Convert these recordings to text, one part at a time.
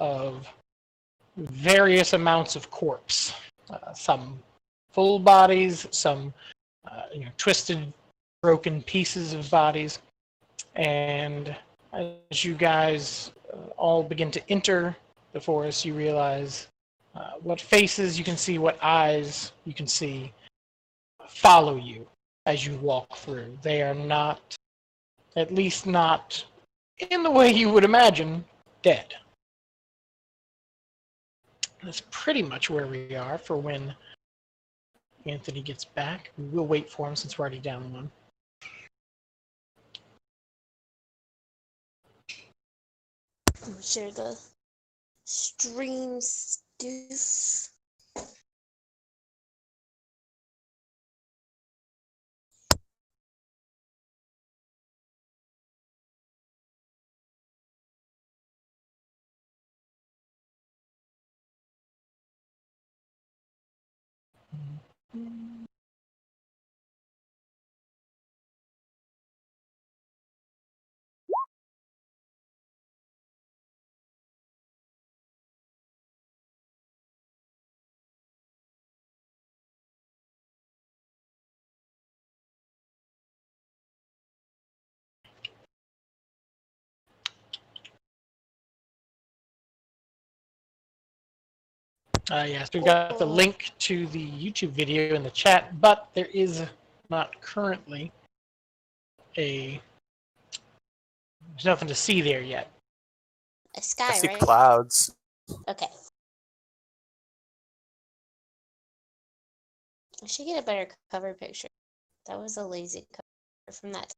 of various amounts of corpse. Some full bodies, some twisted, broken pieces of bodies. And as you guys all begin to enter the forest, you realize what faces you can see, what eyes you can see follow you as you walk through. They are not, at least not in the way you would imagine, dead. That's pretty much where we are for when Anthony gets back. We'll wait for him since we're already down one. Share the stream stuff. Yes, we've got the link to the YouTube video in the chat, but there is not currently there's nothing to see there yet. A sky, I see right? clouds. Okay. I should get a better cover picture. That was a lazy cover from that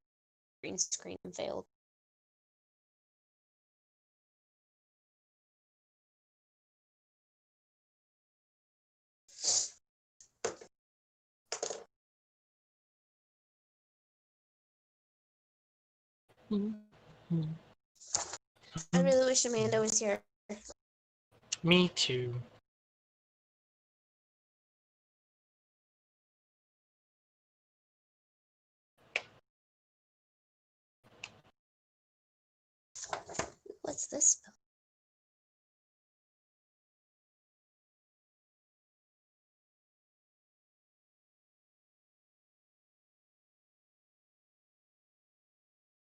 green screen and failed. I really wish Amanda was here. Me too. What's this spell?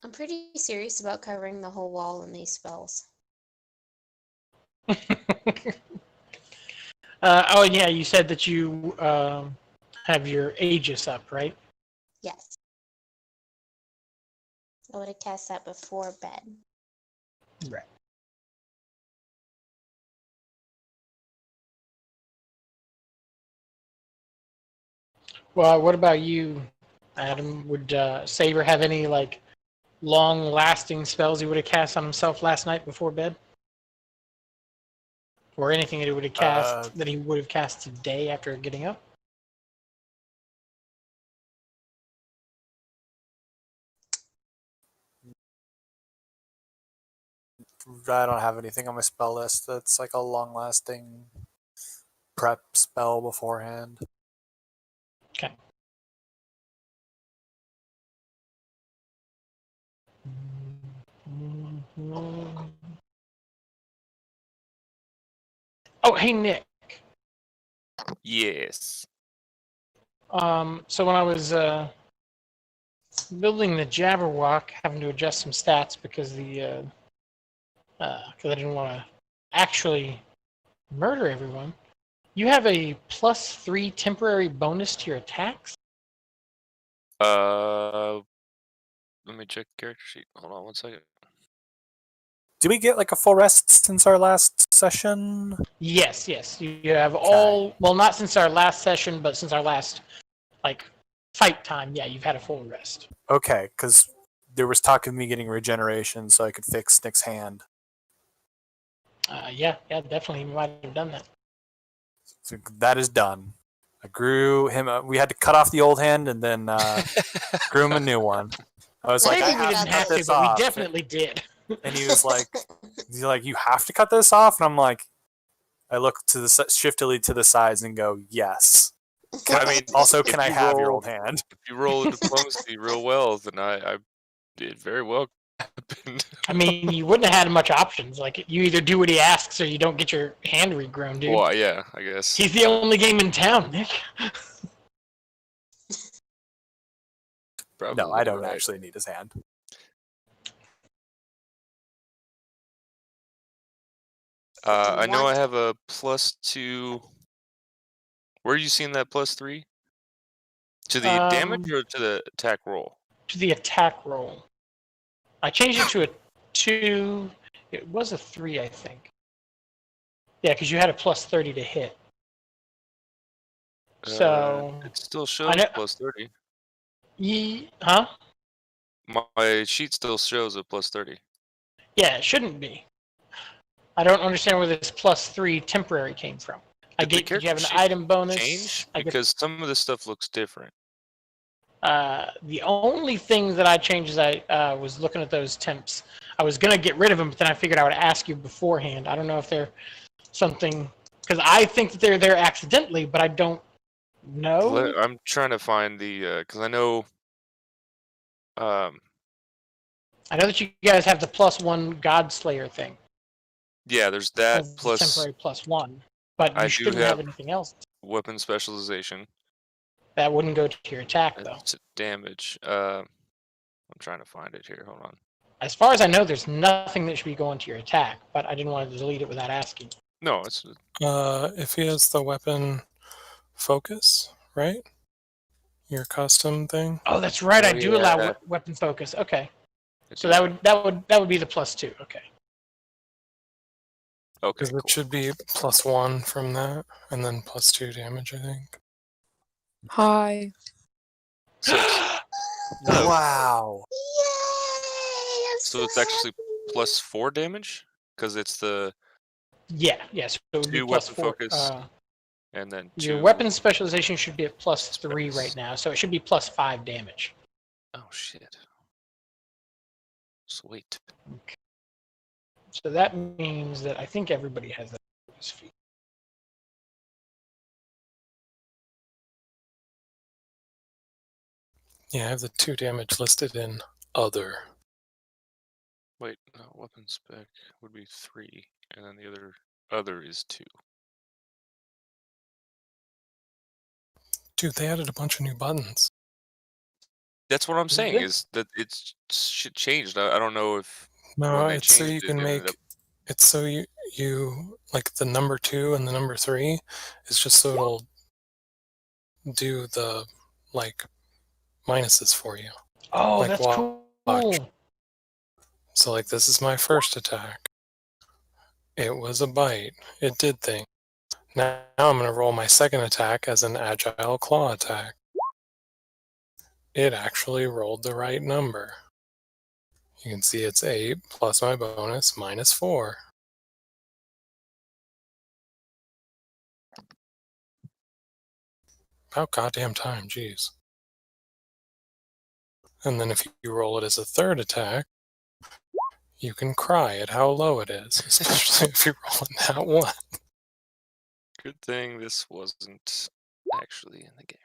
I'm pretty serious about covering the whole wall in these spells. Oh, yeah, you said that you have your Aegis up, right? Yes. I would have cast that before bed. Right. Well, what about you, Adam? Would Saber have any, like, long-lasting spells he would have cast on himself last night before bed? Or anything that he would have cast that he would have cast today after getting up? I don't have anything on my spell list that's like a long-lasting prep spell beforehand. Okay. Oh, hey, Nick. Yes. So when I was building the Jabberwock, having to adjust some stats because I didn't want to actually murder everyone. You have a +3 temporary bonus to your attacks? Let me check character sheet. Hold on one second. Did we get like a full rest since our last session? Yes. You have all, well, not since our last session, but since our last, like, fight time, yeah, you've had a full rest. Okay, because there was talk of me getting regeneration so I could fix Nick's hand. Yeah, definitely, you might have done that. So that is done. I grew him. We had to cut off the old hand and then grew him a new one. I was like, Maybe I we didn't have to, this but off. we definitely did. And he was like, you have to cut this off? And I'm like, I look to the shiftily to the sides and go, yes. I mean, also, can I have your roll- old hand? If you roll diplomacy real well, then I did very well happened. I mean, you wouldn't have had much options. Like, you either do what he asks or you don't get your hand regrown, dude. Well, yeah, I guess. He's the only game in town, Nick. No, I don't right. actually need his hand. Freaking I know I want- have a +2. Where are you seeing that +3? To the damage or to the attack roll? To the attack roll. I changed it to a 2. It was a 3, I think. Yeah, because you had a +30 to hit. So, It still shows know- +30. huh? My sheet still shows a +30. Yeah, it shouldn't be. I don't understand where this +3 temporary came from. Did the Did you have an character sheet item bonus? change? I get, Because some of this stuff looks different. the only thing that I changed is I was looking at those temps. I was going to get rid of them, but then I figured I would ask you beforehand. I don't know if they're something... Because I think that they're there accidentally, but I don't know. I'm trying to find the because I know. I know that you guys have the +1 Godslayer thing. Yeah, there's that As plus temporary +1, but you I do shouldn't have- have anything else. weapon specialization. That wouldn't go to your attack, though. That's damage. I'm trying to find it here. Hold on. As far as I know, there's nothing that should be going to your attack, but I didn't want to delete it without asking. No, it's If he has the weapon focus, right? Your custom thing. Oh, that's right. I Oh, do allow yeah. weapon focus. Okay, it's so that would be the +2. Okay. okay. Because Cool. it should be +1 from that, and then +2 damage, I think. Hi. So it's, Wow. Yay! I'm so it's actually +4 damage because it's the Yeah. So it would be 2 weapon +4. focus and then 2. Your weapon specialization should be at +3 right now, so it should be +5 damage. Oh shit. Sweet. So that means that I think everybody has that on his feet. Yeah, I have the 2 damage listed in other. Wait, no, weapon spec would be 3, and then the other is 2. Dude, they added a bunch of new buttons. That's what I'm Is saying it? is that it's shit changed. I don't know if No, when they it's so you changed it, can it ended make. It's so you like the number 2 and the number 3 is just so it'll do the like minuses for you. Oh, Like that's watch. cool. So like this is my first attack. It was a bite. It did things. Now I'm going to roll my second attack as an agile claw attack. It actually rolled the right number. You can see it's 8 plus my bonus minus 4. About goddamn time, jeez. And then if you roll it as a third attack, you can cry at how low it is, especially if you're rolling that one. Good thing this wasn't actually in the game.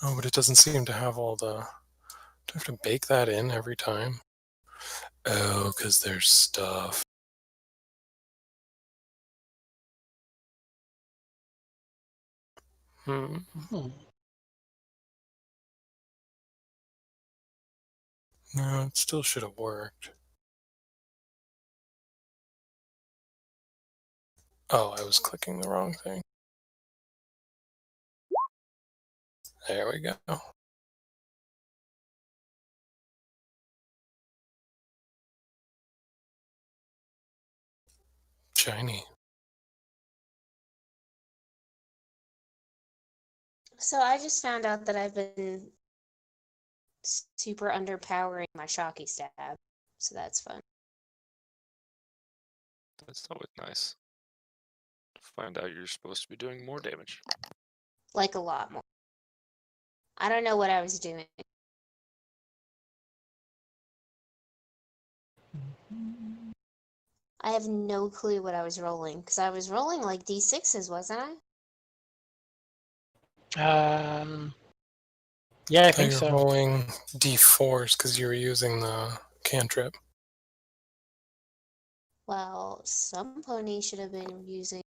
Oh, but it doesn't seem to have all the... Do I have to bake that in every time? Oh, because there's stuff. Hmm. No, it still should have worked. Oh, I was clicking the wrong thing. There we go. Shiny. So I just found out that I've been super underpowering my shocky stab. So that's fun. That's always nice. Find out you're supposed to be doing more damage. Like a lot more. I don't know what I was doing. I have no clue what I was rolling, because I was rolling like d6s, wasn't I? Yeah, I Now think you're so. rolling d4s because you were using the cantrip. Well, some ponies should have been using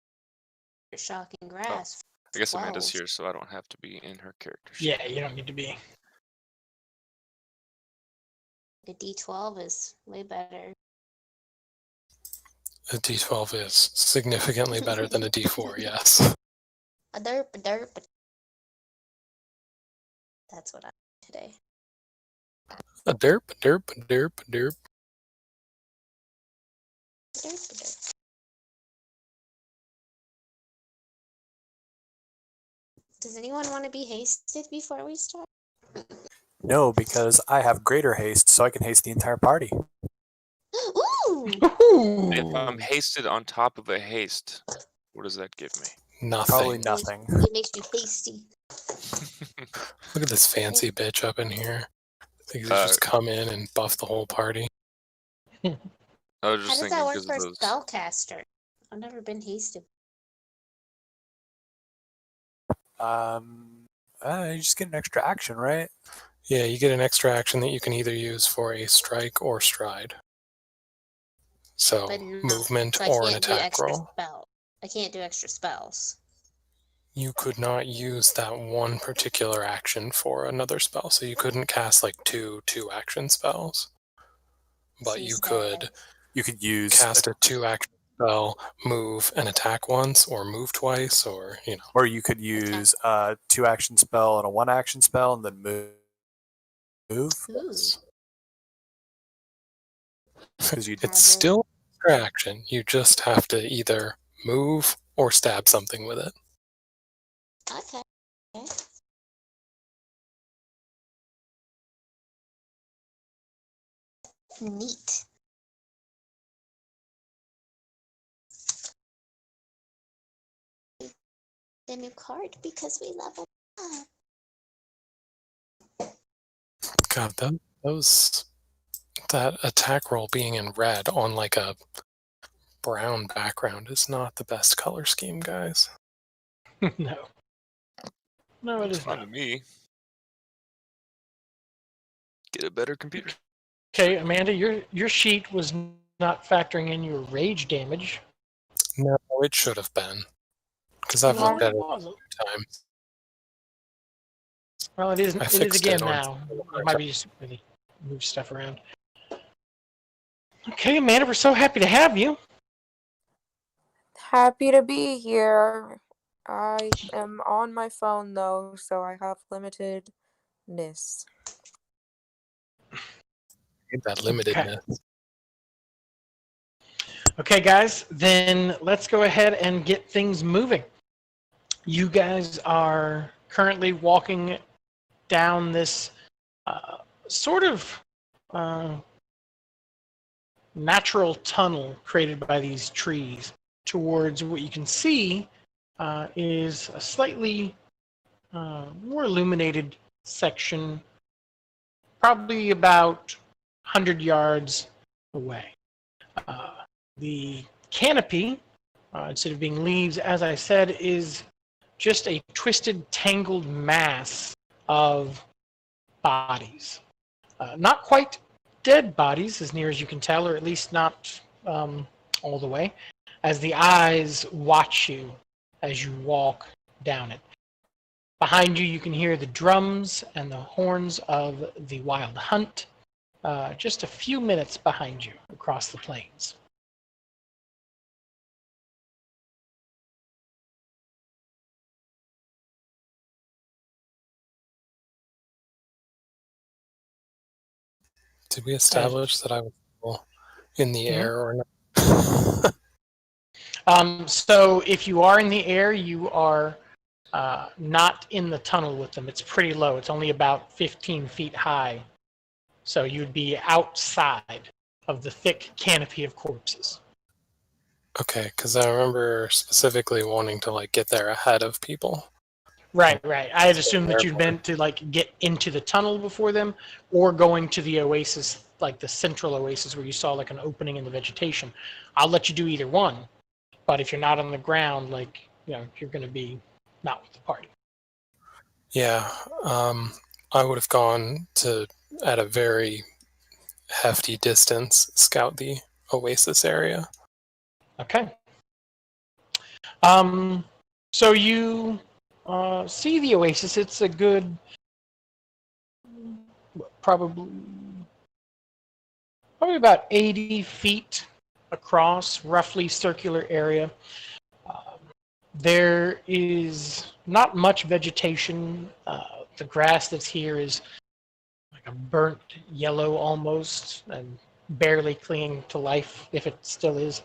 shocking grass. I guess Amanda's 12. here, so I don't have to be in her character sheet. Yeah, you don't need to be. A D12 is way better. A d12 is significantly better than a d4, yes. A derp, a derp. That's what I'm today. A derp, a derp, a derp, a derp. A derp, a derp. Does anyone want to be hasted before we start? No, because I have greater haste, so I can haste the entire party. Ooh! If I'm Ooh. hasted on top of a haste, what does that give me? Probably Nothing. nothing. It makes you hasty. Look at this fancy bitch up in here. I think he's Uh, just come in and buff the whole party. I was How just does thinking that work because for of a those. spellcaster? I've never been hasted. You just get an extra action, right? Yeah, you get an extra action that you can either use for a strike or stride. So, But no, movement so I or an can't do attack extra roll. spell. I can't do extra spells. You could not use that one particular action for another spell. So you couldn't cast like two action spells. So But you said- could You could use cast a 2-action spell, move and attack once, or move twice, or or you could use a 2-action spell and a 1-action spell, and then move. Ooh. Because you It's still an extra action. You just have to either move or stab something with it. Okay. Neat. The new card because we leveled up. God, that attack roll being in red on like a brown background is not the best color scheme, guys. No. No, it Looks is fine not. to me. Get a better computer. Okay, Amanda, your sheet was not factoring in your rage damage. No, it should have been. Because I've No, looked at it it wasn't. time. Well, it is. I It is fixed again it on- now. It might be just really move stuff around. Okay, Amanda, we're so happy to have you. Happy to be here. I am on my phone though, so I have limitedness. That limitedness. Okay, guys, then let's go ahead and get things moving. You guys are currently walking down this sort of natural tunnel created by these trees towards what you can see is a slightly more illuminated section, probably about 100 yards away. The canopy, instead of being leaves, as I said, is just a twisted, tangled mass of bodies. Not quite dead bodies, as near as you can tell, or at least not all the way, as the eyes watch you as you walk down it. Behind you, you can hear the drums and the horns of the wild hunt, just a few minutes behind you across the plains. Did we establish that I was still in the air or not? So if you are in the air, you are not in the tunnel with them. It's pretty low. It's only about 15 feet high. So you'd be outside of the thick canopy of corpses. Okay, because I remember specifically wanting to like get there ahead of people. Right. I had assumed that you'd meant to like get into the tunnel before them, or going to the oasis, like the central oasis where you saw like an opening in the vegetation. I'll let you do either one, but if you're not on the ground, like you're going to be not with the party. Yeah. I would have gone to, at a very hefty distance, scout the oasis area. Okay. So you see the oasis. It's a good, probably about 80 feet across, roughly circular area. There is not much vegetation. The grass that's here is like a burnt yellow almost, and barely clinging to life, if it still is.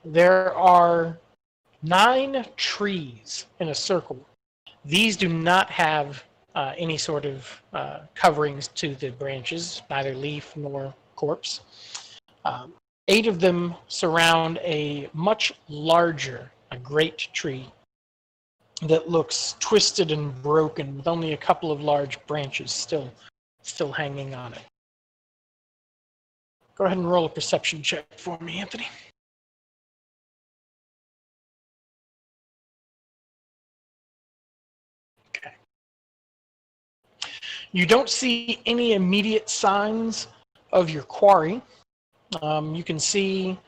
There are 9 trees in a circle. These do not have any sort of coverings to the branches, neither leaf nor corpse. 8 of them surround a much larger, a great tree that looks twisted and broken, with only a couple of large branches still hanging on it. Go ahead and roll a perception check for me, Anthony. Okay. You don't see any immediate signs of your quarry. You can see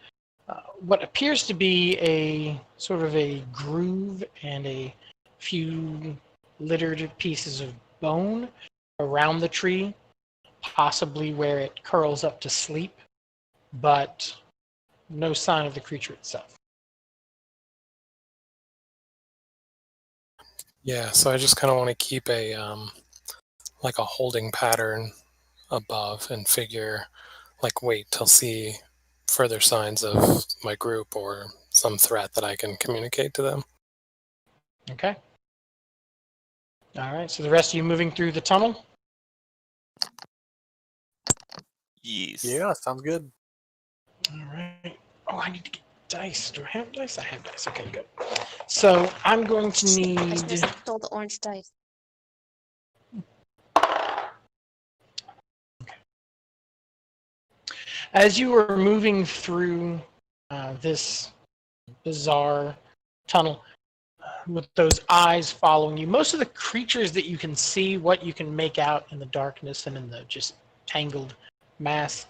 what appears to be a sort of a groove and a few littered pieces of bone around the tree, possibly where it curls up to sleep, but no sign of the creature itself. Yeah, so I just kind of want to keep a like a holding pattern above and figure, like, wait till see further signs of my group or some threat that I can communicate to them. Okay. All right, so the rest of you moving through the tunnel? Yes. Yeah, sounds good. All right. Oh, I need to get dice. Do I have dice? I have dice. Okay, good. So I'm going to I need... just stole the orange dice. As you are moving through this bizarre tunnel with those eyes following you, most of the creatures that you can see, what you can make out in the darkness and in the just tangled mass,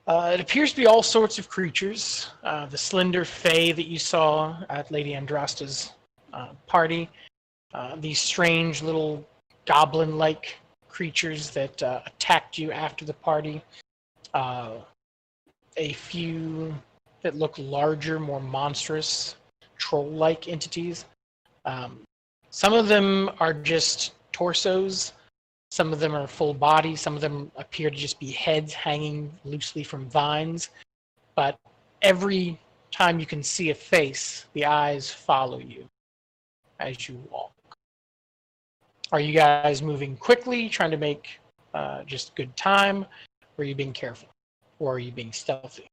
it appears to be all sorts of creatures. The slender fae that you saw at Lady Andrasta's party, these strange little goblin-like creatures that attacked you after the party, a few that look larger, more monstrous, troll-like entities. Some of them are just torsos. Some of them are full bodies. Some of them appear to just be heads hanging loosely from vines. But every time you can see a face, the eyes follow you as you walk. Are you guys moving quickly, trying to make just good time? Or are you being careful? Or are you being stealthy?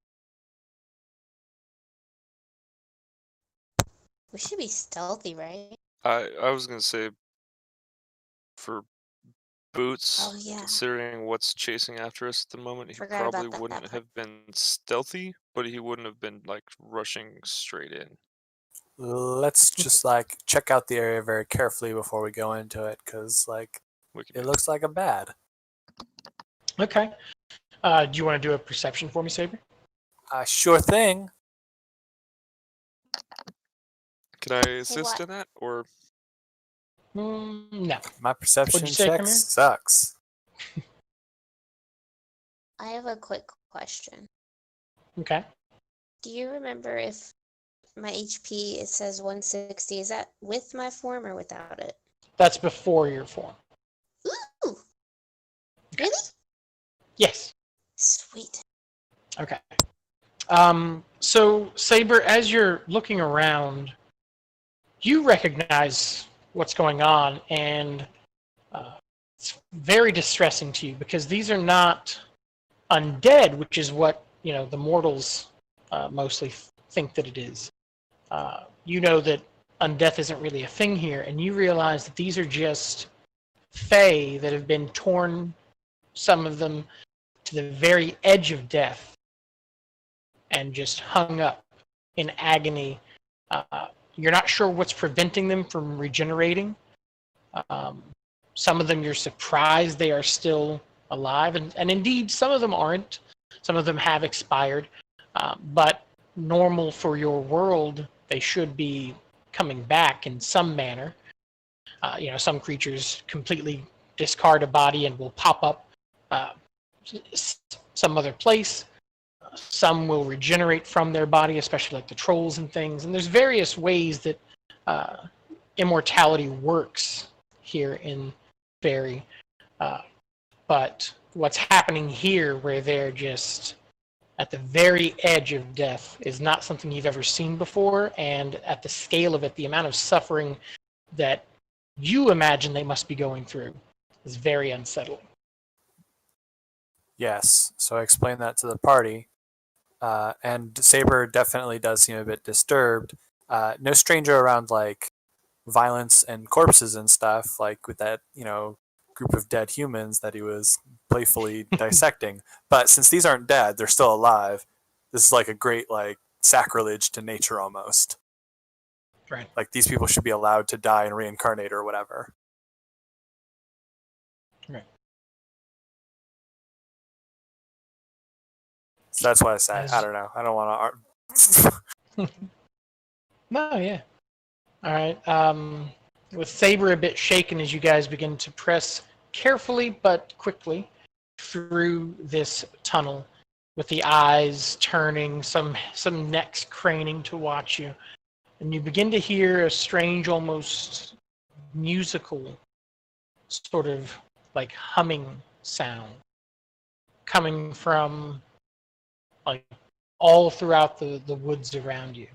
We should be stealthy, right? I was gonna say for Boots, Oh, yeah. considering what's chasing after us at the moment, he Forgot about probably that wouldn't part. have been stealthy, but he wouldn't have been like rushing straight in. Let's just like check out the area very carefully before we go into it, because like We can it do looks like a bad. Okay. Do you want to do a perception for me, Saber? Sure thing. Can I assist what? in that, or No. My perception What'd you say, check Kamir? sucks. I have a quick question. Okay. Do you remember if my HP, it says 160, is that with my form or without it? That's before your form. Ooh! Really? Yes. Sweet. Okay. So, Saber, as you're looking around, you recognize what's going on, and it's very distressing to you because these are not undead, which is what the mortals mostly think that it is. You know that undeath isn't really a thing here, and you realize that these are just fae that have been torn, some of them to the very edge of death, and just hung up in agony. You're not sure what's preventing them from regenerating, Some of them you're surprised they are still alive, and indeed some of them aren't. Some of them have expired, but normal for your world, they should be coming back in some manner. Some creatures completely discard a body and will pop up some other place. Some will regenerate from their body, especially like the trolls and things. And there's various ways that immortality works here in Fairy. But what's happening here, where they're just at the very edge of death, is not something you've ever seen before. And at the scale of it, the amount of suffering that you imagine they must be going through is very unsettling. Yes, so I explained that to the party. And Saber definitely does seem a bit disturbed. No stranger around like violence and corpses and stuff, like with that, group of dead humans that he was playfully dissecting. But since these aren't dead, they're still alive. This is like a great like sacrilege to nature almost. Right. Like these people should be allowed to die and reincarnate or whatever. Right. So that's why I say I don't know. I don't want to. No, yeah. All right. With Saber a bit shaken as you guys begin to press carefully but quickly through this tunnel, with the eyes turning, some necks craning to watch you, and you begin to hear a strange, almost musical sort of like humming sound coming from like all throughout the woods around you.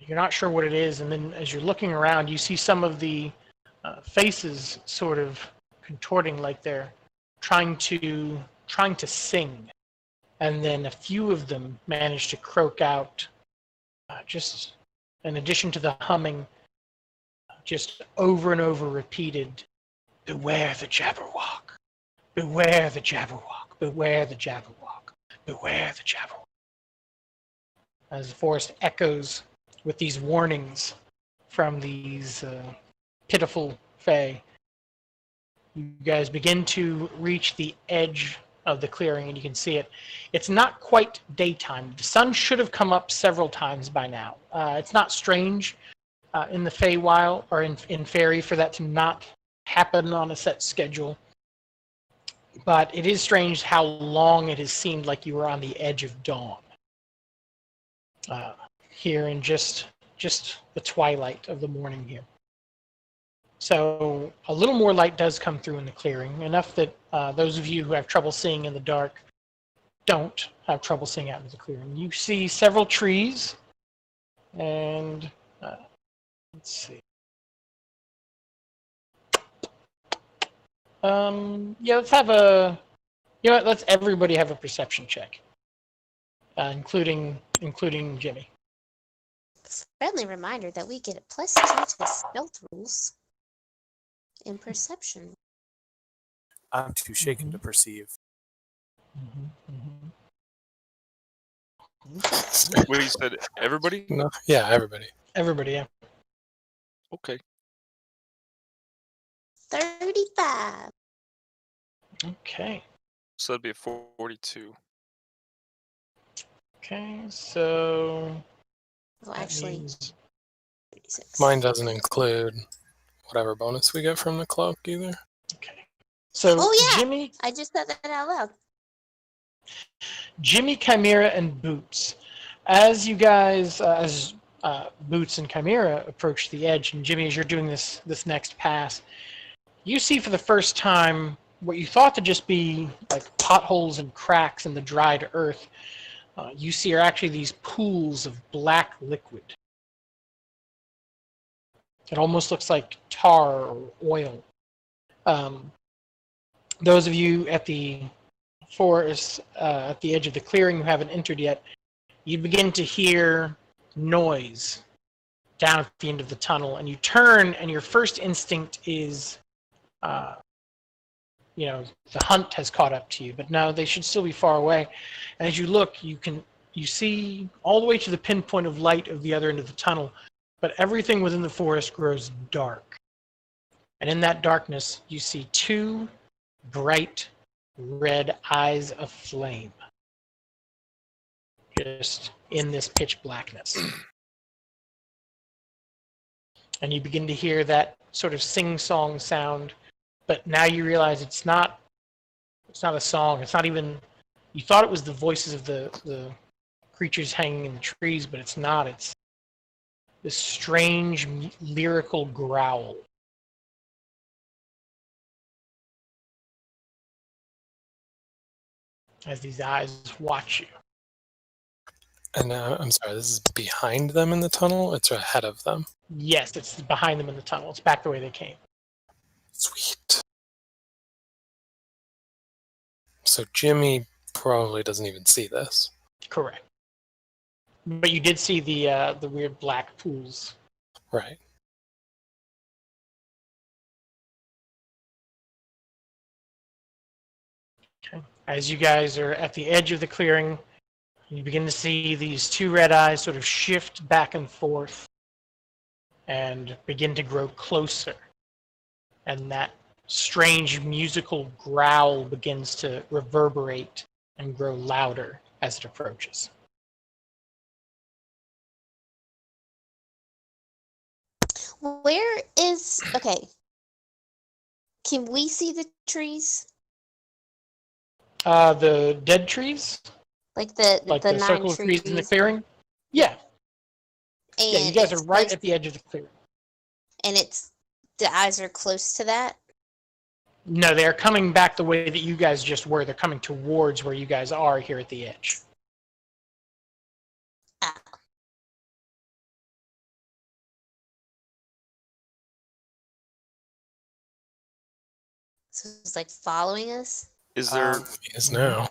You're not sure what it is, and then as you're looking around, you see some of the faces sort of contorting like they're trying to sing, and then a few of them manage to croak out, just in addition to the humming, just over and over repeated, "Beware the Jabberwock! Beware the Jabberwock! Beware the Jabberwock! Beware the Jabberwock!" As the forest echoes with these warnings from these pitiful fae, you guys begin to reach the edge of the clearing, and you can see it. It's not quite daytime. The sun should have come up several times by now. It's not strange in the Feywild or in Fairy for that to not happen on a set schedule, but it is strange how long it has seemed like you were on the edge of dawn. Here in just the twilight of the morning here. So a little more light does come through in the clearing, enough that those of you who have trouble seeing in the dark don't have trouble seeing out into the clearing. You see several trees, and let's see. Let's have let's everybody have a perception check, including Jimmy. Friendly reminder that we get a +2 to stealth rules in perception. I'm too shaken to perceive. Wait, you said everybody? No, yeah, everybody. Everybody, yeah. Okay. 35. Okay. So that'd be a 42. Okay, so Well, that actually, means 36. Mine doesn't include whatever bonus we get from the cloak either. okay. So Oh, yeah. Jimmy, I just said that out loud. Chimera, and Boots. As you guys, Boots and Chimera approach the edge, and Jimmy, as you're doing this next pass, you see for the first time what you thought to just be like potholes and cracks in the dried earth. You see are actually these pools of black liquid. It almost looks like tar or oil. Those of you at the forest, at the edge of the clearing who haven't entered yet, you begin to hear noise down at the end of the tunnel, and you turn, and your first instinct is, the hunt has caught up to you, but no, they should still be far away. And as you look, you see all the way to the pinpoint of light of the other end of the tunnel, but everything within the forest grows dark. And in that darkness, you see two bright red eyes of flame. Just in this pitch blackness. And you begin to hear that sort of sing-song sound, but now you realize it's not a song. It's not even, you thought it was the voices of the creatures hanging in the trees, but it's not. It's this strange lyrical growl. As these eyes watch you. And I'm sorry, this is behind them in the tunnel? It's ahead of them? Yes, it's behind them in the tunnel. It's back the way they came. Sweet. So Jimmy probably doesn't even see this. Correct. But you did see the weird black pools. Right. Okay. As you guys are at the edge of the clearing, you begin to see these two red eyes sort of shift back and forth and begin to grow closer. And that strange musical growl begins to reverberate and grow louder as it approaches. Where is... Okay. Can we see the trees? The dead trees? Like the The 9 circle of trees in the trees? clearing? Yeah. And Yeah, you guys are it's right close- at the edge of the clearing. And the eyes are close to that? No, they're coming back the way that you guys just were. They're coming towards where you guys are here at the edge. Ah. So it's like following us? Is there He is now.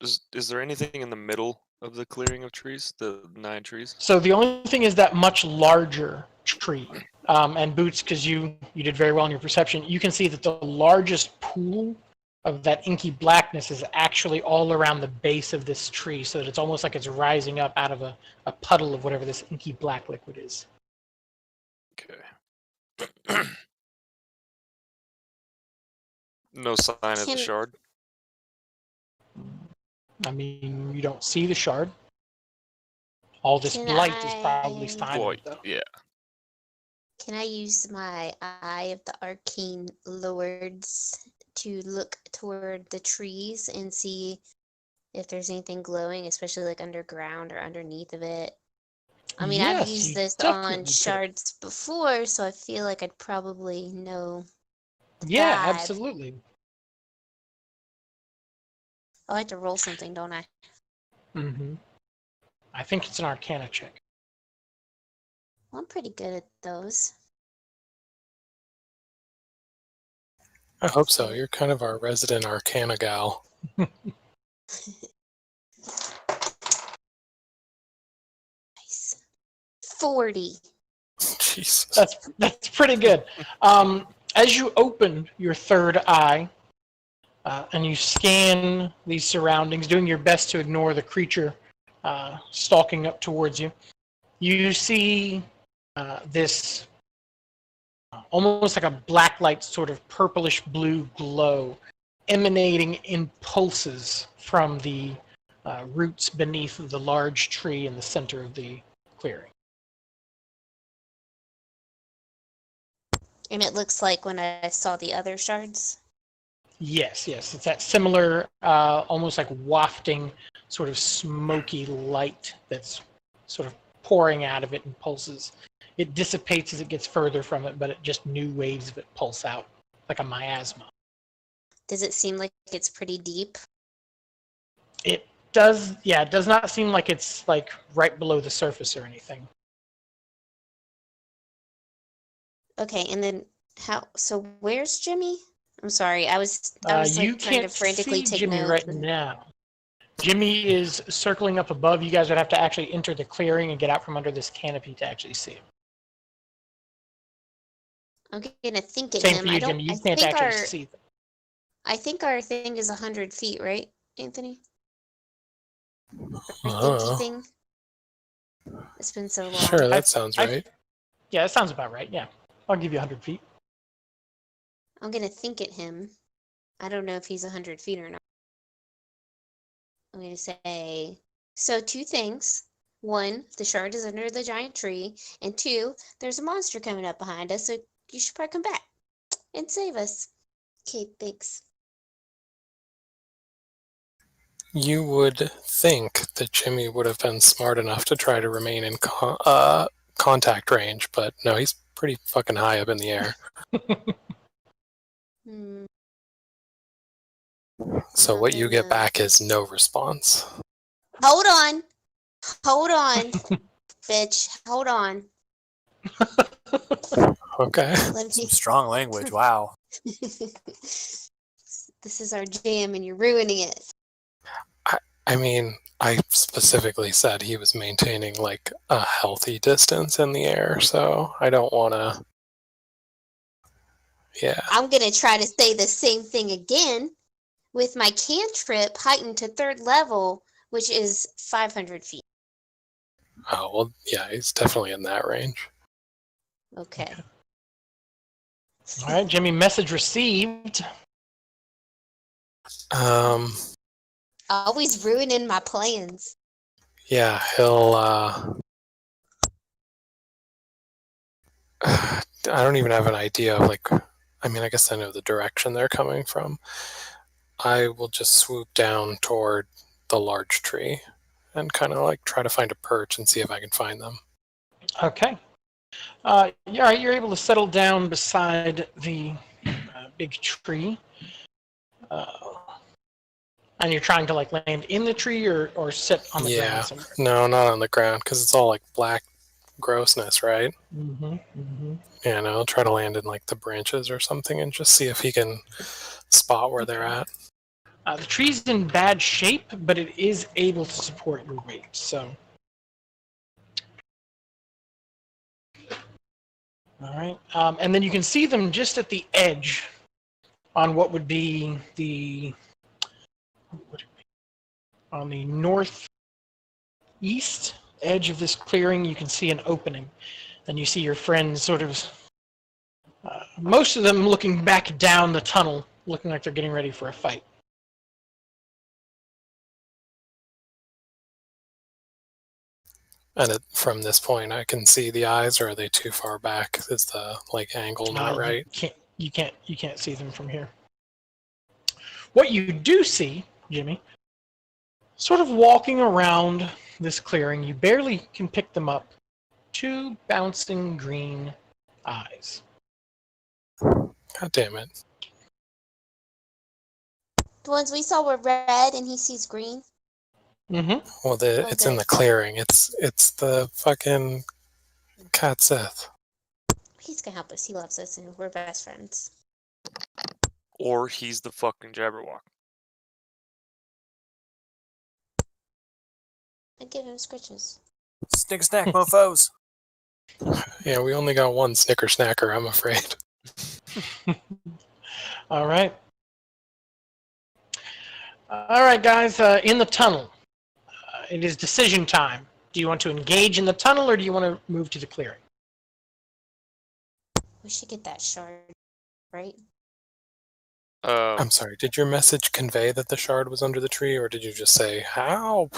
is there anything in the middle of the clearing of trees? The 9 trees? So the only thing is that much larger tree. And Boots, because you did very well in your perception, you can see that the largest pool of that inky blackness is actually all around the base of this tree, so that it's almost like it's rising up out of a puddle of whatever this inky black liquid is. Okay. No sign of the Can- shard. I mean, you don't see the shard. All this Can blight is probably I- silent, Boy, though. yeah. Can I use my Eye of the Arcane Lords to look toward the trees and see if there's anything glowing, especially like underground or underneath of it? I mean, I've Yes, used you this definitely on could. shards before, so I feel like I'd probably know. Yeah, vibe. absolutely. I like to roll something, don't I? Mm-hmm. I think it's an Arcana check. Well, I'm pretty good at those. I hope so. You're kind of our resident Arcana gal. Nice. 40. Jesus. That's pretty good. As you open your third eye and you scan these surroundings, doing your best to ignore the creature stalking up towards you, you see this almost like a blacklight sort of purplish blue glow emanating in pulses from the roots beneath the large tree in the center of the clearing. And it looks like when I saw the other shards. Yes. It's that similar, almost like wafting, sort of smoky light that's sort of pouring out of it in pulses. It dissipates as it gets further from it, but just new waves of it pulse out, like a miasma. Does it seem like it's pretty deep? It does, yeah, it does not seem like it's like right below the surface or anything. Okay, and then so where's Jimmy? I'm sorry, I was You like trying to can't frantically see take Jimmy notes. right now. Jimmy is circling up above. You guys would have to actually enter the clearing and get out from under this canopy to actually see him. I'm gonna think at Same him. for you, Jimmy. You can't actually see them. I think our thing is 100 feet, right, Anthony? Our Uh, thinky thing. It's been so long. Sure, that sounds right. Yeah, that sounds about right. Yeah, I'll give you 100 feet. I'm gonna think at him. I don't know if he's 100 feet or not. I'm gonna say, so 2 things. 1, the shard is under the giant tree, and 2, there's a monster coming up behind us, so you should probably come back and save us. Okay, thanks. You would think that Jimmy would have been smart enough to try to remain in contact range, but no, he's pretty fucking high up in the air. Hmm. So I'm what you get gonna- back is no response. Hold on. Hold on, bitch. Hold on. Okay. Let Some me. strong language. Wow. This is our jam, and you're ruining it. I mean, I specifically said he was maintaining like a healthy distance in the air, so I don't want to. Yeah. I'm gonna try to say the same thing again with my cantrip heightened to 3rd level, which is 500 feet. Oh, well, yeah, he's definitely in that range. Okay. All right, Jimmy. Message received. Always ruining my plans. Yeah, he'll, I don't even have an idea of like, I mean, I guess I know the direction they're coming from. I will just swoop down toward the large tree and kind of like try to find a perch and see if I can find them. Okay. Yeah, you're able to settle down beside the big tree. And you're trying to like land in the tree or sit on the Yeah, ground somewhere. no, not on the ground because it's all like black grossness, right? Mm-hmm. Yeah, no, I'll try to land in like the branches or something and just see if he can spot where they're at. The tree's in bad shape, but it is able to support your weight. So, all right, and then you can see them just at the edge, on what would be on the northeast edge of this clearing. You can see an opening, and you see your friends sort of. Most of them looking back down the tunnel, looking like they're getting ready for a fight. And from this point, I can see the eyes, or are they too far back? Is the like angle not right? You can't see them from here. What you do see, Jimmy, sort of walking around this clearing, you barely can pick them up. 2 bouncing green eyes. God damn it! The ones we saw were red, and he sees green. Mm-hmm. Well, it's in the clearing. It's the fucking Cat Sith. He's gonna help us. He loves us, and we're best friends. Or he's the fucking Jabberwock. I give him scritches. Snick snack, mofos. Yeah, we only got one Snicker Snacker, I'm afraid. All right. All right, guys, in the tunnel. It is decision time. Do you want to engage in the tunnel or do you want to move to the clearing? We should get that shard, right? I'm sorry, did your message convey that the shard was under the tree, or did you just say, help?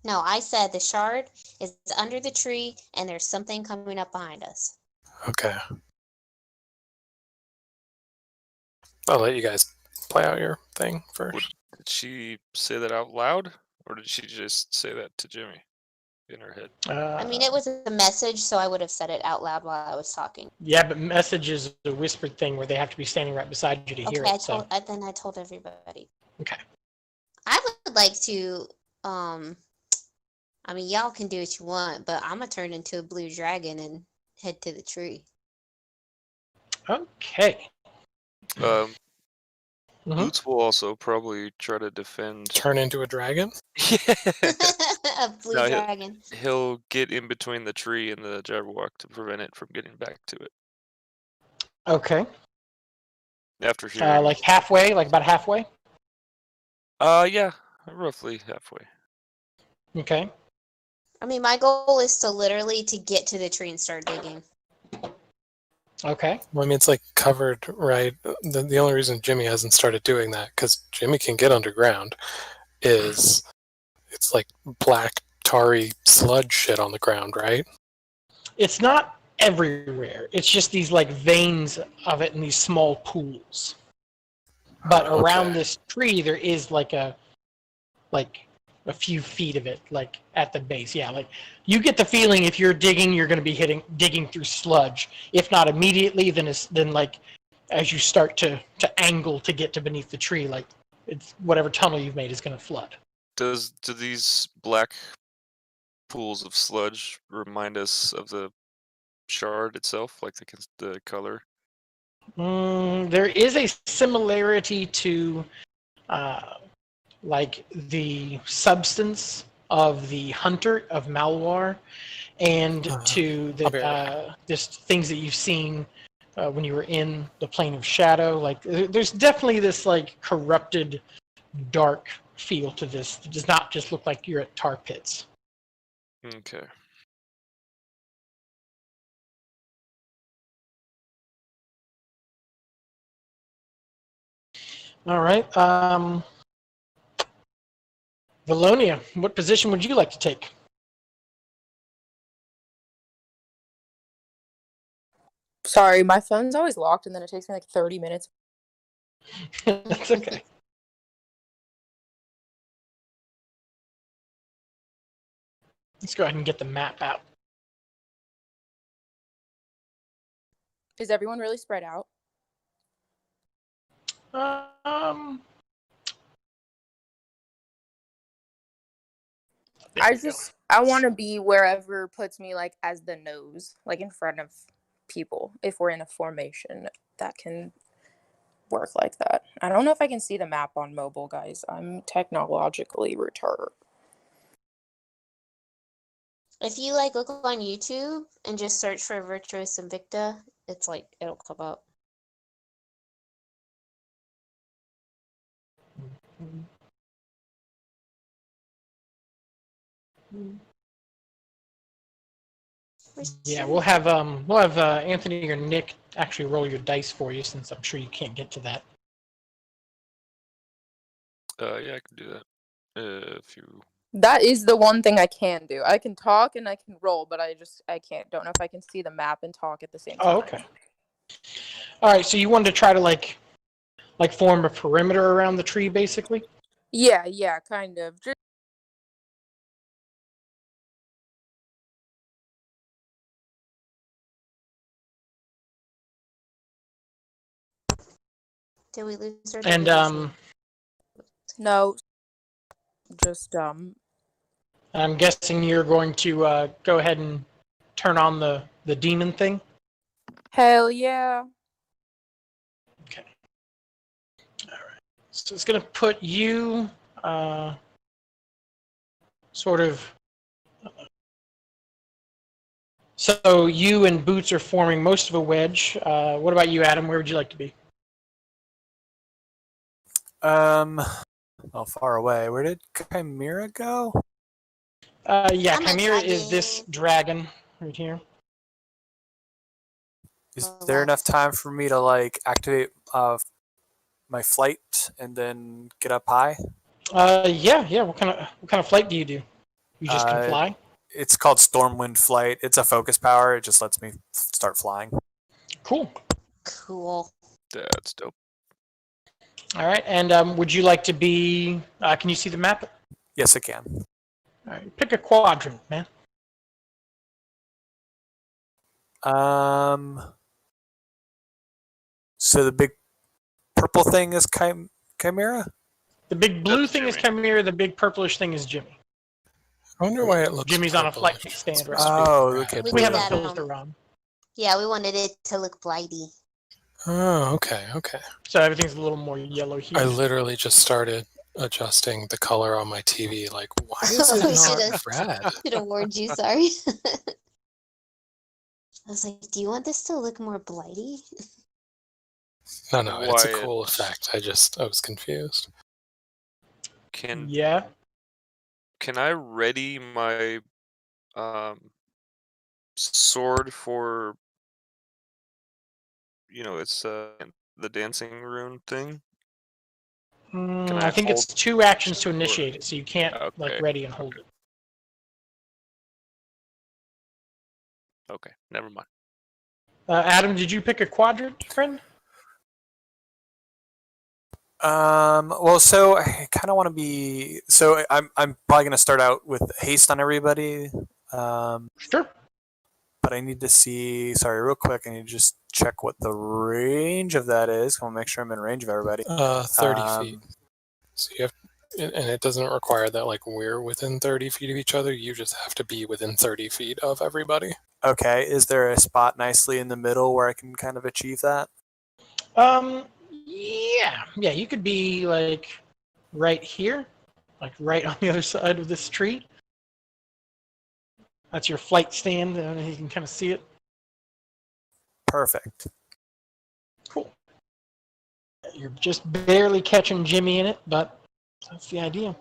No, I said the shard is under the tree, and there's something coming up behind us. Okay. I'll let you guys play out your thing first. Did she say that out loud, or did she just say that to Jimmy in her head? I mean, it was a message, so I would have said it out loud while I was talking. Yeah, but message is a whispered thing where they have to be standing right beside you to hear it. Then I told everybody. Okay. I would like to, I mean, y'all can do what you want, but I'm gonna turn into a blue dragon and head to the tree. Okay. Boots will also probably try to defend. Turn into a dragon? A blue No, dragon. He'll get in between the tree and the Jabberwock to prevent it from getting back to it. Okay. After hearing. Like halfway, like about halfway? Yeah, roughly halfway. Okay. I mean, my goal is to literally to get to the tree and start digging. Okay. Well, I mean, it's like covered, right? The only reason Jimmy hasn't started doing that, because Jimmy can get underground, is it's like black, tarry sludge shit on the ground, right? It's not everywhere. It's just these like veins of it in these small pools. But around Okay. this tree, there is like a few feet of it, like at the base. Yeah, like you get the feeling if you're digging, you're going to be digging through sludge. If not immediately, then like as you start to angle to get to beneath the tree, like it's whatever tunnel you've made is going to flood. Do these black pools of sludge remind us of the shard itself, like the color? There is a similarity to like the substance of the hunter of Malwar, and to I'll the be right back. just things that you've seen when you were in the plane of shadow. Like there's definitely this like corrupted, dark feel to this. It does not just look like you're at tar pits. Okay. All right, Valonia, what position would you like to take? Sorry, my phone's always locked, and then it takes me like 30 minutes. That's okay. Let's go ahead and get the map out. Is everyone really spread out? Um, I want to be wherever puts me like as the nose, like in front of people. If we're in a formation that can work like that. I don't know if I can see the map on mobile, guys. I'm technologically retarded. If you like look on YouTube and just search for Virtuous Invicta, it's like it'll come up. Yeah, we'll have Anthony or Nick actually roll your dice for you, since I'm sure you can't get to that. Yeah, I can do that. If you That is the one thing I can do. I can talk and I can roll, but I can't. Don't know if I can see the map and talk at the same time. Oh, okay. All right, so you wanted to try to like form a perimeter around the tree, basically. Yeah, kind of. Did we lose her? And No, just I'm guessing you're going to go ahead and turn on the demon thing. hell yeah. Okay. All right. So it's going to put you sort of. So you and Boots are forming most of a wedge. What about you, Adam? Where would you like to be? Well, far away. Where did Chimera go? Yeah, I'm a Chimera is this dragon. dragon right here. Is Oh, there enough left. time for me to like activate my flight and then get up high? Yeah. What kind of flight do you do? You just can fly? It's called Stormwind Flight. It's a focus power. It just lets me start flying. Cool. Cool. That's dope. All right, and would you like to be? Can you see the map? Yes, I can. All right, pick a quadrant, man. So the big purple thing is Chimera? The big blue That's thing is Jimmy. Chimera. The big purplish thing is Jimmy. I wonder why it looks Jimmy's on a flight purplish. stand It's right supposed to now. be Oh, red. okay. We We have did a that filter on, Yeah, we wanted it to look blighty. Oh, okay. so everything's a little more yellow here. I literally just started adjusting the color on my TV. Like, why is We it not should've- red? Should have warned you, sorry. I was like, do you want this to look more blighty? No, it's a Wyatt. cool effect. I was confused. Can Yeah. I ready my sword for it's the dancing rune thing. Can I think it's hold 2 actions to or- initiate it, so you can't like Okay, ready and hold okay. it. Okay, never mind. Adam, did you pick a quadrant, friend? Well, so I kind of want to be. So I'm probably gonna start out with haste on everybody. Sure. But I need to see. Sorry, real quick. I need to just check what the range of that is. I want to make sure I'm in range of everybody. 30 feet. So you have, and it doesn't require that like we're within 30 feet of each other. You just have to be within 30 feet of everybody. Okay. Is there a spot nicely in the middle where I can kind of achieve that? Yeah. You could be like right here, like right on the other side of this tree. That's your flight stand, and you can kind of see it. Perfect. Cool. You're just barely catching Jimmy in it, but that's the idea.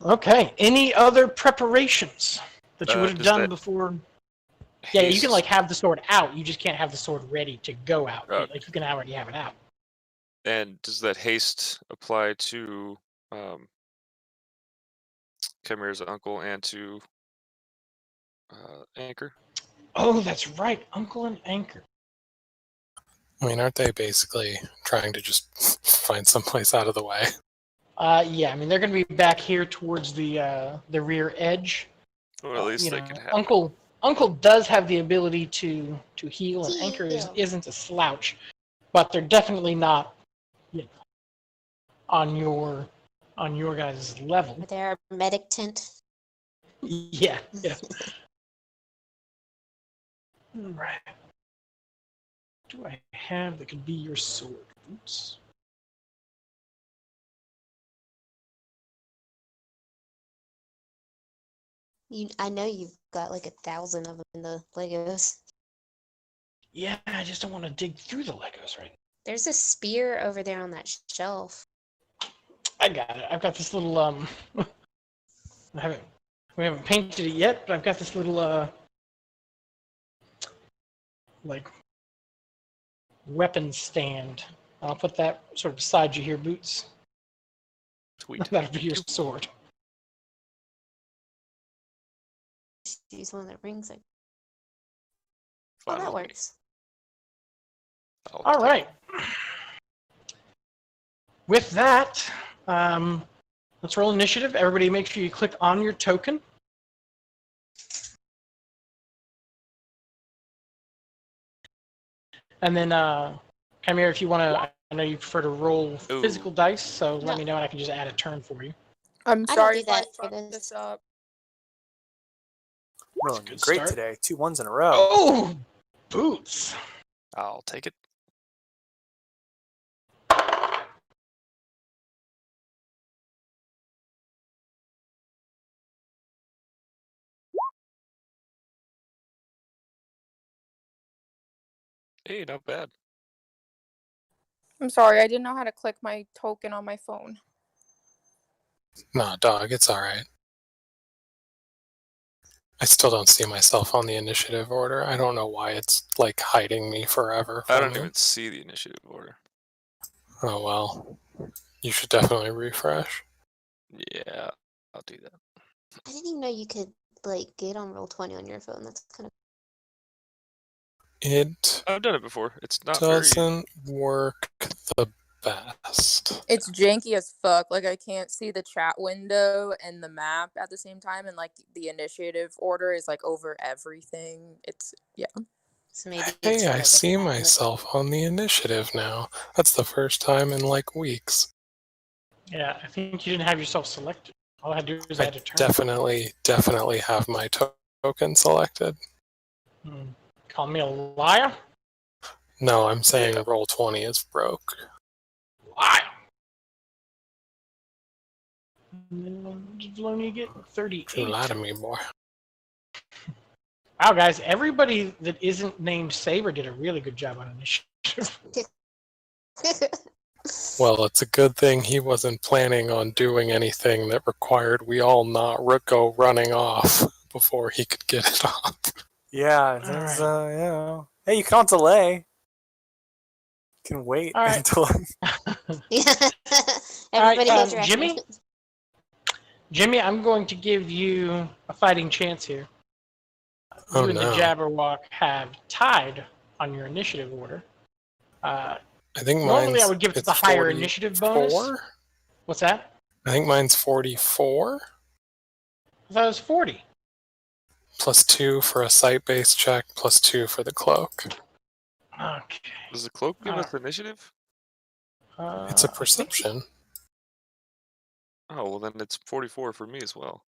Okay. Any other preparations that you would have Does done that before? Yeah, you can haste- like have the sword out. You just can't have the sword ready to go out. Okay. Like you can already have it out. And does that haste apply to Chimera's uncle and to Anchor? Oh, that's right, Uncle and Anchor. I mean, aren't they basically trying to just find someplace out of the way? Yeah, I mean they're going to be back here towards the rear edge. Well, at least You they know, can have Uncle does have the ability to heal, and Anchor Heal. isn't a slouch, but they're definitely not, you know, on your guys' level. There are medic tent. Yeah. Right. What do I have that could be your sword? Oops. I know you've got like 1,000 of them in the Legos. Yeah, I just don't want to dig through the Legos right now. There's a spear over there on that shelf. I got it. I've got this little we haven't painted it yet, but I've got this little like weapon stand. I'll put that sort of beside you here, Boots. tweet. That'll be your sword. Use one that rings like. Fine Oh, that with me. works. I'll All take right. With that, let's roll initiative. Everybody make sure you click on your token. And then, Chimera, if you want to, I know you prefer to roll physical Ooh. dice, so let No. me know and I can just add a turn for you. I'm I don't sorry do if I that for fucked this. this up. Rolling Good great start. today. 2 1s in a row. Oh, Boots. I'll take it. Hey, not bad. I'm sorry, I didn't know how to click my token on my phone. Nah, dog, it's alright. I still don't see myself on the initiative order. I don't know why it's like hiding me forever I from don't it. even see the initiative order. Oh well. You should definitely refresh. Yeah, I'll do that. I didn't even know you could like get on Roll20 on your phone. That's kind of. It I've done it before. It's not very. doesn't work the best. It's janky as fuck. Like I can't see the chat window and the map at the same time, and like the initiative order is like over everything. It's So maybe it's Hey, for, I like, a see tablet. myself on the initiative now. That's the first time in like weeks. Yeah, I think you didn't have yourself selected. All I had to do is I add a turn. definitely have my token selected. Call me a liar? No, I'm saying Yeah. Roll20 is broke. Liar. And then did Loney get 38? You lie to me, boy. Wow, guys, everybody that isn't named Saber did a really good job on initiative. Well, it's a good thing he wasn't planning on doing anything that required we all not go running off before he could get it off. Yeah, All right. Hey, you can't delay. You can wait All right. until. Yeah. All right, Everybody hold your Jimmy? action. Jimmy, I'm going to give you a fighting chance here. Oh, You and the no. Jabberwock have tied on your initiative order. I think Normally, I mine's would give it to it's the higher initiative bonus. 44? What's that? I think mine's 44 I thought it was 40. plus 2 for a site-based check plus 2 for the cloak. Okay. Does the cloak give us Alright. initiative? It's a I think- perception. Oh, well then it's 44 for me as well.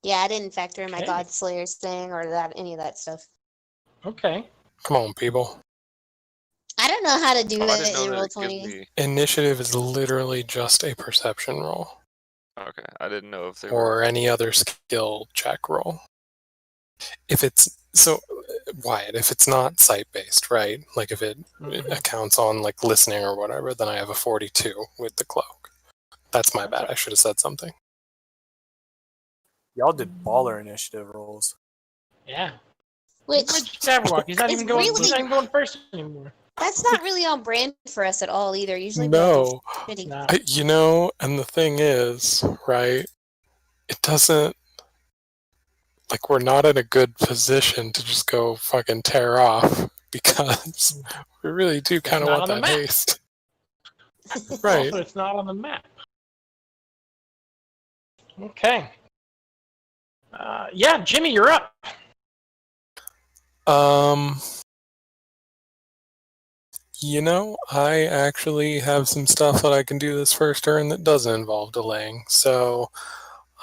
Yeah, I didn't factor in my Okay. God Slayers thing or any of that stuff. Okay. Come on, people. I don't know how to do Oh, I didn't it know in that roll it gives 20. me. Initiative is literally just a perception roll Okay, I didn't know if they or were. any other skill check roll. If it's so, Wyatt, if it's not site-based, right? Like if it Mhm. accounts on like listening or whatever, then I have a 42 with the cloak. That's my bad. I should have said something. Y'all did baller initiative rolls. Yeah. Which My Jabberwock. He's not is even going. He's really- not even going first anymore. that's not really on brand for us at all either. Usually No, we're like, No. you know, and the thing is, right? It doesn't like we're not in a good position to just go fucking tear off because we really do kind of not want on the that map. haste. Right. Also, it's not on the map. Okay. Yeah, Jimmy, you're up. You know, I actually have some stuff that I can do this first turn that doesn't involve delaying. So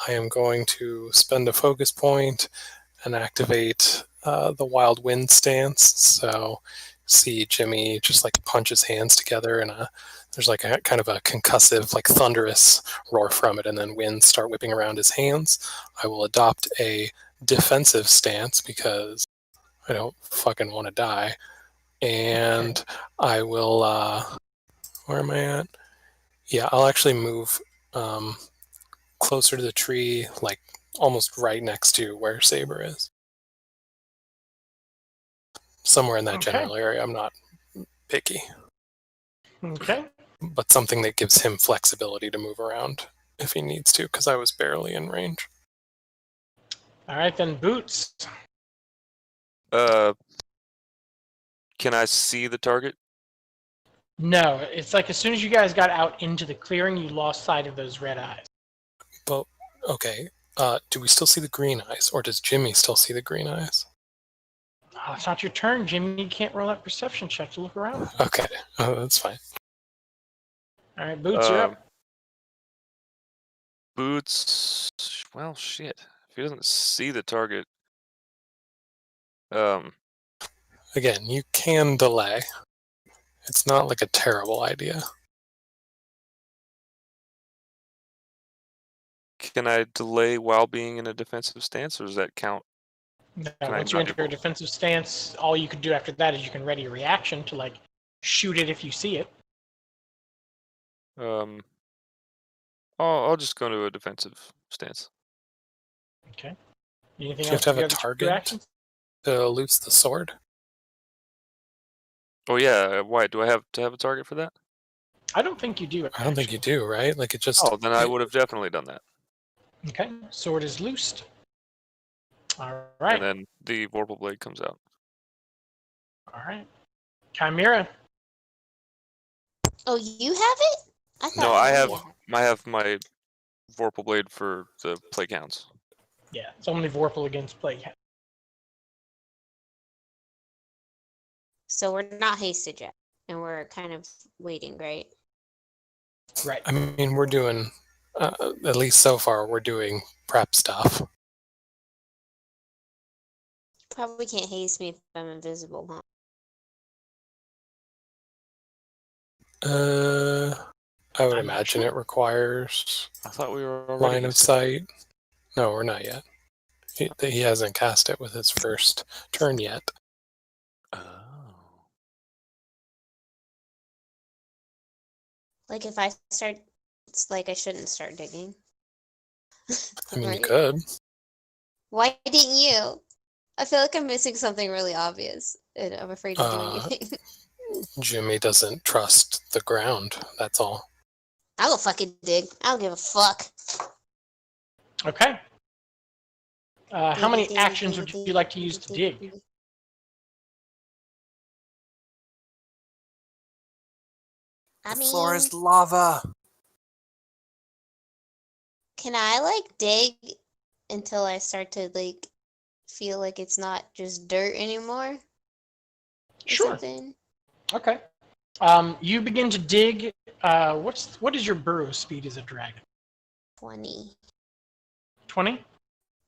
I am going to spend a focus point and activate the Wild Wind stance. So see Jimmy just like punch his hands together and there's like a kind of a concussive, like thunderous roar from it, and then winds start whipping around his hands. I will adopt a defensive stance because I don't fucking want to die. And I will, where am I at? Yeah, I'll actually move closer to the tree, like almost right next to where Saber is. Somewhere in that Okay. general area. I'm not picky, Okay. but something that gives him flexibility to move around if he needs to, because I was barely in range. All right, then Boots. Can I see the target? No, it's like as soon as you guys got out into the clearing, you lost sight of those red eyes. But, okay, do we still see the green eyes, or does Jimmy still see the green eyes? Oh, it's not your turn, Jimmy. You can't roll that perception check to look around. Okay, that's fine. All right, Boots, you're up. Boots. Well, shit. If he doesn't see the target, Again, you can delay. It's not like a terrible idea. can I delay while being in a defensive stance, or does that count? No, Can I once you not enter a able- defensive stance, all you can do after that is you can ready a reaction to like shoot it if you see it. I'll just go into a defensive stance. Okay. Anything Do you have else to have for the a other two target actions? to loose the sword? Oh yeah, why do I have to have a target for that? I don't think you do. I don't think you do, right? Like it just. Oh, then I would have definitely done that. Okay. Sword is loosed. All right. And then the Vorpal Blade comes out. All right. Chimera. oh, you have it? I thought No, I you have had it. I have my Vorpal Blade for the play counts. Yeah, it's only Vorpal against Plague. So we're not hasted yet, and we're kind of waiting, right? Right. I mean, we're doing, at least so far, we're doing prep stuff. Probably can't haste me if I'm invisible, huh? I would I'm not imagine sure. it requires I thought we were already line of hasted. sight. No, we're not yet. He hasn't cast it with his first turn yet. Oh. Like if I start, it's like I shouldn't start digging. I mean, Right? you could. Why didn't you? I feel like I'm missing something really obvious. and I'm afraid to do Uh, anything. Jimmy doesn't trust the ground. That's all. I'll go fucking dig. I don't give a fuck. Okay. How many Diggy, actions diggy, would you like to use to dig? diggy. I The mean, floor is lava. can I like dig until I start to like feel like it's not just dirt anymore? Or Sure. something? Okay. You begin to dig. What is your burrow speed as a dragon? 20. 20?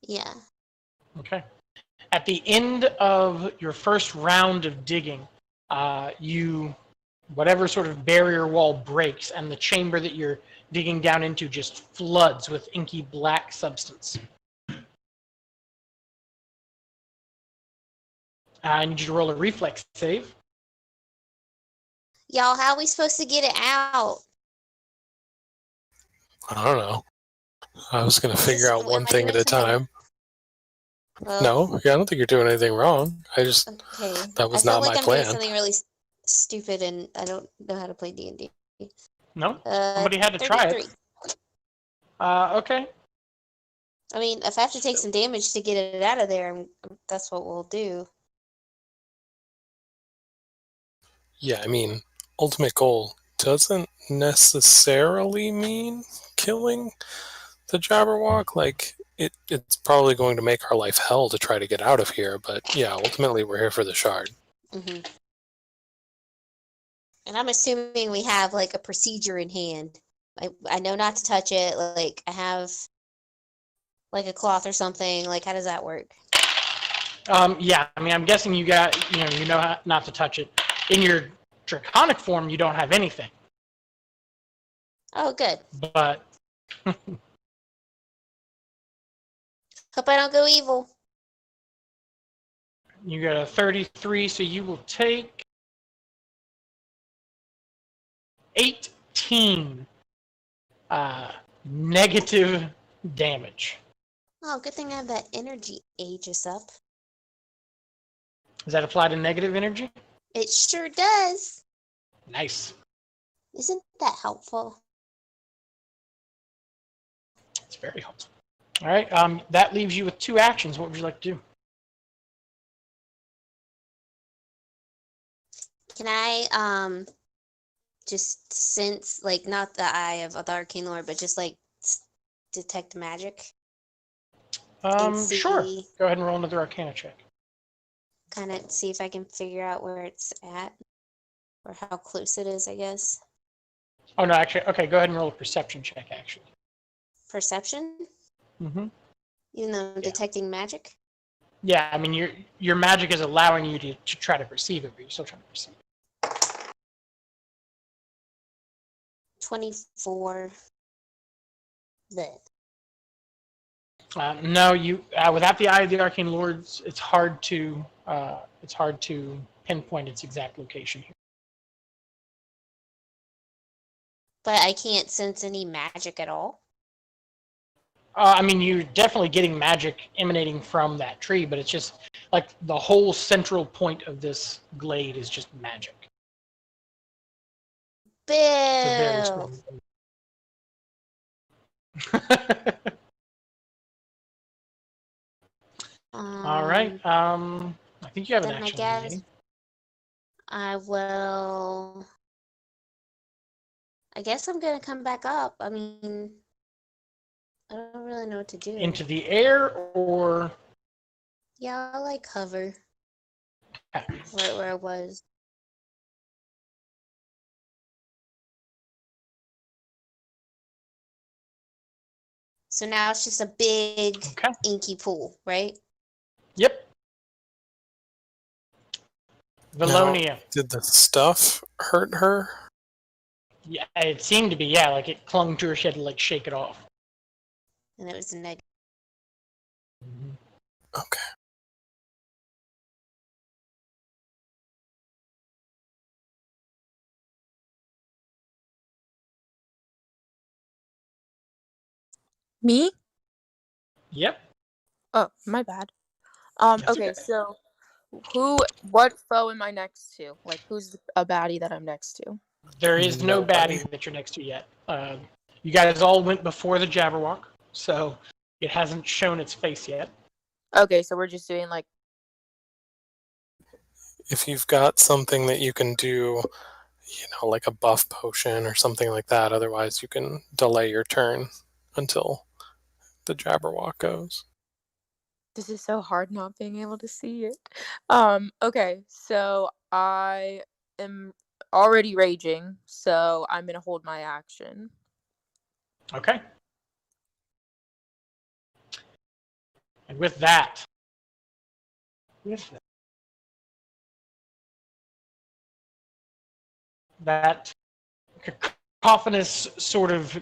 Yeah. Okay. At the end of your first round of digging, whatever sort of barrier wall breaks, and the chamber that you're digging down into just floods with inky black substance. I need you to roll a reflex save. Y'all, how are we supposed to get it out? I don't know. I was going to figure out Am one I thing doing at a something- time. Well, No, yeah, I don't think you're doing anything wrong. okay. That was I feel not like my I'm doing plan. something really stupid, and I don't know how to play D&D. No? Somebody had to 33. try it. Okay. I mean, if I have to take some damage to get it out of there, that's what we'll do. Yeah, I mean, ultimate goal doesn't necessarily mean killing the Jabberwock. Like, it's probably going to make our life hell to try to get out of here, but yeah, ultimately we're here for the shard. Hmm. And I'm assuming we have like a procedure in hand. I know not to touch it. Like I have like a cloth or something. Like how does that work? Yeah, I mean, I'm guessing you know how not to touch it. In your draconic form, you don't have anything. Oh, good. But Hope I don't go evil. you got a 33, so you will take 18 negative damage. Oh, good thing I have that energy aegis up. Does that apply to negative energy? It sure does. Nice. Isn't that helpful? It's very helpful. All right, that leaves you with 2 actions. What would you like to do? Can I just sense like not the eye of the arcane lord, but just like detect magic and Sure. see, Go ahead and roll another Arcana check. kind of see if I can figure out where it's at or how close it is, I guess. Oh no, actually, okay. Go ahead and roll a Perception check. Actually. Perception, Mm-hmm. even though I'm Yeah. detecting magic. Yeah, I mean, your magic is allowing you to try to perceive it, but you're still trying to perceive it. 24. That. No, you without the Eye of the Arcane Lords, it's hard to pinpoint its exact location here. But I can't sense any magic at all. I mean, you're definitely getting magic emanating from that tree, but it's just like the whole central point of this glade is just magic. It's a very Bill. strong. All right. I think you have an Then I action guess remaining. I will. I guess I'm gonna come back up. I mean, I don't really know what to do. Into the air or Yeah, I'll like hover right where I was. So now it's just a big okay. inky pool, right? Yep. Valonia. Did the stuff hurt her? Yeah, it seemed to be. Yeah, like it clung to her. She had to like shake it off. And it was a negative. Okay. Me? Yep. Oh, my bad. That's Okay, okay. so What foe am I next to? Like, who's a baddie that I'm next to? There is no Nobody. baddie that you're next to yet. You guys all went before the Jabberwock, so it hasn't shown its face yet. Okay, so we're just doing like. If you've got something that you can do, like a buff potion or something like that, otherwise you can delay your turn until the Jabberwock goes. This is so hard not being able to see it. Okay, so I am already raging, so I'm gonna hold my action. Okay. And with that, that cacophonous sort of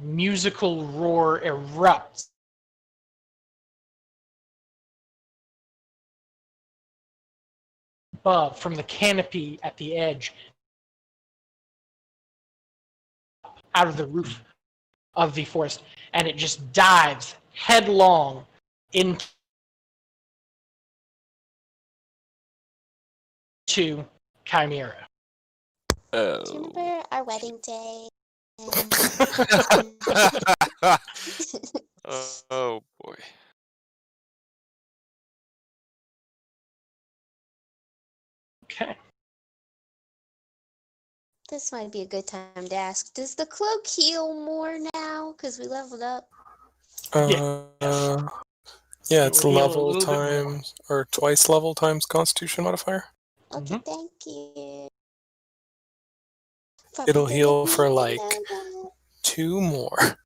musical roar erupts above from the canopy at the edge out of the roof of the forest, and it just dives headlong into Chimera. Oh. Remember our wedding day? Oh boy. Okay. This might be a good time to ask, does the cloak heal more now? Because we leveled up. Yeah, It it's will heal a level little bit more. times, or twice level times Constitution modifier. Okay, thank you. It'll Probably heal didn't for need to like know that. 2 more.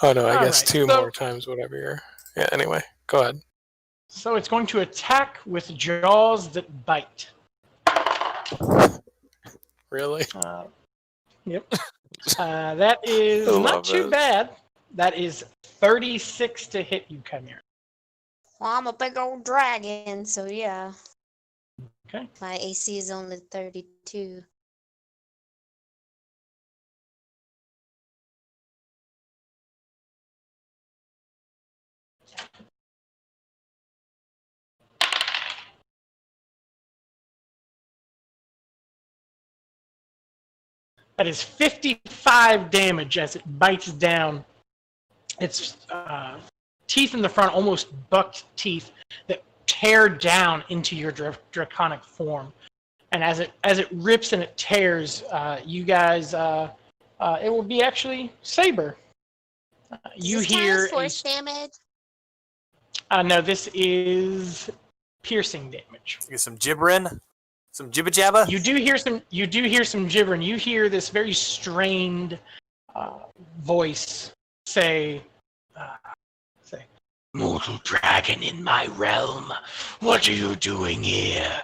Oh no, I All guess right, 2 so- more times whatever you're. Yeah, anyway, go ahead. So it's going to attack with jaws that bite. Really? Yep. That is I not love too it. bad. That is 36 to hit you, Chimera. Well, I'm a big old dragon, so yeah. Okay. My AC is only 32. That is 55 damage as it bites down. Its teeth in the front, almost bucked teeth, that tear down into your draconic form. And as it rips and it tears, you guys, it will be actually Saber. You Does this count hear as force damage? no, this is piercing damage. Get some gibbering, some jibba jabba. You do hear some gibbering. You hear this very strained voice say, "Mortal dragon in my realm, what are you doing here?"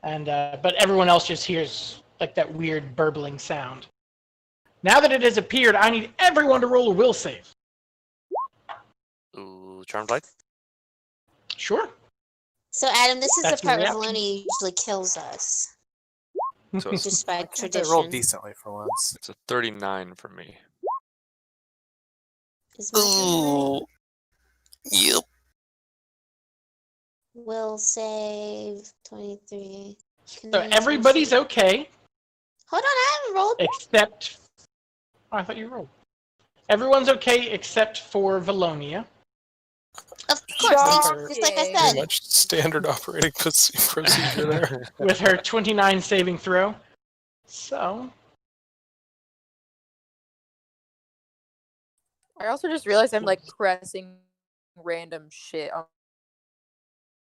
And but everyone else just hears like that weird burbling sound. Now that it has appeared, I need everyone to roll a will save. Ooh, Charmed Light? Sure. So, Adam, this is That's the part your where reaction. Valoni usually kills us, So it's, just by I rolled tradition. decently for once. it's a 39 for me. Is my turn right? Yep. Will save 23. Can So I use my everybody's shield? okay Hold on, I haven't rolled. except. Oh, I thought you rolled. Everyone's okay except for Valonia. Of course, Shocking. just like I Pretty said. much standard operating procedure there. With her 29 saving throw. So, I also just realized I'm like pressing random shit on.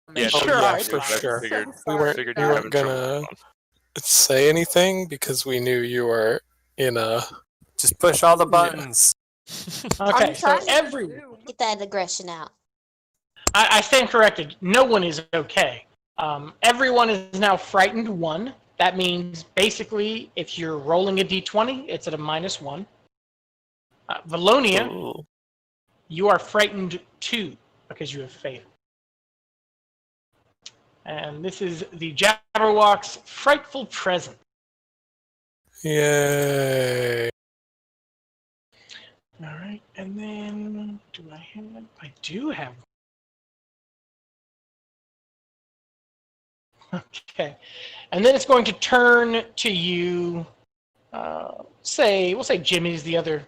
my Yeah, Oh Sure, yeah, alright, for fine. sure. Figured, We weren't figured we you were weren't having trouble. gonna say anything because we knew you were in a. Just push all the Yeah. buttons. okay, I'm so trying to everyone. assume. Get that aggression out. I stand corrected. No one is okay. Everyone is now frightened 1. That means basically if you're rolling a d20, it's at a -1. Valonia, Ooh. you are frightened 2 because you have failed. And this is the Jabberwock's frightful present. Yay! All right, and then I do have Okay. And then it's going to turn to you. We'll say Jimmy's the other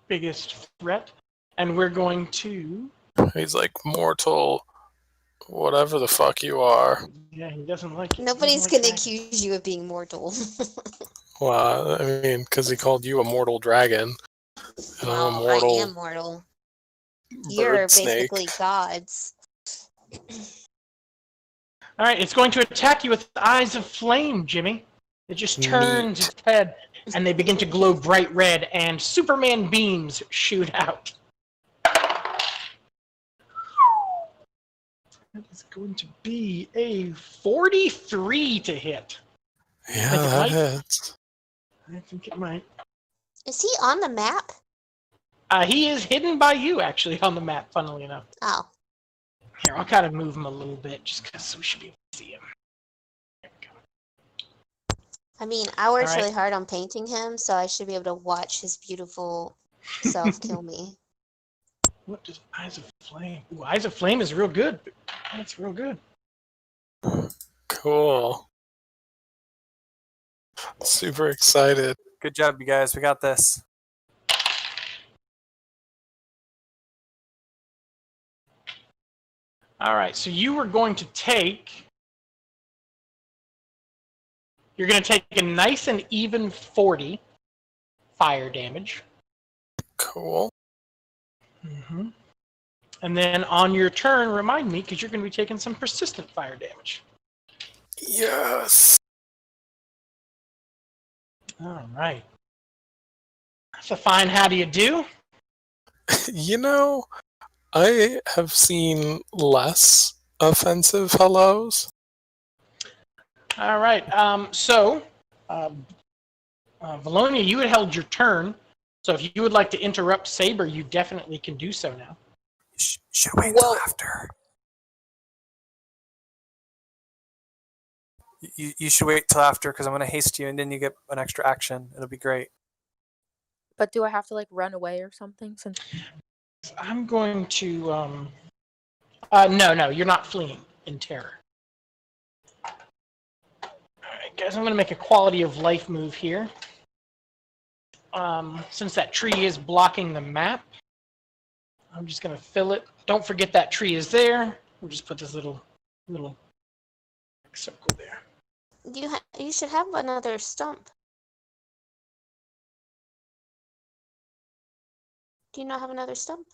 biggest threat, and we're going to. He's like, mortal, whatever the fuck you are. Yeah, he doesn't like it. Nobody's He doesn't gonna like dragons. accuse you of being mortal. Well, I mean, because he called you a mortal dragon. And I'm a Well, I mortal am mortal. You're bird snake. basically gods. All right, it's going to attack you with eyes of flame, Jimmy. It just turns Neat. its head, and they begin to glow bright red, and Superman beams shoot out. That is going to be a 43 to hit. Yeah, think it that might. hits. I think it might. Is he on the map? He is hidden by you, actually, on the map, funnily enough. Oh. Here, I'll kind of move him a little bit, just because we should be able to see him. There we go. I mean, I worked All right. really hard on painting him, so I should be able to watch his beautiful self kill me. What does Eyes of Flame? Ooh, Eyes of Flame is real good. That's real good. Cool. Super excited. Good job, you guys. We got this. All right, so you were going to take. You're going to take a nice and even 40 fire damage. Cool. Mm-hmm. And then on your turn, remind me, because you're going to be taking some persistent fire damage. Yes. All right. That's a fine how do you do. You know, I have seen less offensive hellos. All right. Valonia, you had held your turn. So if you would like to interrupt Saber, you definitely can do so now. Should wait Well- till after. You should wait till after because I'm going to haste you and then you get an extra action. It'll be great. But do I have to like run away or something? Since I'm going to. No, you're not fleeing in terror. All right, guys, I'm going to make a quality of life move here. Since that tree is blocking the map, I'm just going to fill it. Don't forget that tree is there. We'll just put this little circle there. You should have another stump. Do you not have another stump?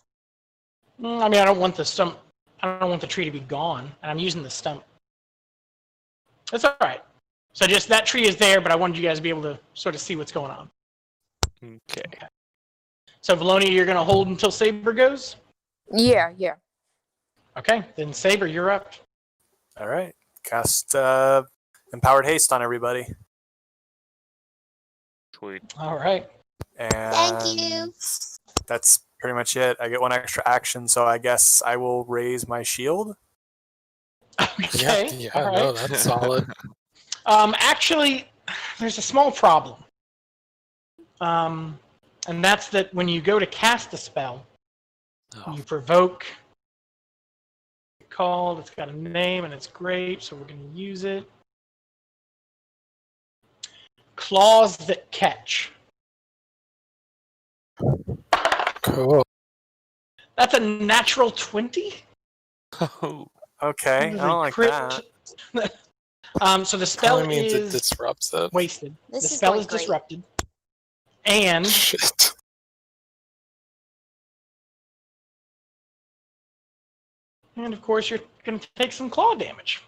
I mean, I don't want the stump. I don't want the tree to be gone, and I'm using the stump. That's all right. So just that tree is there, but I wanted you guys to be able to sort of see what's going on. Okay. So Valonia, you're going to hold until Saber goes? yeah. Okay, then Saber, you're up. All right. Cast Empowered Haste on everybody. Sweet. All right. And Thank you. that's pretty much it. I get one extra action, so I guess I will raise my shield. Okay. Yeah, all right. no, that's solid. Actually, there's a small problem. And that's that when you go to cast a spell, Oh. you provoke. Called. It's got a name and it's great, so we're going to use it. Claws that catch. Cool. That's a natural 20. Oh. Okay, I This is don't a like crit. that. So the spell Probably means it is disrupts it. wasted. This The is spell going is great. disrupted. And Shit. of course you're going to take some claw damage.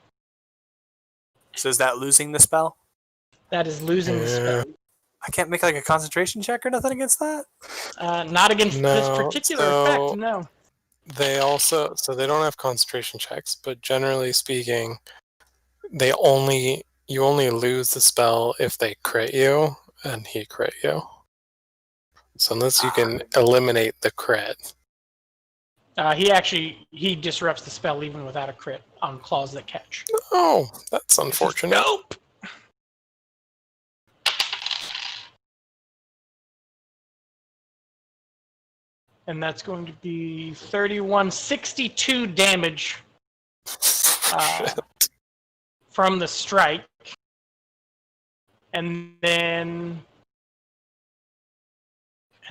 So is that losing the spell? That is losing the spell. I can't make like a concentration check or nothing against that? Not against this No, particular so- effect, no. They also, so they don't have concentration checks, but generally speaking, you only lose the spell if they crit you, and he crit you. So unless you can eliminate the crit. He disrupts the spell even without a crit on claws that catch. Oh, that's unfortunate. Nope. And that's going to be 31, 62 damage from the strike, and then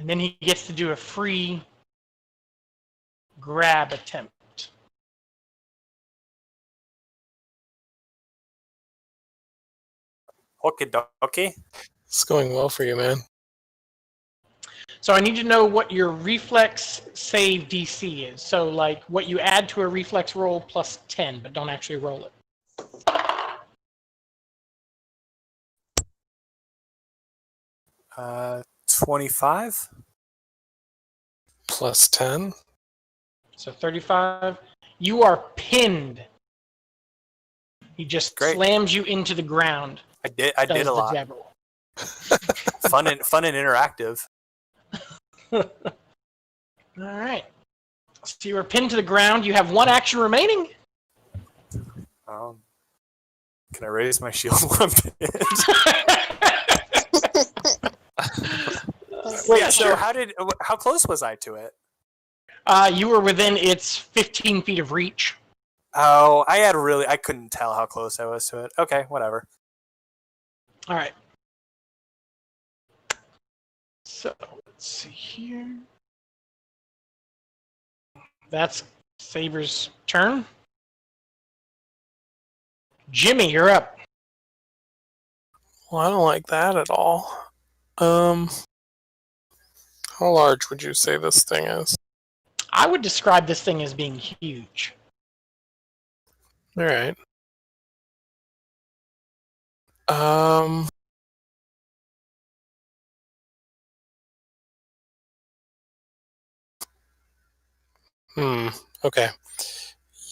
he gets to do a free grab attempt. Okie dokie. It's going well for you, man. So I need to know what your reflex save DC is. So like what you add to a reflex roll plus 10, but don't actually roll it. Uh, 25. Plus 10. So 35. You are pinned. He just Great. slams you into the ground. I did does a the lot. Jabberwocky. Fun and interactive. All right. So you are pinned to the ground. You have one action remaining. Can I raise my shield one bit? Wait, Yeah, so sure. how close was I to it? You were within its 15 feet of reach. Oh, I couldn't tell how close I was to it. Okay, whatever. All right. So let's see here. That's Saber's turn. Jimmy, you're up. Well, I don't like that at all. How large would you say this thing is? I would describe this thing as being huge. All right. Okay.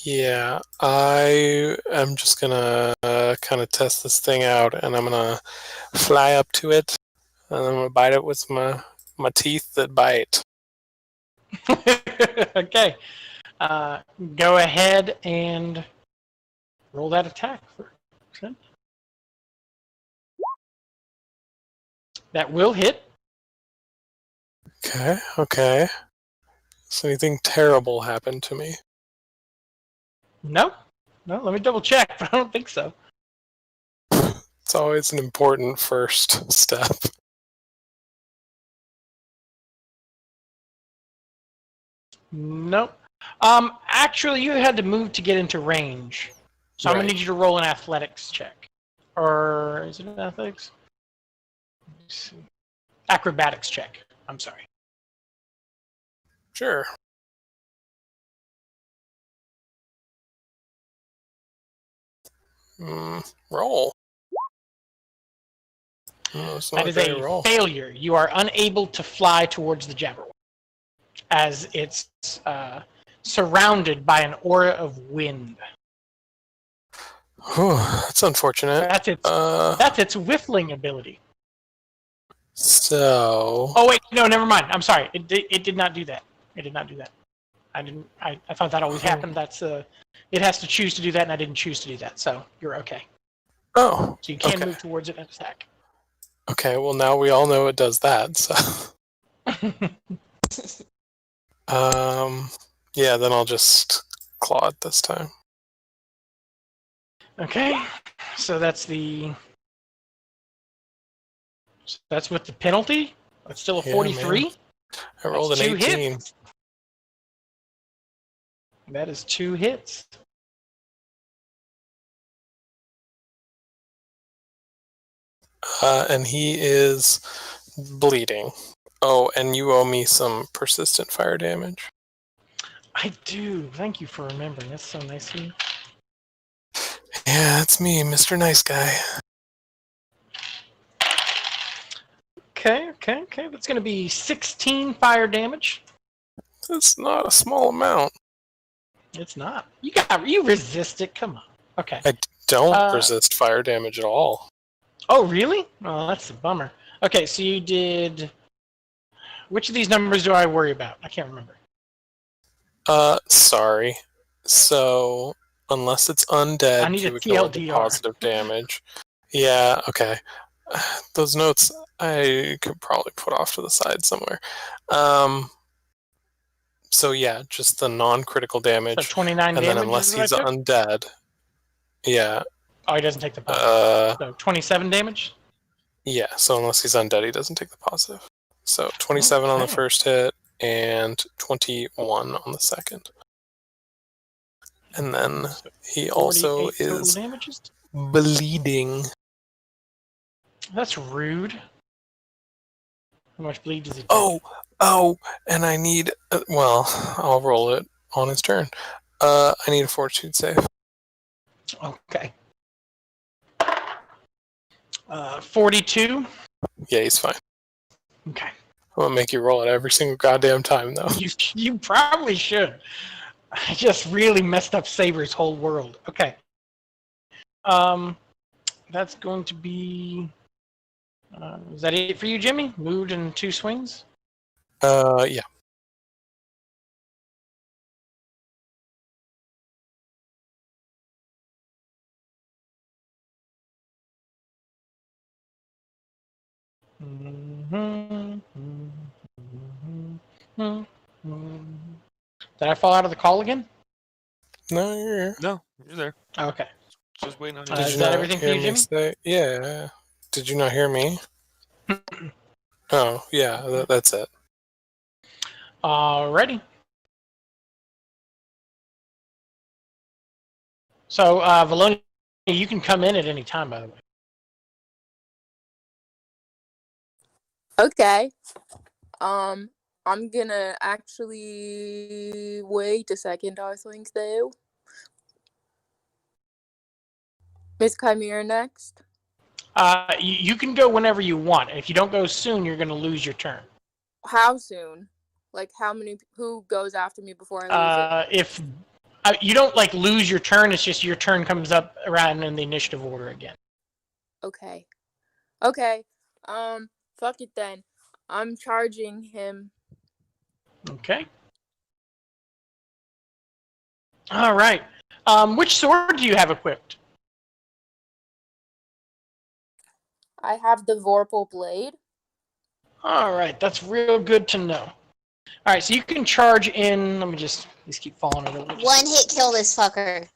Yeah, I am just gonna kind of test this thing out, and I'm gonna fly up to it, and I'm gonna bite it with my teeth that bite. Okay. Go ahead and roll that attack. That will hit. Okay. So anything terrible happened to me? No, let me double check, but I don't think so. It's always an important first step. Nope. Actually, you had to move to get into range. So I'm going to need you to roll an athletics check. Or is it an athletics? Let's see. Acrobatics check. I'm sorry. Sure. Roll. It's not That is very a roll. failure. You are unable to fly towards the Jabberwocky as it's surrounded by an aura of wind. Whew, that's unfortunate. That's its whiffling ability. So. Oh wait, no, never mind. I'm sorry. It did not do that. It did not do that. I thought that always happened. That's it has to choose to do that, and I didn't choose to do that. So you're okay. Oh. So you can move towards it and attack. Okay. Well, now we all know it does that. So. Yeah. Then I'll just claw it this time. Okay. So that's with the penalty. It's still a 43. Man. I rolled an 18. Hits. That is 2 hits. And he is bleeding. Oh, and you owe me some persistent fire damage. I do. Thank you for remembering. That's so nice of you. Yeah, that's me, Mr. Nice Guy. Okay. That's going to be 16 fire damage. That's not a small amount. It's not. You resist it. Come on. Okay. I don't resist fire damage at all. Oh, really? Oh, that's a bummer. Okay, so you did. Which of these numbers do I worry about? I can't remember. Sorry. So, unless it's undead, I need you a ignore the TLDR. positive damage. Yeah, okay. Those notes I could probably put off to the side somewhere. So yeah, just the non-critical damage. So 29 and damage. then unless is what he's I took? undead, yeah. Oh, he doesn't take the positive. So 27 damage? Yeah, so unless he's undead, he doesn't take the positive. So 27 on the Okay. first hit and 21 on the second. And then So he also 48 total is damages? bleeding. That's rude. How much bleed does he take? Oh, and I need, well, I'll roll it on his turn. I need a fortitude save. Okay. 42? Yeah, he's fine. Okay. I'm gonna make you roll it every single goddamn time, though. You probably should. I just really messed up Saber's whole world. Okay. That's going to be... is that it for you, Jimmy? Moved in 2 swings? Yeah. Did I fall out of the call again? No, you're here. No, you're there. Okay. Just waiting on you. Is Did you that not everything for hear you, me Jimmy? say? Yeah. Did you not hear me? Oh, yeah, that's it. Alrighty. So, Valonia, you can come in at any time, by the way. Okay. I'm gonna actually wait a second, I think, though. Miss Chimera next. You can go whenever you want. If you don't go soon, you're going to lose your turn. How soon? Like, who goes after me before I lose it? If you don't like lose your turn, it's just your turn comes up around in the initiative order again. Okay. Fuck it then. I'm charging him. Okay. All right. Which sword do you have equipped? I have the Vorpal Blade. All right, that's real good to know. All right, so you can charge in. Let me just these keep falling over. One hit kill this fucker.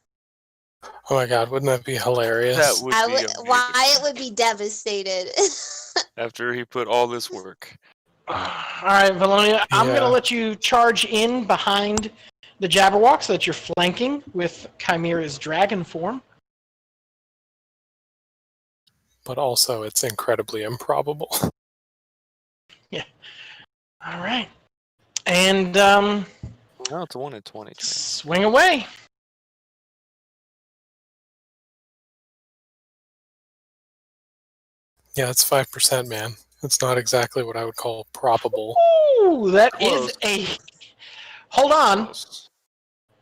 Oh my god, wouldn't that be hilarious? That would be amazing. Wyatt would be devastated. After he put all this work. All right, Valonia, I'm going to Yeah. let you charge in behind the Jabberwock so that you're flanking with Chimera's dragon form. But also, it's incredibly improbable. All right. And No, it's a 1 in 20. swing away. Yeah, it's 5%, man. It's not exactly what I would call probable. Ooh, that Close. is a... Hold on. Close.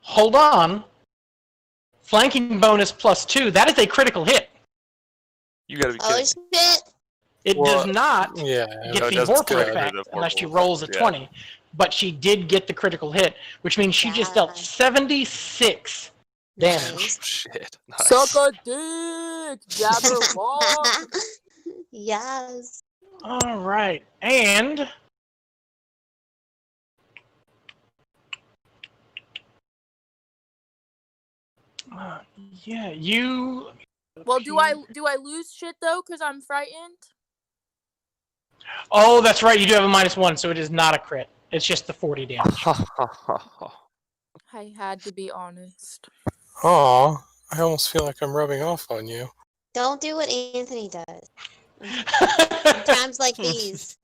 Hold on. Flanking bonus +2. That is a critical hit. You gotta be Oh kidding. shit! It Well, does not Yeah, get it the doesn't Vorpal good. effect The unless she Vorpal rolls a effect, yeah. 20. But she did get the critical hit, which means she just dealt Yeah. 76 damage. Nice. Shit. Nice. Suck a dick, Jabberwock. Yes. All right. And... yeah, you... Well, do I lose shit though? Cause I'm frightened. Oh, that's right. You do have a -1, so it is not a crit. It's just the 40 damage. I had to be honest. Aw, I almost feel like I'm rubbing off on you. Don't do what Anthony does. In times like these.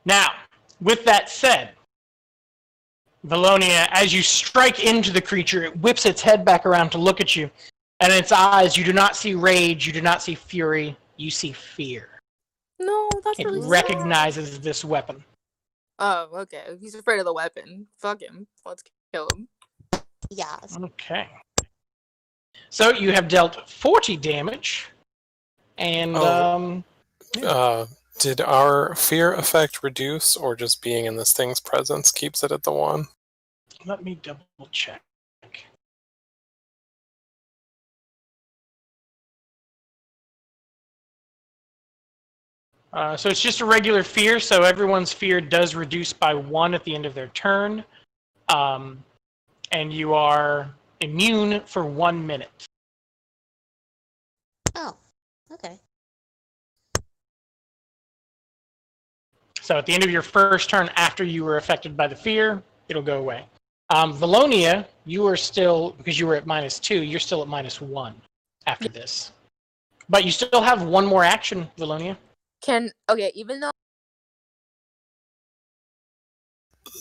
Now, with that said, Valonia, as you strike into the creature, it whips its head back around to look at you. And in its eyes, you do not see rage, you do not see fury, you see fear. No, that's It really sad. recognizes this weapon. Oh, okay. He's afraid of the weapon. Fuck him. Let's kill him. Yes. Okay. So you have dealt 40 damage. And, Did our fear effect reduce, or just being in this thing's presence keeps it at the 1? let me double check. So it's just a regular fear, so everyone's fear does reduce by 1 at the end of their turn. And you are immune for 1 minute. So at the end of your first turn after you were affected by the fear, it'll go away. Valonia, you are still, because you were at -2, you're still at -1 after this. But you still have one more action, Valonia. Okay, even though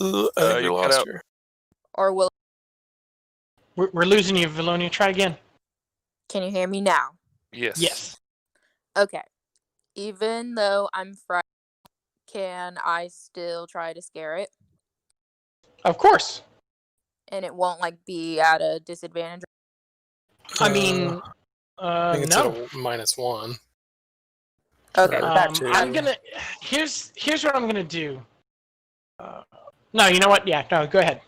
I think we You cut lost out. her. or will We're losing you, Valonia. Try again. can you hear me now? Yes. Yes. Okay. Even though I'm frightened, can I still try to scare it? Of course. And it won't like be at a disadvantage? I mean, I think it's no. at a -1. Okay, Or that's two. I'm gonna. Here's what I'm gonna do. No, you know what? Yeah, no, go ahead.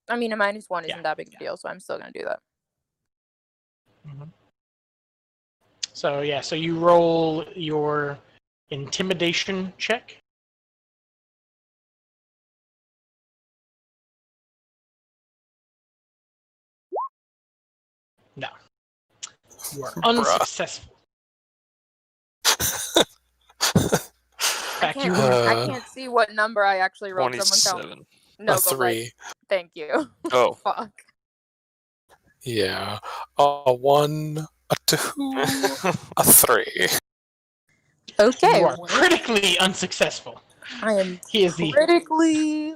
I mean, a -1 isn't Yeah, that big of a deal, so I'm still gonna do that. Mm-hmm. So yeah, so you roll your intimidation check. No, you are Bruh. unsuccessful. I Fact, you can't see what number I actually rolled. Someone tell me. 27. No, A but like, 3. thank you. Oh. Fuck. Yeah. A 1, a 2, a 3. Okay, you are well, critically unsuccessful. I am He is the. critically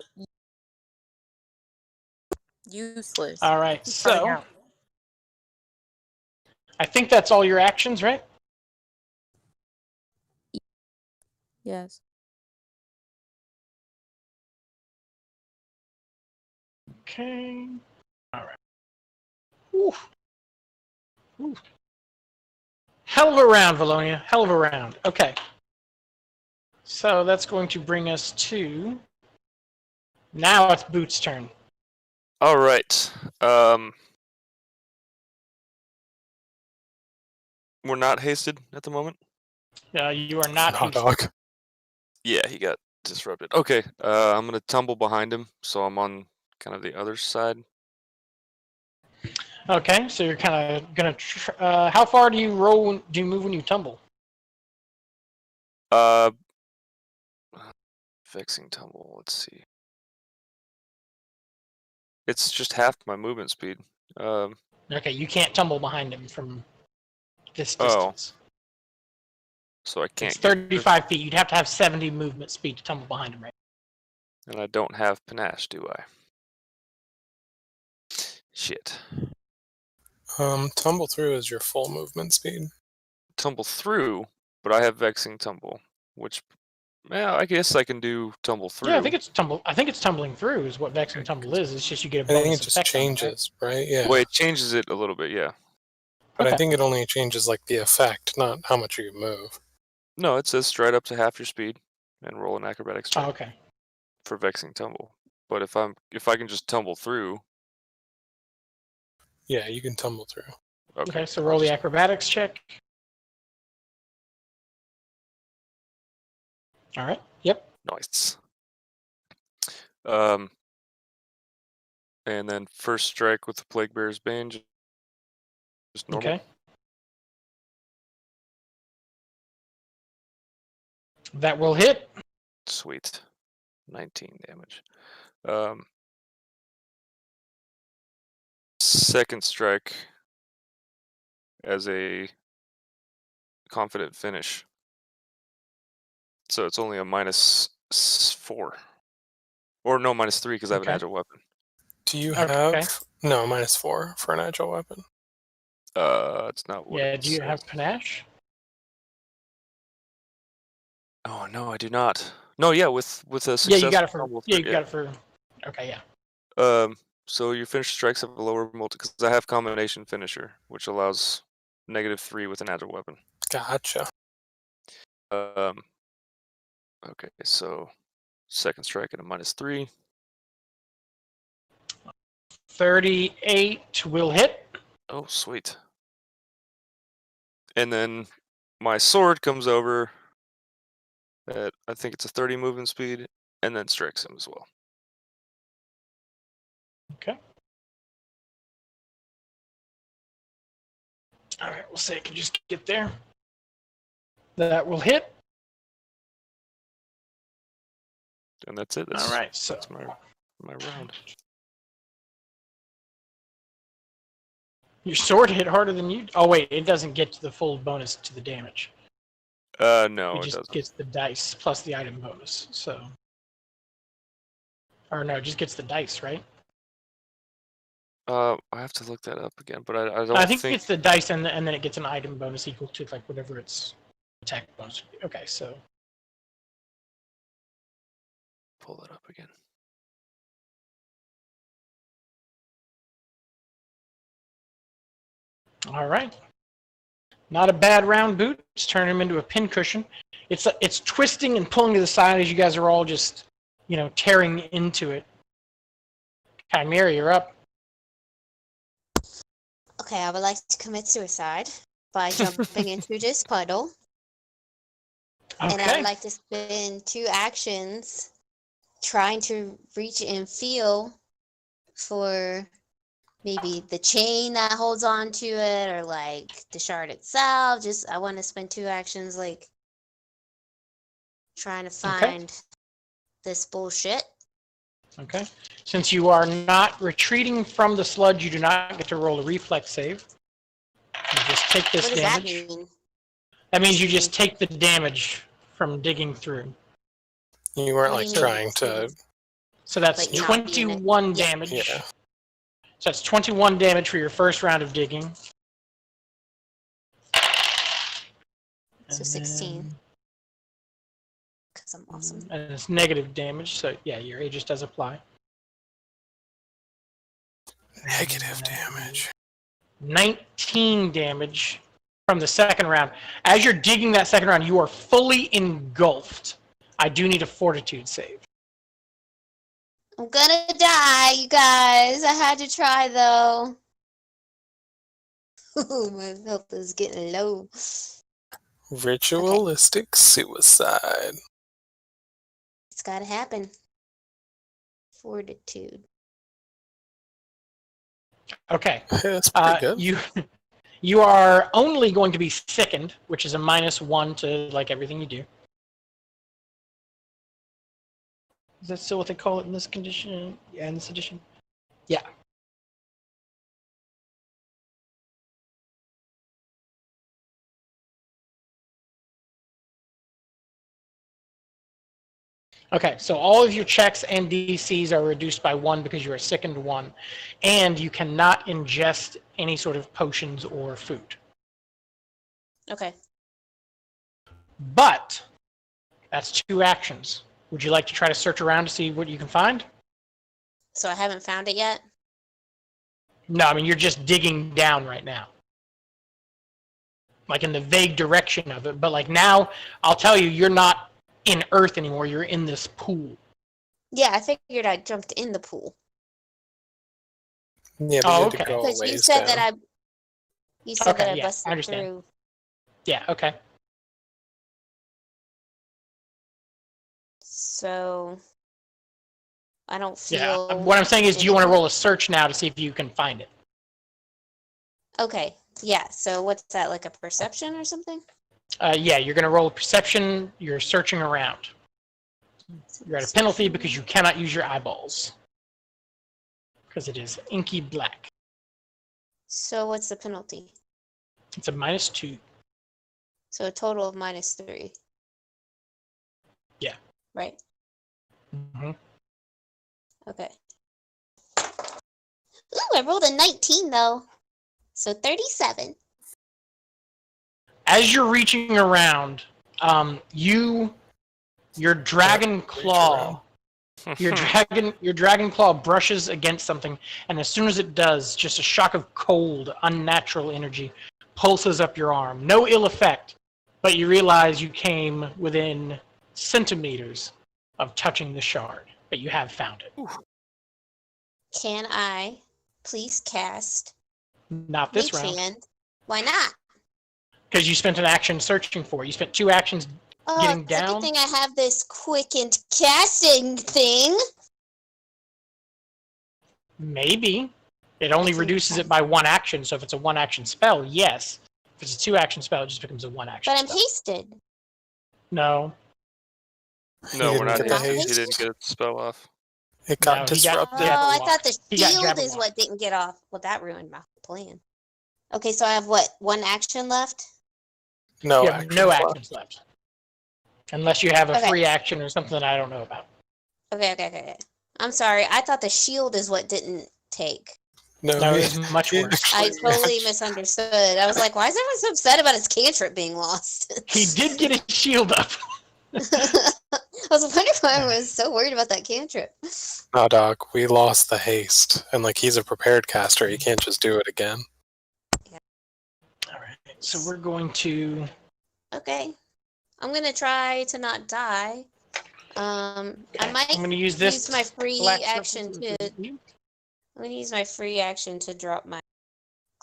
useless. All right, Keep coming so out. I think that's all your actions, right? Yes. Okay. All right. Whew. Whew. Hell of a round, Valonia. Hell of a round. Okay. So that's going to bring us to. Now it's Boot's turn. All right. We're not hasted at the moment. You are not Hot hasted. dog. Yeah, he got disrupted. Okay. I'm gonna tumble behind him, so I'm on kind of the other side. Okay, so you're kind of gonna. How far do you roll? Do you move when you tumble? Uh, Vexing tumble. Let's see. It's just half my movement speed. Okay, you can't tumble behind him from this Oh. distance. So I can't It's get. 35 feet. You'd have to have 70 movement speed to tumble behind him, right? And I don't have panache, do I? Shit. Tumble through is your full movement speed. Tumble through, but I have vexing tumble, which, yeah, I guess I can do tumble through. Yeah, I think it's tumbling through is what vexing tumble is. It's just you get a I bonus think it just effect on it, right? changes, right? Yeah. Well, it changes it a little bit, yeah. But Okay. I think it only changes like the effect, not how much you can move. No, it says stride up to half your speed and roll an acrobatics check Oh, okay. for vexing tumble. But if I can just tumble through, Yeah, you can tumble through. Okay, so I'll roll the just- acrobatics check. All right. Yep. Nice. And then first strike with the Plague Bear's Bane, just normal. Okay. That will hit. Sweet. 19 damage. Second strike as a confident finish. So it's only a -4. Or no, -3 because I have an Okay. agile weapon. Do you Okay. have no -4 for an agile weapon? It's not what Yeah. it Do you says. have panache? Oh no, I do not. No, yeah, with a successful Yeah, you got it for. tumble Yeah, through, you got it for. Okay. Yeah. So your finished strikes have a lower multi because I have combination finisher, which allows -3 with an agile weapon. Gotcha. Okay, so second strike at a -3. 38 will hit. Oh, sweet. And then my sword comes over at, I think it's a 30 movement speed, and then strikes him as well. Okay. All right. We'll say I can just get there. That will hit. And that's it. All right, so That's my round. your sword hit harder than you. Oh wait, it doesn't get to the full bonus to the damage. No, It it just doesn't. gets the dice plus the item bonus. So, or no, it just gets the dice, right? I have to look that up again, but I don't I think think. it's the dice, and then it gets an item bonus equal to like whatever its attack bonus. Okay, so Pull that up again. all right, not a bad round, Boots. Turn him into a pincushion. It's twisting and pulling to the side as you guys are all just tearing into it. Chimera, you're up. Okay, I would like to commit suicide by jumping into this puddle. And I Okay. would like to spend 2 actions trying to reach and feel for maybe the chain that holds on to it, or like the shard itself. I want to spend 2 actions like trying to find this bullshit. Okay. Since you are not retreating from the sludge, you do not get to roll a reflex save. You just take this What does damage. that mean? That means you just take the damage from digging through. You weren't What do like you mean? trying to. So that's Like, not being 21 yeah. damage. Yeah. So that's 21 damage for your first round of digging. So And 16. then- Because I'm awesome. And it's negative damage, so yeah, your Aegis does apply. Negative damage. 19 damage from the second round. As you're digging that second round, you are fully engulfed. I do need a fortitude save. I'm gonna die, you guys. I had to try though. My health is getting low. Ritualistic suicide. It's gotta happen. Fortitude. Okay. That's pretty good. You are only going to be sickened, which is a -1 to like everything you do. Is that still what they call it in this condition? Yeah, in this edition. Yeah. Okay, so all of your checks and DCs are reduced by 1 because you are sickened 1, and you cannot ingest any sort of potions or food. Okay. But that's 2 actions. Would you like to try to search around to see what you can find? So I haven't found it yet? No, I mean, you're just digging down right now. Like in the vague direction of it. But like now, I'll tell you, you're not in Earth anymore. You're in this pool. Yeah, I figured I jumped in the pool. Yeah, but Oh, you had to okay. go Because away. you said that I Okay, yeah, I busted understand. through. Yeah, okay. So I don't feel Yeah, what I'm saying is, do you want to roll a search now to see if you can find it? Okay. Yeah, so what's that, like a perception or something? Yeah, you're going to roll a perception. You're searching around. You're at a penalty because you cannot use your eyeballs. Because it is inky black. So what's the penalty? It's a -2. So a total of -3. Yeah. Right. Mm-hmm. Okay. Ooh, I rolled a 19 though. So 37. As you're reaching around, your dragon claw, your dragon claw brushes against something, and as soon as it does, just a shock of cold, unnatural energy pulses up your arm. No ill effect, but you realize you came within centimeters of touching the shard, but you have found it. Can I please cast Not this Mage round, Hand? Why not? because you spent an action searching for it. You spent 2 actions Oh, getting it's a down. good thing I have this quickened casting thing. Maybe. It only That's reduces it okay. by 1 action, so if it's a 1-action spell, yes. If it's a 2-action spell, it just becomes a 1-action But I'm spell. hasted. No. No, we're didn't not get the hit. He haste. didn't get the spell off. It No, got he got disrupted. Oh, I Jabberwock. thought the He got shield is Jabberwock. what didn't get off. Well, that ruined my plan. Okay, so I have what? One action left? No You have actions no left. actions left. Unless you have a Okay. free action or something that I don't know about. Okay. I'm sorry. I thought the shield is what didn't take. No, No, he- it was much he worse. I actually totally matched. misunderstood. I was like, why is everyone so upset about his cantrip being lost? He did get his shield up. I was wondering why I was so worried about that cantrip. No, Doc, we lost the haste. And like he's a prepared caster, he can't just do it again. All right, so we're going to. Okay. I'm gonna try to not die. I might I'm going to use this my free black action circle to. I'm gonna use my free action to drop my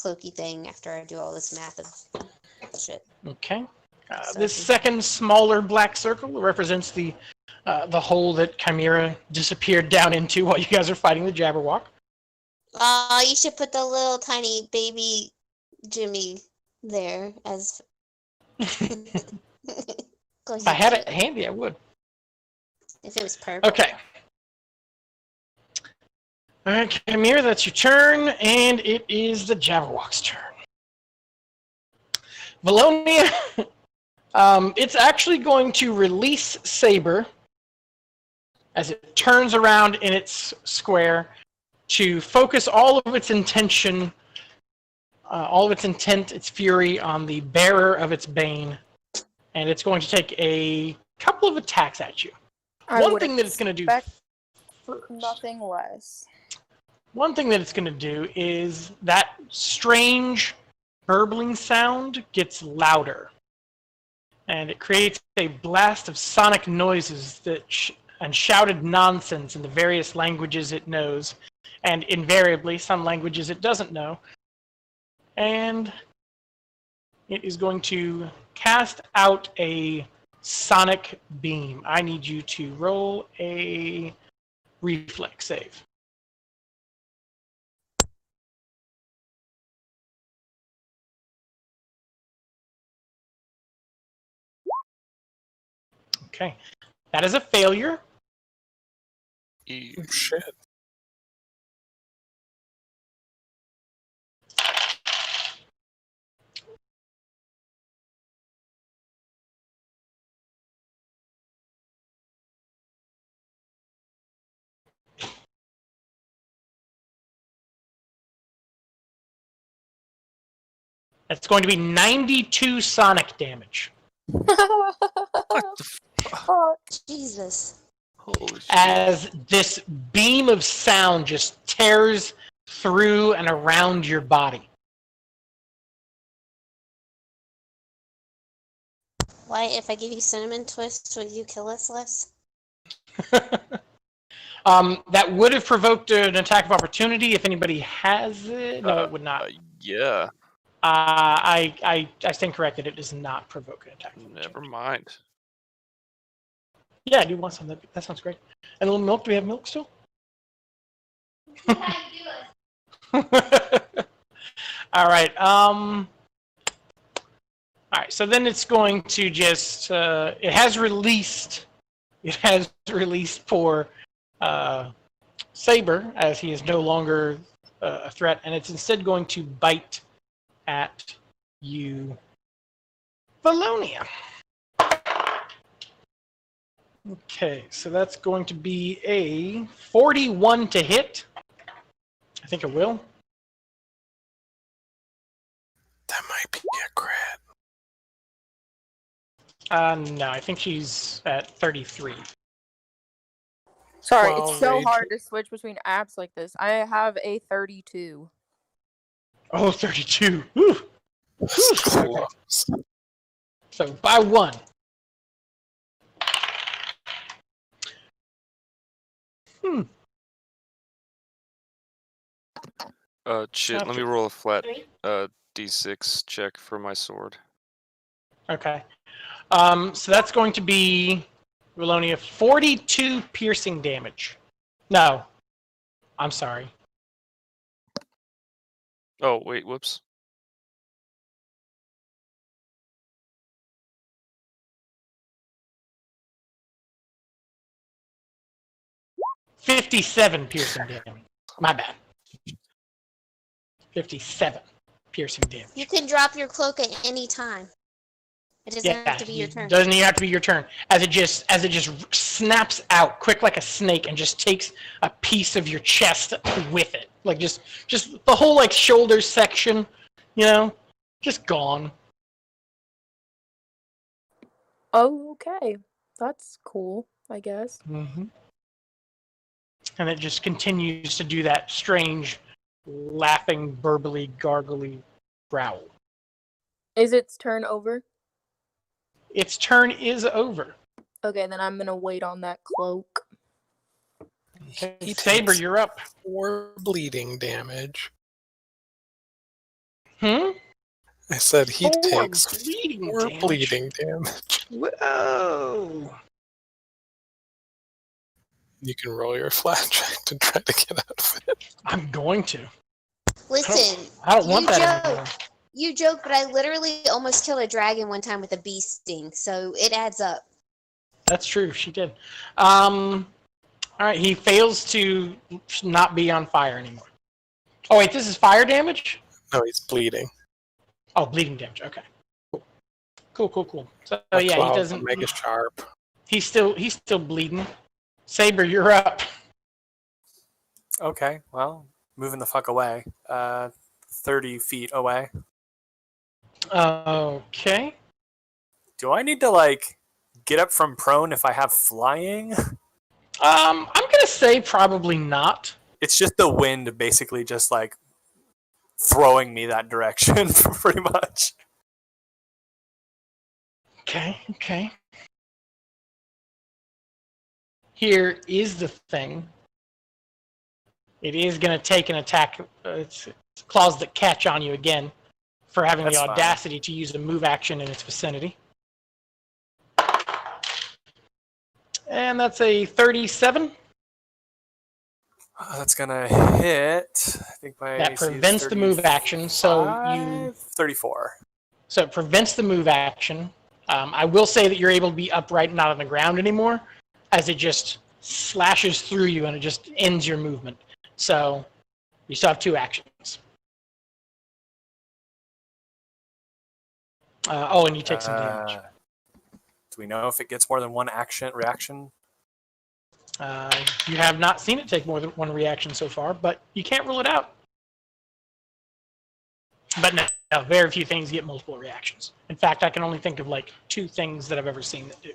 cloaky thing after I do all this math of shit. Okay. So This I can- second smaller black circle represents the hole that Chimera disappeared down into while you guys are fighting the Jabberwock. You should put the little tiny baby Jimmy there as. If I had it handy, I would. If it was purple. Okay. All right, Chimera, that's your turn, and it is the Jabberwock's turn. Valonia, it's actually going to release Saber as it turns around in its square to focus all of its intention, all of its intent, its fury on the bearer of its bane, and it's going to take a couple of attacks at you. One thing that it's going to do expect first, nothing less. one thing that it's going to do is that strange burbling sound gets louder, and it creates a blast of sonic noises that and shouted nonsense in the various languages it knows, and invariably some languages it doesn't know. And it is going to cast out a sonic beam. I need you to roll a reflex save. Okay. That is a failure. E- Oh, shit. That's going to be 92 sonic damage. Fuck. Jesus. Holy shit. As this beam of sound just tears through and around your body. Why, if I give you cinnamon twist, will you kill us less? That would have provoked an attack of opportunity if anybody has it. No, it would not. Yeah, I stand corrected. It does not provoke an attack. of never opportunity. mind. Yeah, I do want some. That sounds great. And a little milk. Do we have milk still? All right. All right. So then it's going to just. It has released. It has released for Saber, as he is no longer a threat, and it's instead going to bite at you, Valonia. Okay, so that's going to be a 41 to hit. I think it will. That might be a crit. No, I think she's at 33. Sorry, Well, it's so rage- hard to switch between apps like this. I have a 32. Oh, 32. Whew. That's close. So by one. Shit, let me roll a flat d6 check for my sword. Okay. So that's going to be, Valonia, 42 piercing damage. No. I'm sorry. Oh, wait, whoops. 57 piercing damage. My bad. 57 piercing damage. You can drop your cloak at any time. It doesn't have to be your turn. Doesn't even have to be your turn. As it just snaps out quick like a snake and just takes a piece of your chest with it. Like just the whole like shoulder section, just gone. Oh, okay. That's cool, I guess. Mm-hmm. And it just continues to do that strange, laughing, burbly, gargly growl. Is its turn over? Its turn is over. Okay, then I'm gonna wait on that cloak. He Saber, takes you're up. 4 bleeding damage. Hmm? I said he 4 takes bleeding 4 damage. bleeding damage. Whoa. You can roll your flat check to try to get out of it. I'm going to. Listen, I don't want you that joke. anymore. You joke, but I literally almost killed a dragon one time with a bee sting, so it adds up. That's true. She did. All right. He fails to not be on fire anymore. Oh wait, this is fire damage. No, he's bleeding. Oh, bleeding damage. Okay. Cool. So My yeah, he claws doesn't. make it sharp. He's still bleeding. Saber, you're up. Okay, well, moving the fuck away. 30 feet away. Okay. Do I need to, like, get up from prone if I have flying? I'm gonna say probably not. It's just the wind basically just, like, throwing me that direction, pretty much. Okay. Here is the thing. It is going to take an attack. It's claws that catch on you again for having That's the fine. audacity to use a move action in its vicinity. And that's a 37. That's gonna hit. I think my That AC is prevents the move action, so 34. So it prevents the move action. I will say that you're able to be upright and not on the ground anymore, as it just slashes through you and it just ends your movement. So you still have 2 actions. And you take some damage. Do we know if it gets more than one reaction? You have not seen it take more than 1 reaction so far, but you can't rule it out. But no, very few things get multiple reactions. In fact, I can only think of like 2 things that I've ever seen that do.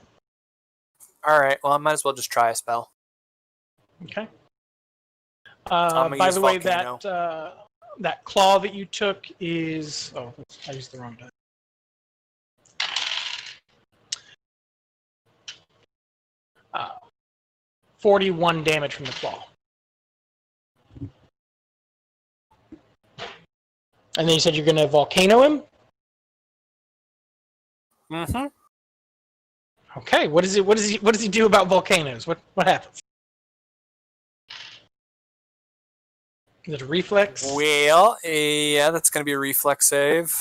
All right. Well, I might as well just try a spell. Okay. I'm gonna By use the way, Volcano. that claw that you took is... Oh, I used the wrong die. 41 damage from the claw. And then you said you're going to volcano him? Mm-hmm. Okay, what does he do about volcanoes? What happens? Is it a reflex? Well, yeah, that's gonna be a reflex save.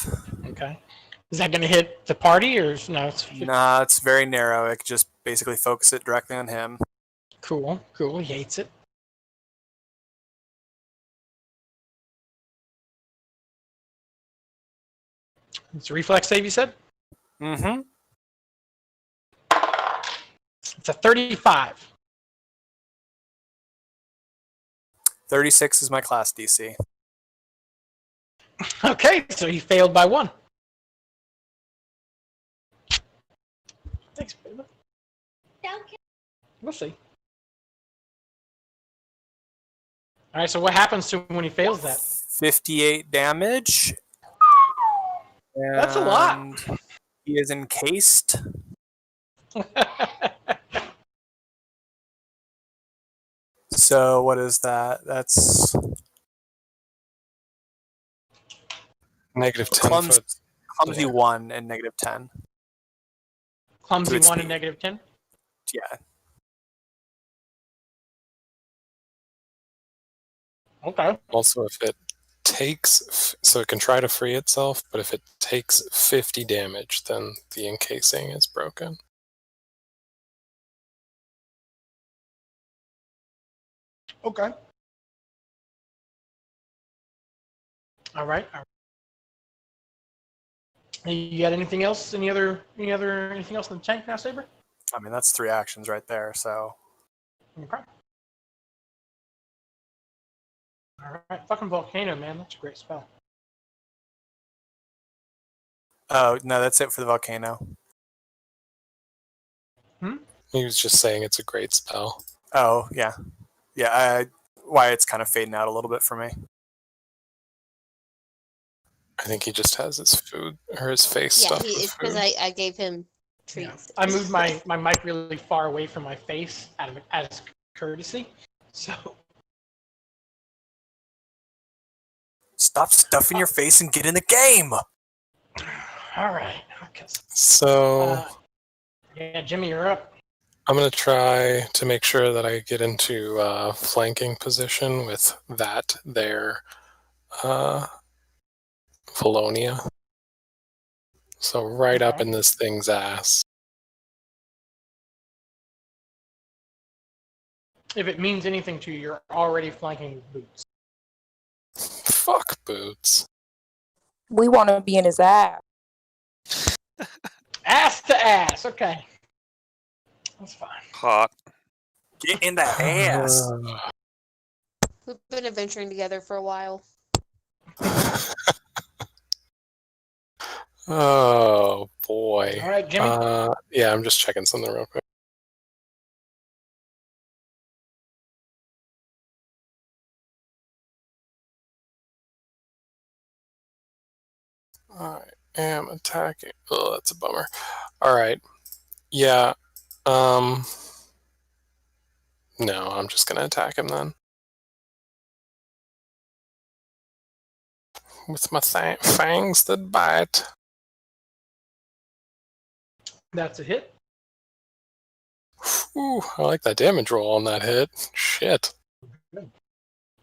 Okay. Is that going to hit the party or no? It's Nah, it's very narrow. I could just basically focus it directly on him. cool. He hates it. It's a reflex save, you said? Mm-hmm. It's a 35. 36 is my class DC. Okay, so he failed by 1. Thanks, baby. We'll see. All right, so what happens to him when he fails that? 58 damage. That's a lot. And he is encased. So what is that? That's Negative 10 foot. clumsy 1 and negative 10. Clumsy its 1 speed. and negative 10? Yeah. Okay. Also, if it takes, so it can try to free itself, but if it takes 50 damage, then the encasing is broken. Okay. All right. All right. You got anything else? Anything else in the tank now, Saber? I mean, that's 3 actions right there. So Okay. All right. Fucking volcano, man. That's a great spell. oh no, that's it for the volcano. He was just saying it's a great spell. Oh yeah, yeah. Why it's kind of fading out a little bit for me. I think he just has his food or his face Yeah, stuffed it's with because food. I gave him Yeah. treats. I moved my mic really far away from my face as courtesy. So Stop stuffing your face and get in the game. all right. Okay. So Yeah, Jimmy, you're up. I'm going to try to make sure that I get into flanking position with that there Valonia. So right up Okay. in this thing's ass. If it means anything to you, you're already flanking with boots. Fuck boots. We want to be in his ass. Ass to ass. Okay. That's fine. Hot. Get in that ass. We've been adventuring together for a while. Oh boy. All right, Jimmy. Yeah, I'm just checking something real quick. I am attacking. Oh, that's a bummer. All right. Yeah. No, I'm just gonna attack him then. With my fangs that bite. That's a hit. Ooh, I like that damage roll on that hit. Shit.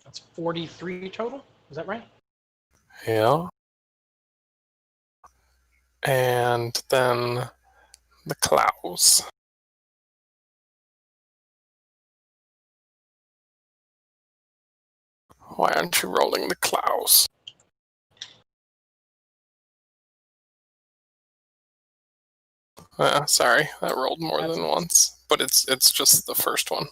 That's 43 total. Is that right? Yeah. And then the claws. Why aren't you rolling the claws? Sorry, that rolled more That's than it. once, but it's just the first one.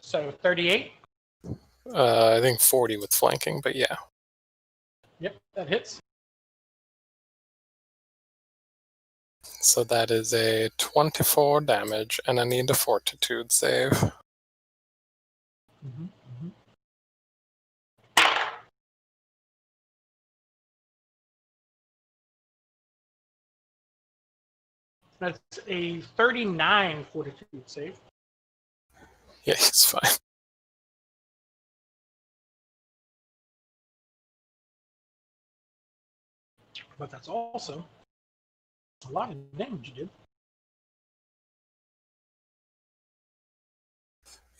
So 38. I think 40 with flanking, but yeah. Yep, that hits. So that is a 24 damage, and I need a fortitude save. Mm-hmm. Mm-hmm. That's a 39 fortitude save. Yeah, he's fine. But that's also a lot of damage you did.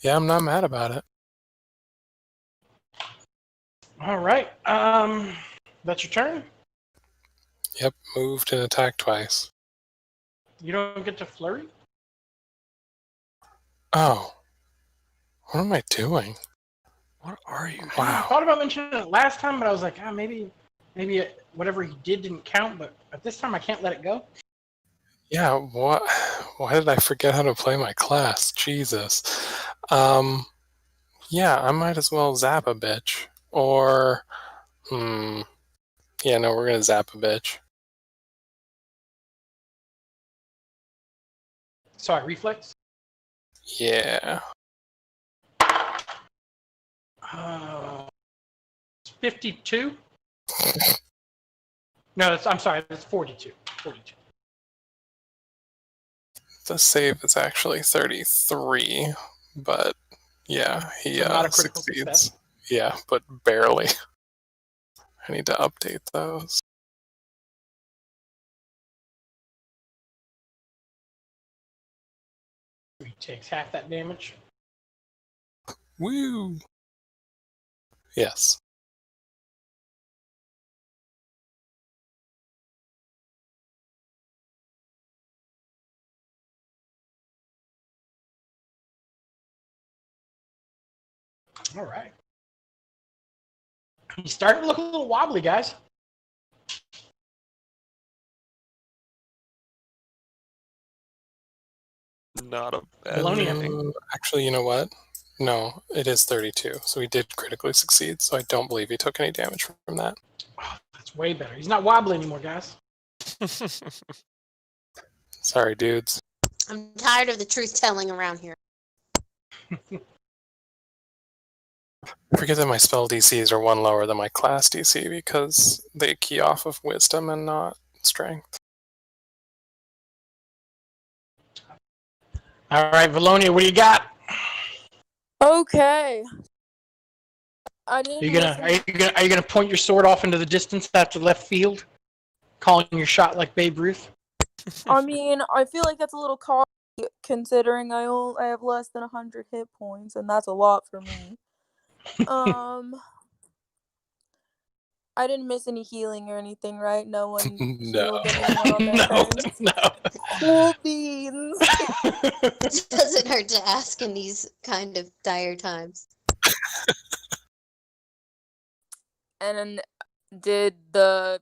Yeah, I'm not mad about it. All right. That's your turn. Yep, moved and attacked twice. You don't get to flurry. Oh. What am I doing? What are you? I Wow. thought about mentioning it last time, but I was like, maybe whatever he did didn't count. But at this time, I can't let it go. Yeah, what? Why did I forget how to play my class? Jesus. Yeah, I might as well zap a bitch. Or, yeah, no, we're gonna zap a bitch. Sorry, reflex. Yeah. 52. No, I'm sorry. That's 42. 42. The save is actually 33, but yeah, he So not a critical succeeds. success. Yeah, but barely. I need to update those. He takes half that damage. Woo! Yes. All right. You starting to look a little wobbly, guys. Not a bad Bologna. thing. Actually, you know what? No, it is 32, so he did critically succeed, so I don't believe he took any damage from that. Oh, that's way better. He's not wobbly anymore, guys. Sorry, dudes. I'm tired of the truth telling around here. I forget that my spell DCs are one lower than my class DC because they key off of wisdom and not strength. All right, Valonia, what do you got? Okay. I Are didn't you gonna point your sword off into the distance after left field, calling your shot like Babe Ruth? I mean, I feel like that's a little cocky considering I have less than 100 hit points, and that's a lot for me. I didn't miss any healing or anything, right? No one No. healed anyone on their No, turns. no. Cool beans. It doesn't hurt to ask in these kind of dire times. And then did the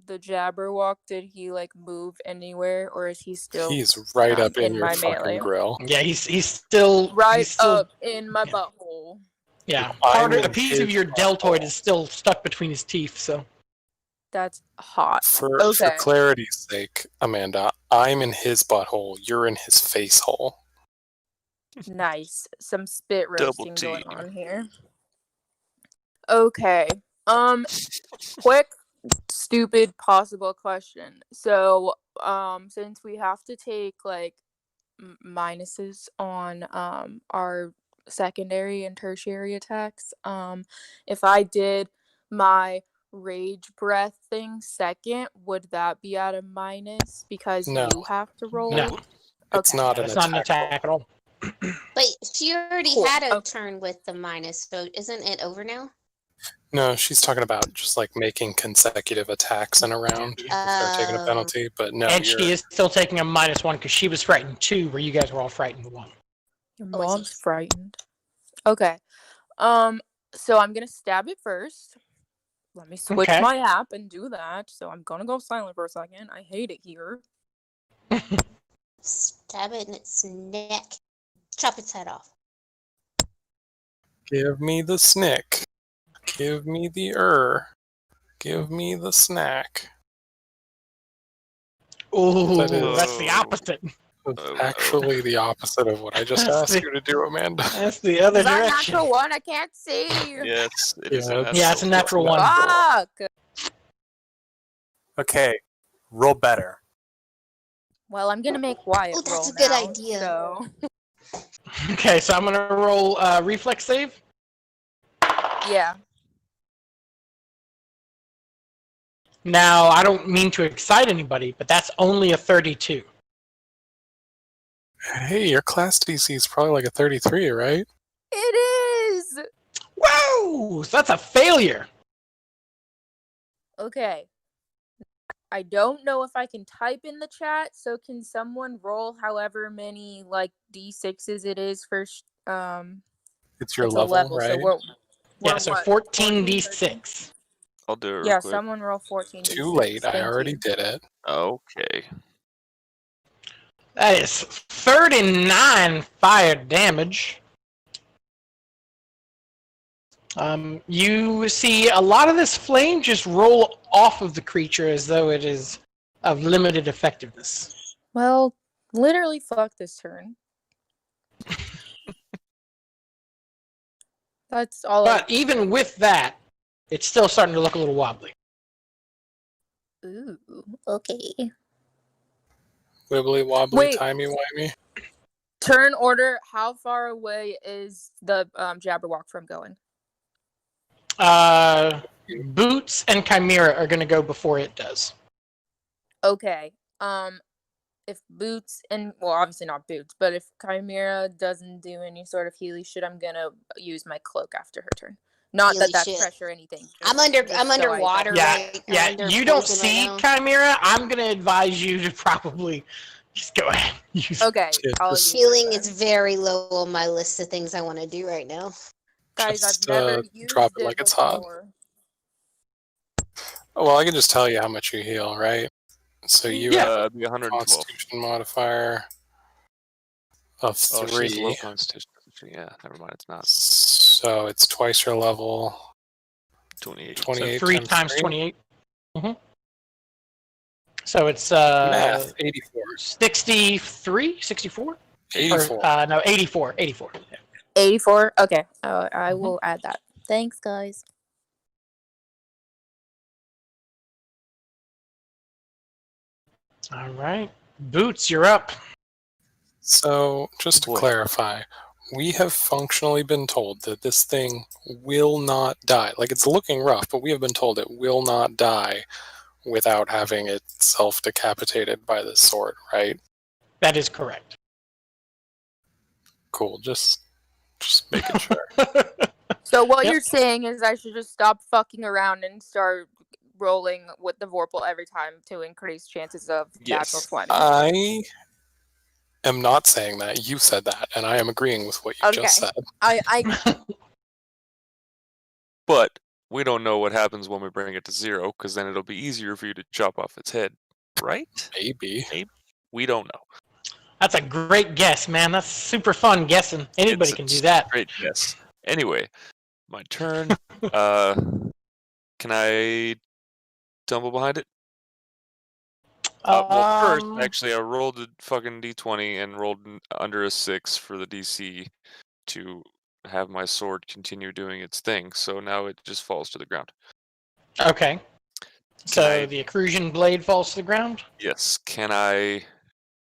Jabberwock, did he like move anywhere, or is he still He's right up in in your my fucking melee? grill. Yeah, he's still right he's still, up in my butthole? Yeah, I'm a in piece of his your deltoid butthole. is still stuck between his teeth. So That's hot. For Okay. clarity's sake, Amanda, I'm in his butthole. You're in his face hole. Nice. Some spit Double roasting going team. on here. Okay. Quick, stupid, possible question. So, since we have to take like minuses on our secondary and tertiary attacks, if I did my rage breath thing second, would that be at a minus because No. you have to roll No. it? It's Okay. not that's an not an attack. attack at all. But she already Cool. had a Okay. turn with the minus, so isn't it over now? No, she's talking about just like making consecutive attacks in a round if they're taking a penalty. But no, And you're she is still taking a -1 because she was frightened 2, where you guys were all frightened 1. Your Oh, I see. mom's frightened. Okay. So I'm gonna stab it first. Let me switch Okay. my app and do that. So I'm gonna go silent for a second. I hate it here. Stab it in its neck. Chop its head off. give me the snick, give me the give me the snack. Ooh, That is- that's the opposite. It's Oh, actually the opposite of what I just That's asked the- you to do, Amanda. That's the other Is that direction. natural one? I can't see. Yes, it is. Yeah, Yeah, it's a natural one. Fuck. Okay, roll better. Well, I'm gonna make Wyatt Oh, that's roll a good now, idea. So Okay, so I'm gonna roll reflex save. yeah. Now, I don't mean to excite anybody, but that's only a 32. Hey, your class DC is probably like a 33, right? It is. Whoa! So that's a failure. Okay. I don't know if I can type in the chat, so can someone roll however many like d6s it is for It's your it's a level, right? So we're Yeah, so what, 14d6. I'll do it real Yeah, quick. someone roll 14. Too late. I already did it. Okay. That is 39 fire damage. You see a lot of this flame just roll off of the creature as though it is of limited effectiveness. Well, literally fuck this turn. That's all. But even with that, it's still starting to look a little wobbly. Ooh, okay. Wibbly wobbly, Wait. timey-wimey. Turn order. How far away is the Jabberwock from going? Boots and Chimera are going to go before it does. Okay. If Boots and obviously not Boots, but if Chimera doesn't do any sort of Healy shit, I'm gonna use my cloak after her turn. Not Healy that that's shit. pressure or anything. I'm just underwater, Yeah, right? I'm yeah. under You don't poison see right now. Chimera. I'm going to advise you to probably just go ahead. Use Okay. Yeah, I'll just- use Healing that is very low on my list of things I want to do right now. Guys, Just I've never used drop it like it's hot. before. Well, I can just tell you how much you heal, right? So you Yeah. have It'd be a 112. Constitution modifier of Oh, she's 3. low constitution. Yeah, never mind. It's not So it's twice your level. 28. So 28 3 times times 3. 28. So it's Math, 84. 63, 64? 84. Or, no, 84. 84. 84? Okay. I Mhm. will add that. Thanks, guys. All right. Boots, you're up. So, just to Boy. clarify, we have functionally been told that this thing will not die. Like, it's looking rough, but we have been told it will not die without having itself decapitated by this sword, right? That is correct. Cool. Just making sure. So what Yep. you're saying is I should just stop fucking around and start rolling with the Vorpal every time to increase chances of natural Yes. 20. I am not saying that. You said that, and I am agreeing with what you just Okay. said. I But we don't know what happens when we bring it to 0, because then it'll be easier for you to chop off its head, right? Maybe. We don't know. That's a great guess, man. That's super fun guessing. Anybody It's can a do that. Great guess. Anyway, my turn. Can I tumble behind it? Well, first, actually, I rolled a fucking d20 and rolled under a 6 for the DC to have my sword continue doing its thing. So now it just falls to the ground. Okay. So I- the accretion blade falls to the ground? Yes. Can I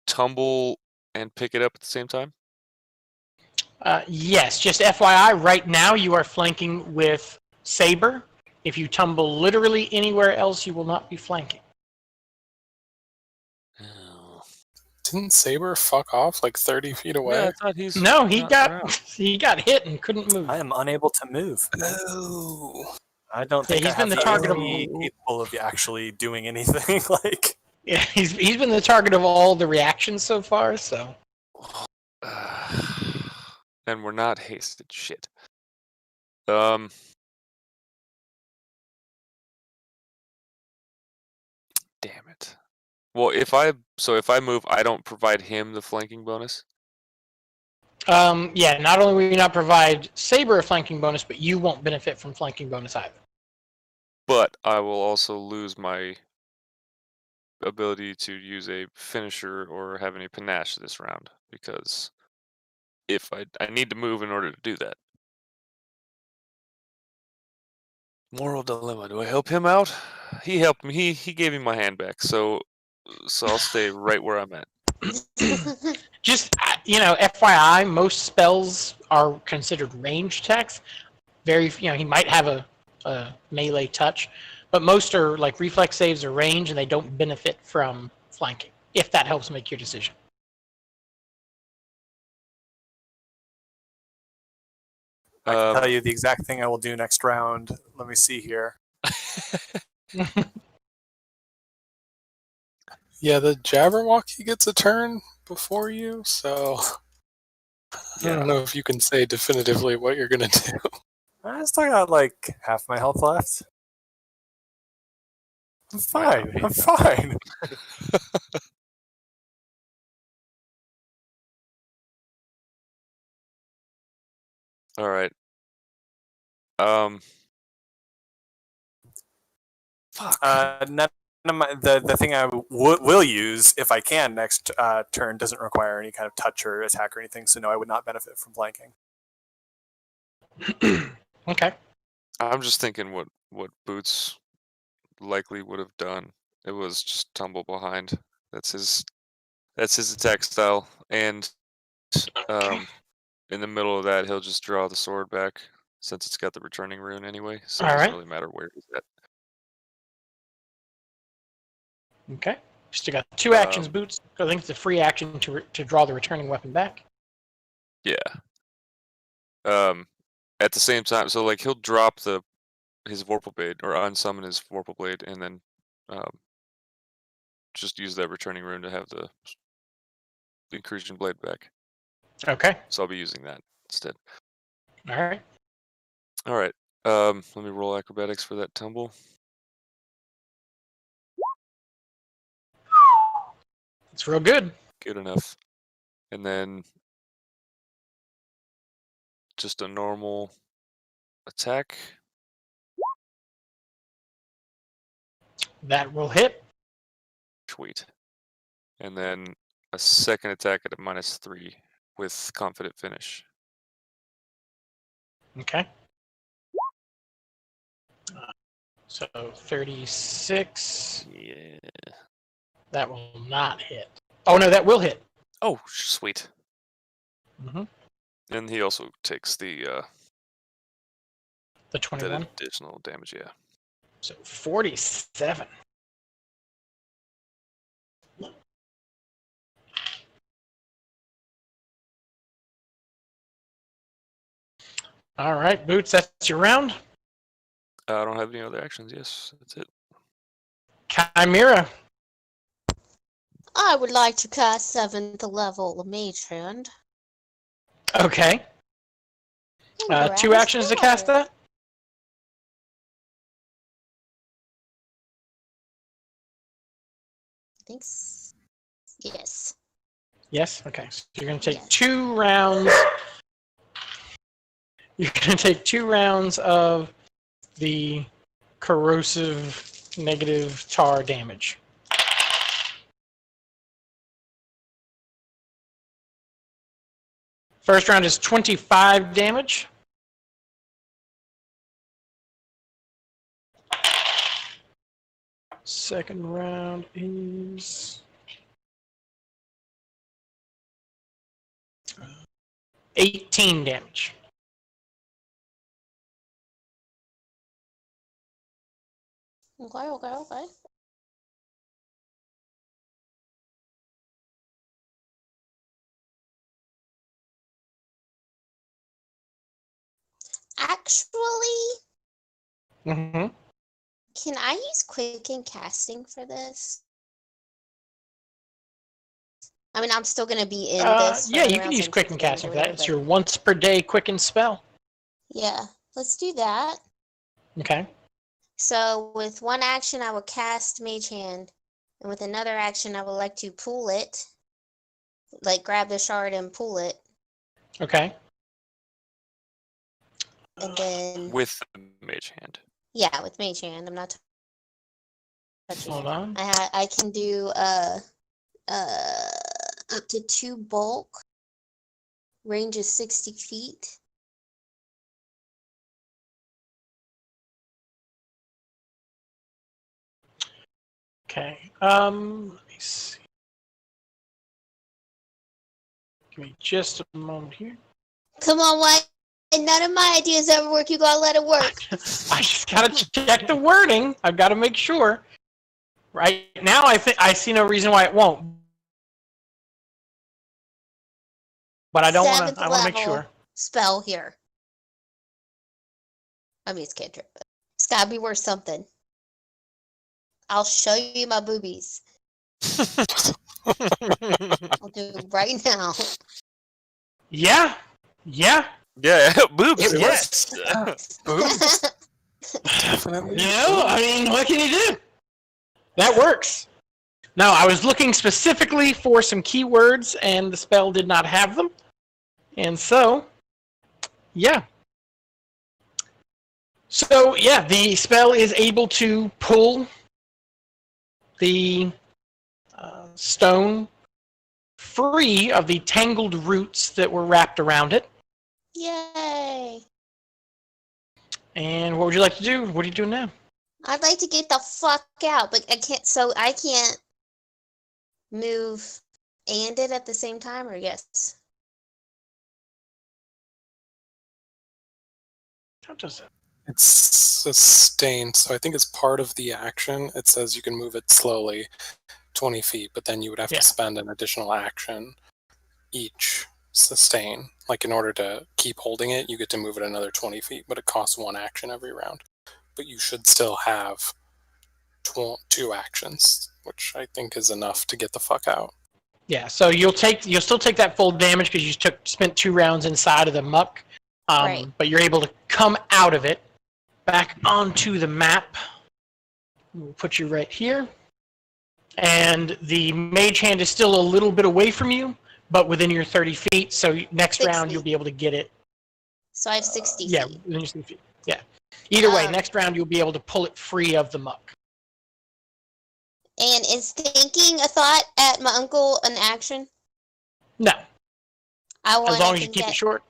tumble and pick it up at the same time? Yes, just FYI, right now you are flanking with Saber. If you tumble literally anywhere else, you will not be flanking. Oh. Didn't Saber fuck off like 30 feet away? Yeah, I thought he's No, he not got around. he got hit and couldn't move. I am unable to move. Oh. I don't Yeah, think he's I been have the the target of AC capable of actually doing anything. Like, yeah, he's been the target of all the reactions so far. So And we're not hasted. Shit. Damn it. Well, if I move, I don't provide him the flanking bonus. yeah, not only will you not provide Saber a flanking bonus, but you won't benefit from flanking bonus either. But I will also lose my ability to use a finisher or have any panache this round, because if I need to move in order to do that. Moral dilemma. Do I help him out? He helped me. He gave me my hand back. So I'll stay right where I'm at. Just FYI, most spells are considered range attacks. He might have a melee touch, but most are like reflex saves or range, and they don't benefit from flanking. If that helps make your decision. I can tell you the exact thing I will do next round. Let me see here. Yeah, the Jabberwocky gets a turn before you, so I don't know if you can say definitively what you're gonna do. I still got like half my health left. I'm fine. I'm fine. All right. Fuck. The thing I will use if I can next turn doesn't require any kind of touch or attack or anything. So no, I would not benefit from flanking. Okay. I'm just thinking what Boots likely would have done. It was just tumble behind. That's his attack style. And in the middle of that, he'll just draw the sword back since it's got the returning rune anyway. So it All doesn't right. really matter where he's at. Okay. Still got 2 actions, Boots. I think it's a free action to draw the returning weapon back. Yeah. At the same time, so like he'll drop his Vorpal Blade or unsummon his Vorpal Blade, and then just use that returning rune to have the incursion blade back. Okay. So I'll be using that instead. All right. All right. Let me roll acrobatics for that tumble. It's real good. Good enough. And then just a normal attack. That will hit. Sweet. And then a second attack at a -3 with confident finish. Okay. So 36. Yeah. That will not hit. Oh no, that will hit. Oh, sweet. Mm-hmm. And he also takes the The 21. additional damage. Yeah. So 47. All right, Boots, that's your round. I don't have any other actions. Yes, that's it. Chimera. I would like to cast 7th level Mage Hand. Okay. And grab 2 a actions to cast spell. that? I think yes. Yes? Okay. So you're going to take Yes. 2 rounds. You're going to take 2 rounds of the corrosive negative tar damage. First round is 25 damage. Second round is 18 damage. Okay. Actually, Mm-hmm. can I use Quicken Casting for this? I mean, I'm still gonna be in this. for Yeah, another you can round, use so I'm Quicken taking Casting for damage that. or It's whatever, your once per day quicken spell. but yeah, let's do that. Okay. So with one action, I will cast Mage Hand, and with another action, I would like to pull it, like grab the shard and pull it, Okay. and then With the mage hand. yeah, with Mage Hand, I'm not touching Hold it. on. I can do up to 2 bulk. Range is 60 feet. Okay. Let me see. Give me just a moment here. Come on, White. None of my ideas ever work. You gotta let it work. I just gotta check the wording. I've got to make sure. Right now, I think I see no reason why it won't. But I don't want 7th to. I want to make level sure. spell here. I mean, it's cantrip, but it's gotta be worth something. I'll show you my boobies. I'll do it right now. Yeah. Yeah. Yeah, boobs. It Yes. Boobs, definitely. You know, I mean, what can you do? That works. Now, I was looking specifically for some keywords, and the spell did not have them. And so, yeah. So, yeah, the spell is able to pull the stone free of the tangled roots that were wrapped around it. Yay! And what would you like to do? What are you doing now? I'd like to get the fuck out, but I can't. So I can't move and it at the same time, or yes? How does it? It's sustained, so I think it's part of the action. It says you can move it slowly 20 feet, but then you would have Yeah. to spend an additional action each sustain. Like, in order to keep holding it, you get to move it another 20 feet, but it costs 1 action every round. But you should still have 2 actions, which I think is enough to get the fuck out. Yeah, so you'll still take that full damage because you spent 2 rounds inside of the muck, Right. But you're able to come out of it back onto the map. We'll put you right here. And the mage hand is still a little bit away from you, but within your 30 feet. So next 60. round, you'll be able to get it. So I have 60 Yeah, feet. within your 60 feet. Yeah. Either way, Um, next round, you'll be able to pull it free of the muck. And is thinking a thought at my uncle an action? No, I as want long to as you think keep it at, short.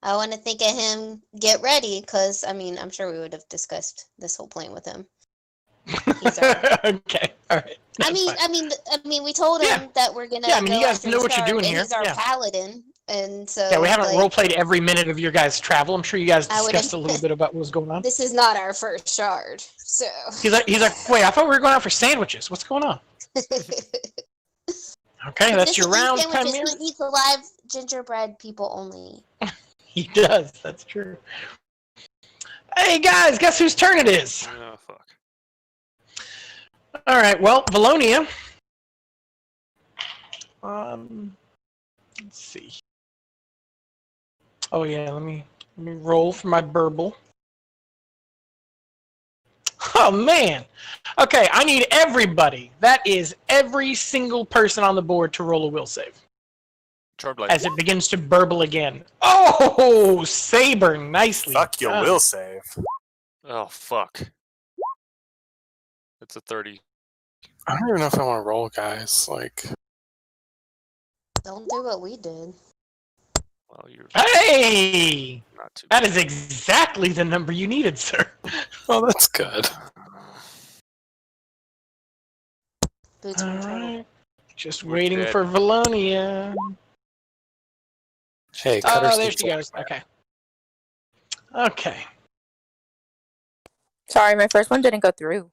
I want to think of him. Get ready, because I mean, I'm sure we would have discussed this whole plan with him. He's our. Okay, all right. That's fine. I mean, we told him Yeah. that we're gonna Yeah, I mean, go you guys after know the what you're shard, doing and here. he's our Yeah. paladin, and so Yeah, we haven't like, role played every minute of your guys' travel. I'm sure you guys I would've- discussed a little bit about what was going on. This is not our first shard, so. He's like, wait, I thought we were going out for sandwiches. What's going on? Okay, that's your round, Sandwiches. Chimera. He eats alive gingerbread people only. He does. That's true. Hey guys, guess whose turn it is? Oh, fuck. All right. Well, Valonia. Let's see. Oh yeah, let me roll for my burble. Oh man. Okay, I need everybody. That is every single person on the board to roll a will save Charmed Light. as it begins to burble again. Oh, Saber, nicely. Fuck, you done. will save. Oh, fuck. It's a 30. I don't even know if I want to roll, guys. Like, Don't do what we did. Well, you're Hey, not too that is exactly the number you needed, sir. oh, that's good. Boots All are in trouble. right. Just We're waiting dead. for Valonia. Hey, cut her Oh, there sleep she goes. man. Okay. Okay. Sorry, my first one didn't go through.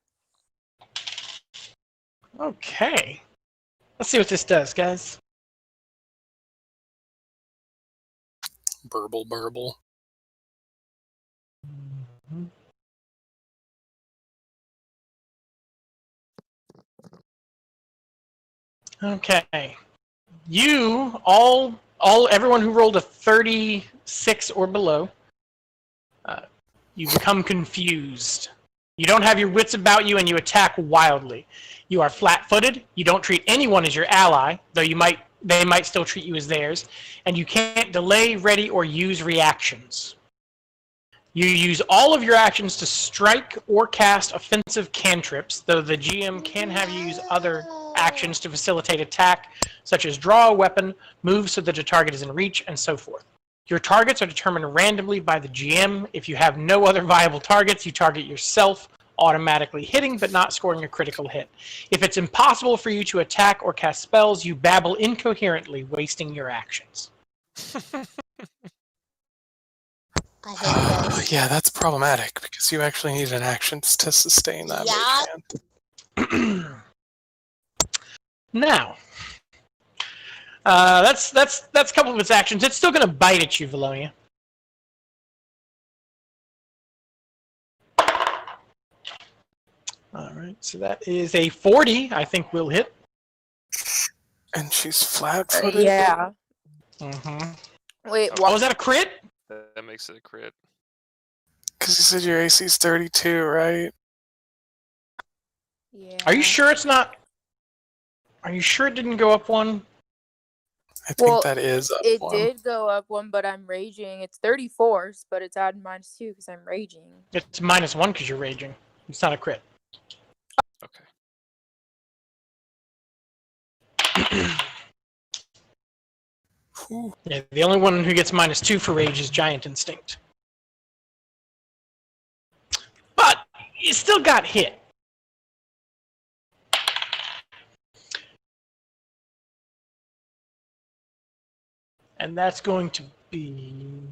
Okay. Let's see what this does, guys. Burble, burble. Okay. You everyone who rolled a 36 or below, you become confused. You don't have your wits about you, and you attack wildly. You are flat-footed. You don't treat anyone as your ally, though they might still treat you as theirs, and you can't delay, ready, or use reactions. You use all of your actions to strike or cast offensive cantrips, though the GM can have you use other actions to facilitate attack, such as draw a weapon, move so that a target is in reach, and so forth. Your targets are determined randomly by the GM. If you have no other viable targets, you target yourself, automatically hitting but not scoring a critical hit. If it's impossible for you to attack or cast spells, you babble incoherently, wasting your actions. I hate this. Yeah, that's problematic because you actually need an action to sustain that. Yeah. mage hand. Now, that's a couple of its actions. It's still going to bite at you, Valonia. All right, so that is a 40. I think will hit. And she's flat-footed. Yeah. Mm-hmm. Wait, Oh, is that a crit? That makes it a crit. Because you said your AC's 32, right? Yeah. Are you sure it's not? Are you sure it didn't go up one? I think Well, that is up It one. did go up one, but I'm raging. It's 34, but it's added -2 because I'm raging. It's -1 because you're raging. It's not a crit. Okay. Yeah, the only one who gets -2 for rage is Giant Instinct. But you still got hit. And that's going to be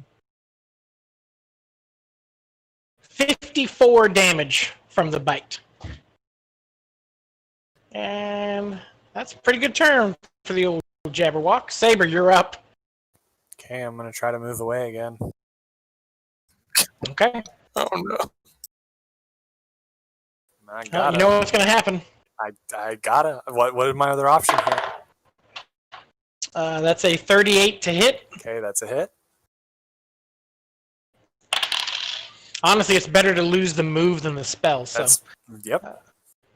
54 damage from the bite. And that's a pretty good turn for the old Jabberwock. Saber, you're up. Okay, I'm gonna try to move away again. Okay. Oh no. I gotta. You know what's going to happen. I gotta. What is my other option here? That's a 38 to hit. Okay, that's a hit. Honestly, it's better to lose the move than the spell. So Yep.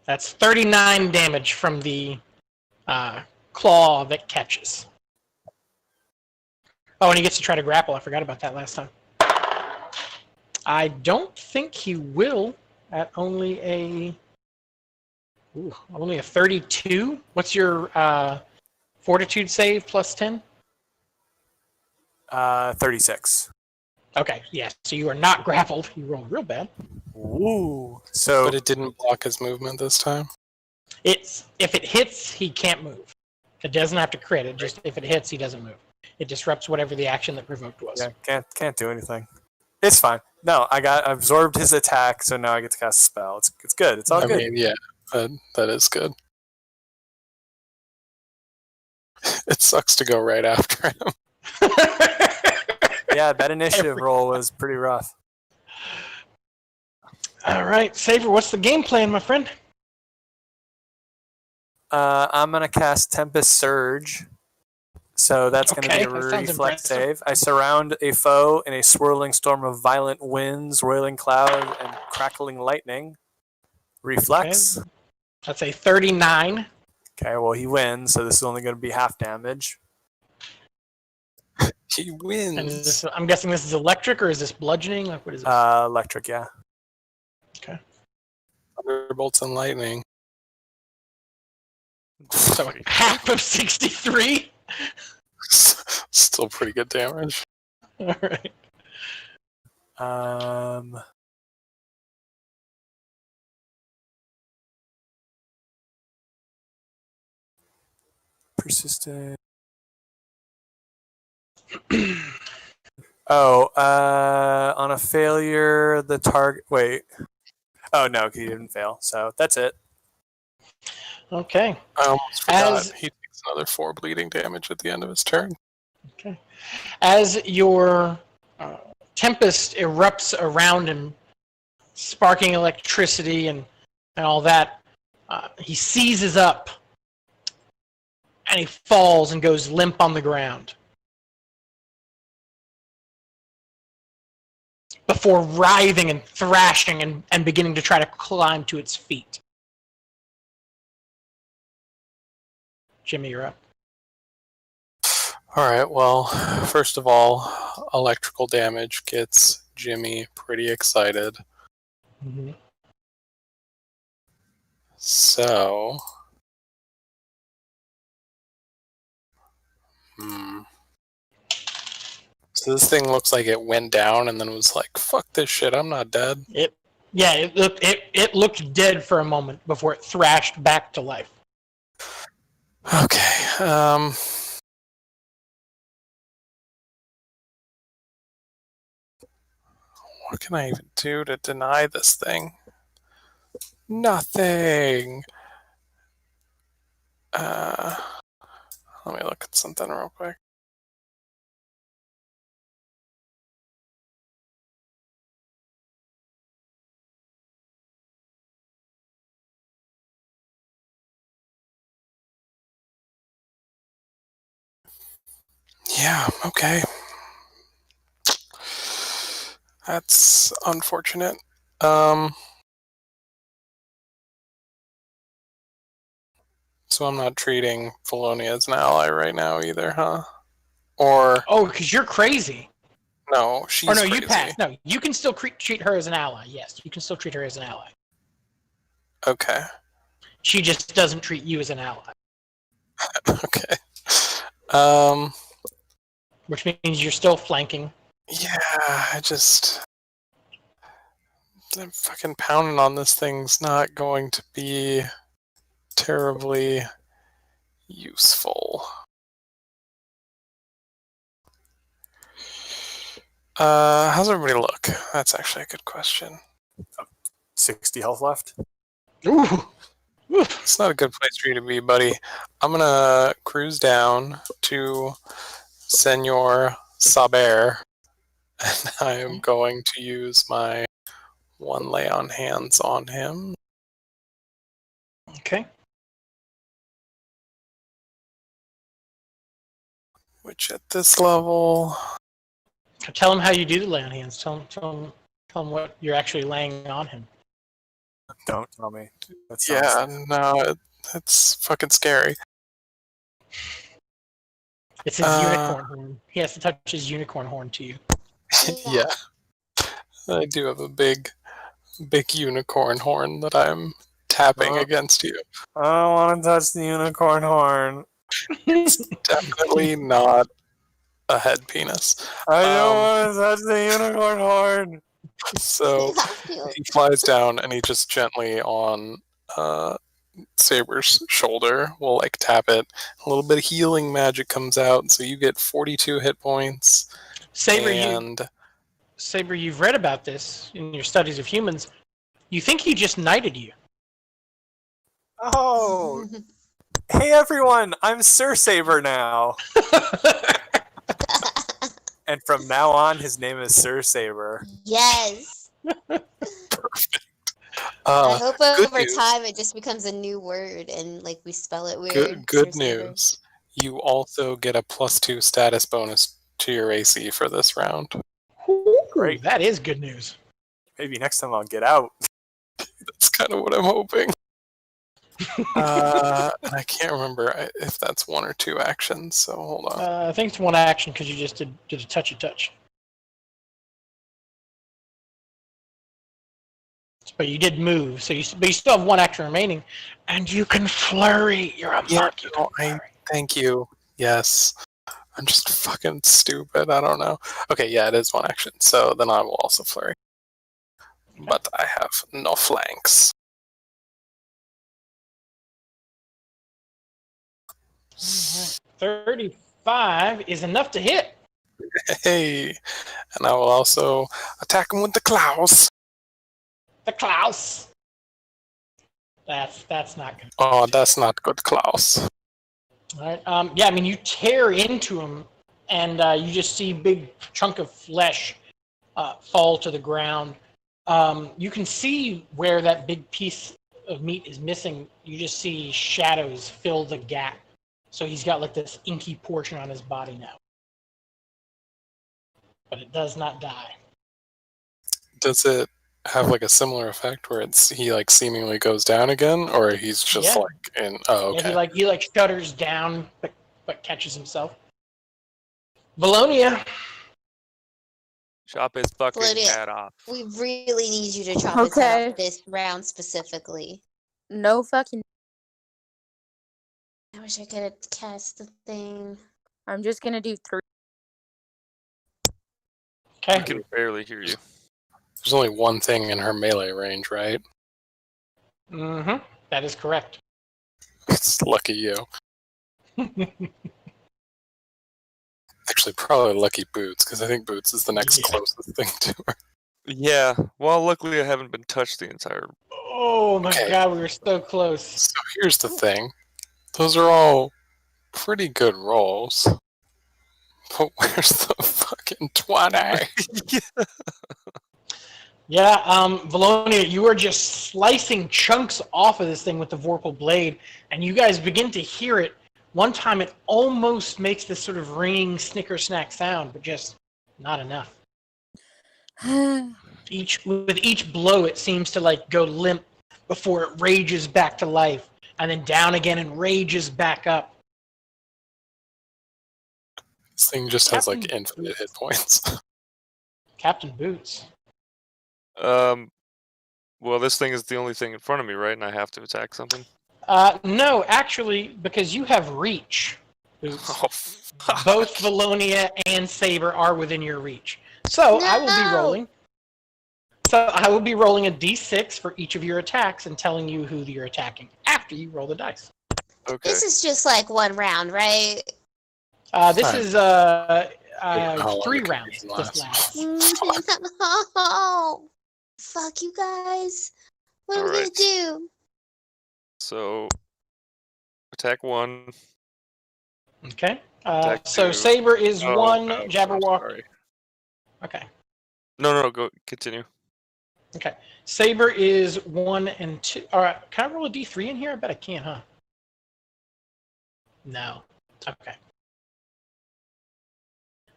that's 39 damage from the claw that catches. Oh, and he gets to try to grapple. I forgot about that last time. I don't think he will at only a 32. What's your fortitude save plus 10? 36. Okay, yes. So you are not grappled. You rolled real bad. Ooh. So But it didn't block his movement this time. If it hits, he can't move. It doesn't have to crit. It just if it hits, he doesn't move. It disrupts whatever the action that provoked was. yeah, can't do anything. It's fine. No, I absorbed his attack, so now I get to cast a spell. It's good. It's all I good. mean, yeah, that is good. It sucks to go right after him. Yeah, that initiative roll was pretty rough. All right, Saber, what's the game plan, my friend? I'm gonna cast Tempest Surge. So that's going to be Okay, a that sounds reflex impressive. save. I surround a foe in a swirling storm of violent winds, roiling clouds, and crackling lightning. Reflex. Okay. That's a 39. Okay, well, he wins, so this is only going to be half damage. He And wins. I'm guessing this is electric, or is this bludgeoning? Like, what is this? Electric, yeah. Okay. Thunderbolts and lightning. So half of 63? Still pretty good damage. All right. Persistent. On a failure, the target. Wait. Oh, no, he didn't fail. So that's it. Okay. I almost forgot. He takes another 4 bleeding damage at the end of his turn. Okay. As your tempest erupts around him, sparking electricity and all that, he seizes up and he falls and goes limp on the ground before writhing and thrashing and beginning to try to climb to its feet. Jimmy, you're up. All right, well, first of all, electrical damage gets Jimmy pretty excited. Mm-hmm. So, so this thing looks like it went down and then was like, "Fuck this shit, I'm not dead." It looked dead for a moment before it thrashed back to life. Okay. What can I even do to deny this thing? Nothing. Let me look at something real quick. Yeah, okay. That's unfortunate. So I'm not treating Felonia as an ally right now either, huh? Or because you're crazy. no, she's Or no, crazy. you passed. No, you can still treat her as an ally. Yes, you can still treat her as an ally. Okay. She just doesn't treat you as an ally. Okay. Which means you're still flanking. Yeah, I'm fucking pounding on this thing's not going to be terribly useful. How's everybody look? That's actually a good question. 60 health left. Ooh. It's not a good place for you to be, buddy. I'm gonna cruise down to Senor Saber, and I am going to use my 1 lay on hands on him. Okay. Which at this level, Tell him how you do the lay on hands. Tell him Tell him what you're actually laying on him. Don't tell me. That sounds... Yeah, no, it's fucking scary. It's his unicorn horn. He has to touch his unicorn horn to you. Yeah. I do have a big unicorn horn that I'm tapping against you. I don't want to touch the unicorn horn. It's definitely not a head penis. I don't want to touch the unicorn horn. So he flies down and he just gently on Saber's shoulder will like tap it. A little bit of healing magic comes out, so you get 42 hit points. Saber, you've read about this in your studies of humans. You think he just knighted you? Oh, hey everyone! I'm Sir Saber now, and from now on, his name is Sir Saber. Yes. Perfect. I hope over news. time it just becomes a new word and like we spell it weird. Good news. You also get a +2 status bonus to your AC for this round. Great. That is good news. Maybe next time I'll get out. That's kind of what I'm hoping. I can't remember if that's 1 or 2 actions, so hold on. I think it's 1 action because you just did a touch. But you did move, so but you still have 1 action remaining, and you can flurry. You're a monk. Thank you. Yes. I'm just fucking stupid. I don't know. Okay, yeah, it is 1 action, so then I will also flurry. Okay. But I have no flanks. Right. 35 is enough to hit. Hey, and I will also attack him with the claws. The Klaus. That's not good. Oh, that's not good, Klaus. All right. Yeah, I mean, you tear into him, and you just see a big chunk of flesh fall to the ground. You can see where that big piece of meat is missing. You just see shadows fill the gap. So he's got like this inky portion on his body now. But it does not die. Does it have like a similar effect where he like seemingly goes down again, or he's just like in? Oh, okay. Yeah, he like shudders down, but catches himself. Valonia. Chop his fucking head off. We really need you to chop his head off this round specifically. No fucking. I wish I could have cast the thing. I'm just gonna do 3. Okay. I can barely hear you. There's only 1 thing in her melee range, right? Mm-hmm. That is correct. It's lucky you. Actually, probably lucky Boots, because I think Boots is the next closest thing to her. Yeah. Well, luckily I haven't been touched the entire... Oh my god, we were so close. So here's the thing. Those are all pretty good rolls. But where's the fucking 20? Yeah, Valonia, you are just slicing chunks off of this thing with the Vorpal blade, and you guys begin to hear it. One time it almost makes this sort of ringing snicker-snack sound, but just not enough. With each blow, it seems to like go limp before it rages back to life, and then down again and rages back up. This thing just has like infinite hit points. Captain Boots. Well, this thing is the only thing in front of me, right? And I have to attack something? No, actually, because you have reach, Boots. Oh, fuck. Both Valonia and Saber are within your reach. So I will be rolling. So I will be rolling a d6 for each of your attacks and telling you who you're attacking after you roll the dice. Okay. This is just like 1 round, right? This is 3 rounds. This last. No. Fuck you guys. What are we gonna do? So, attack 1. Okay. Attack So 2. Saber is 1, no, Jabberwocky. sorry. Okay. No, go continue. Okay. Saber is 1 and 2. All right. Can I roll a d3 in here? I bet I can, huh? No. Okay.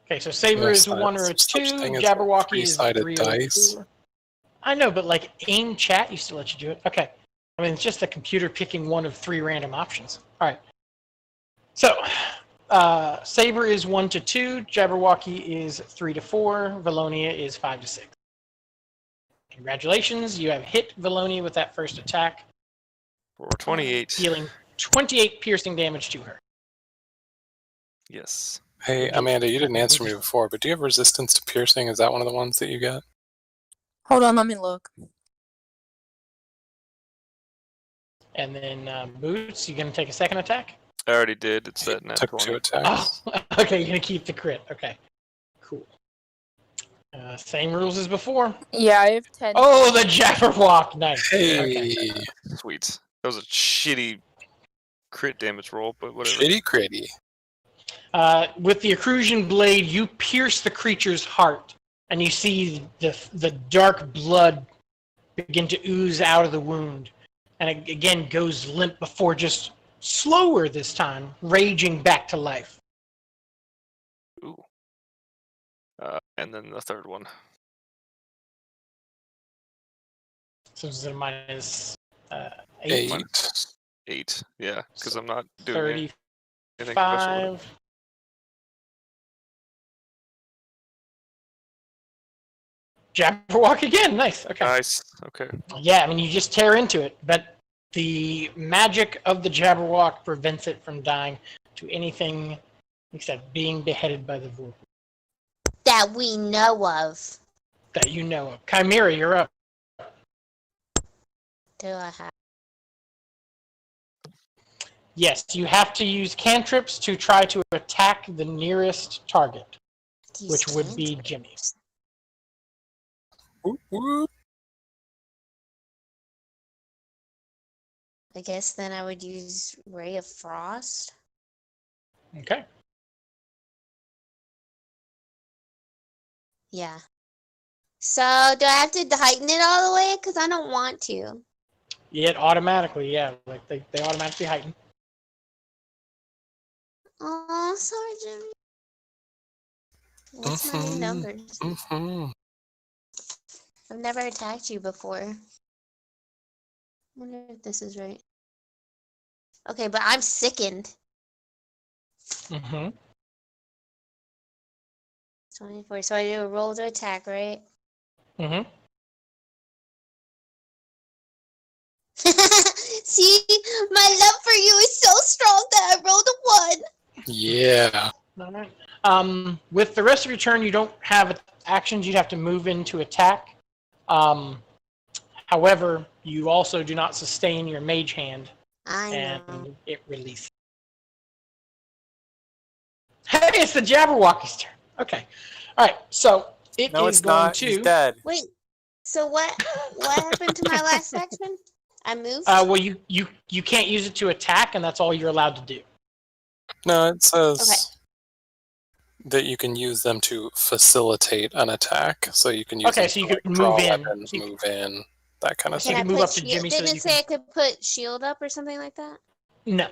Okay, so Saber is 1 or a 2. Jabberwocky is 3 or 4. I know, but like aim chat used to let you do it. Okay. I mean, it's just the computer picking one of 3 random options. All right. So, Saber is 1 to 2. Jabberwocky is 3 to 4. Valonia is 5 to 6. Congratulations, you have hit Valonia with that first attack, For 28. dealing 28 piercing damage to her. Yes. Hey, Amanda, you didn't answer me before, but do you have resistance to piercing? Is that one of the ones that you get? Hold on, let me look. And then Boots, you going to take a second attack? I already did. It's He that nat took 20. 2 attacks. Oh, okay, you're going to keep the crit. Okay, cool. Same rules as before. Yeah, I have 10. Oh, the Jabberwock! Nice. Hey, Okay. Sweet. That was a shitty crit damage roll, but whatever. shitty critty. With the Accrusion Blade, you pierce the creature's heart, and you see the dark blood begin to ooze out of the wound. And it again goes limp before just slower this time, raging back to life. Ooh. And then the third one. So this is a minus 8. 8. Minus 8. Yeah, because I'm not doing 35. anything special. Jabberwock again. Nice. Okay. Nice. Okay. Yeah, I mean, you just tear into it, but the magic of the Jabberwock prevents it from dying to anything except being beheaded by the Vorpal That we know of. that you know of. Chimera, you're up. Do I have? Yes, you have to use cantrips to try to attack the nearest target, These which would be cantrips? Jimmy. Whoop, whoop. I guess then I would use Ray of Frost. Okay. Yeah. So do I have to heighten it all the way? Because I don't want to. It automatically, yeah. Like they automatically heighten. Oh, sorry, Jimmy. What's my new numbers? Mm-hmm. I've never attacked you before. I wonder if this is right. Okay, but I'm sickened. Mm-hmm. 24. So I do a roll to attack, right? Mm-hmm. See, my love for you is so strong that I rolled a 1. Yeah. All right. With the rest of your turn, you don't have actions. You'd have to move in to attack. However, you also do not sustain your mage hand, I know. and it releases. Hey, it's the Jabberwocky's turn. Okay. All right. So it No, is it's going not. to. He's dead. Wait, so what happened to my last action? I moved? Well, you can't use it to attack, and that's all you're allowed to do. No, it says Okay. that you can use them to facilitate an attack. So you can use Okay, them so to you could draw move in. weapons, So you move in, that kind of So you Can I can move put up to shield? Jimmy so Didn't that it you say can. I could put shield up or something like that? No,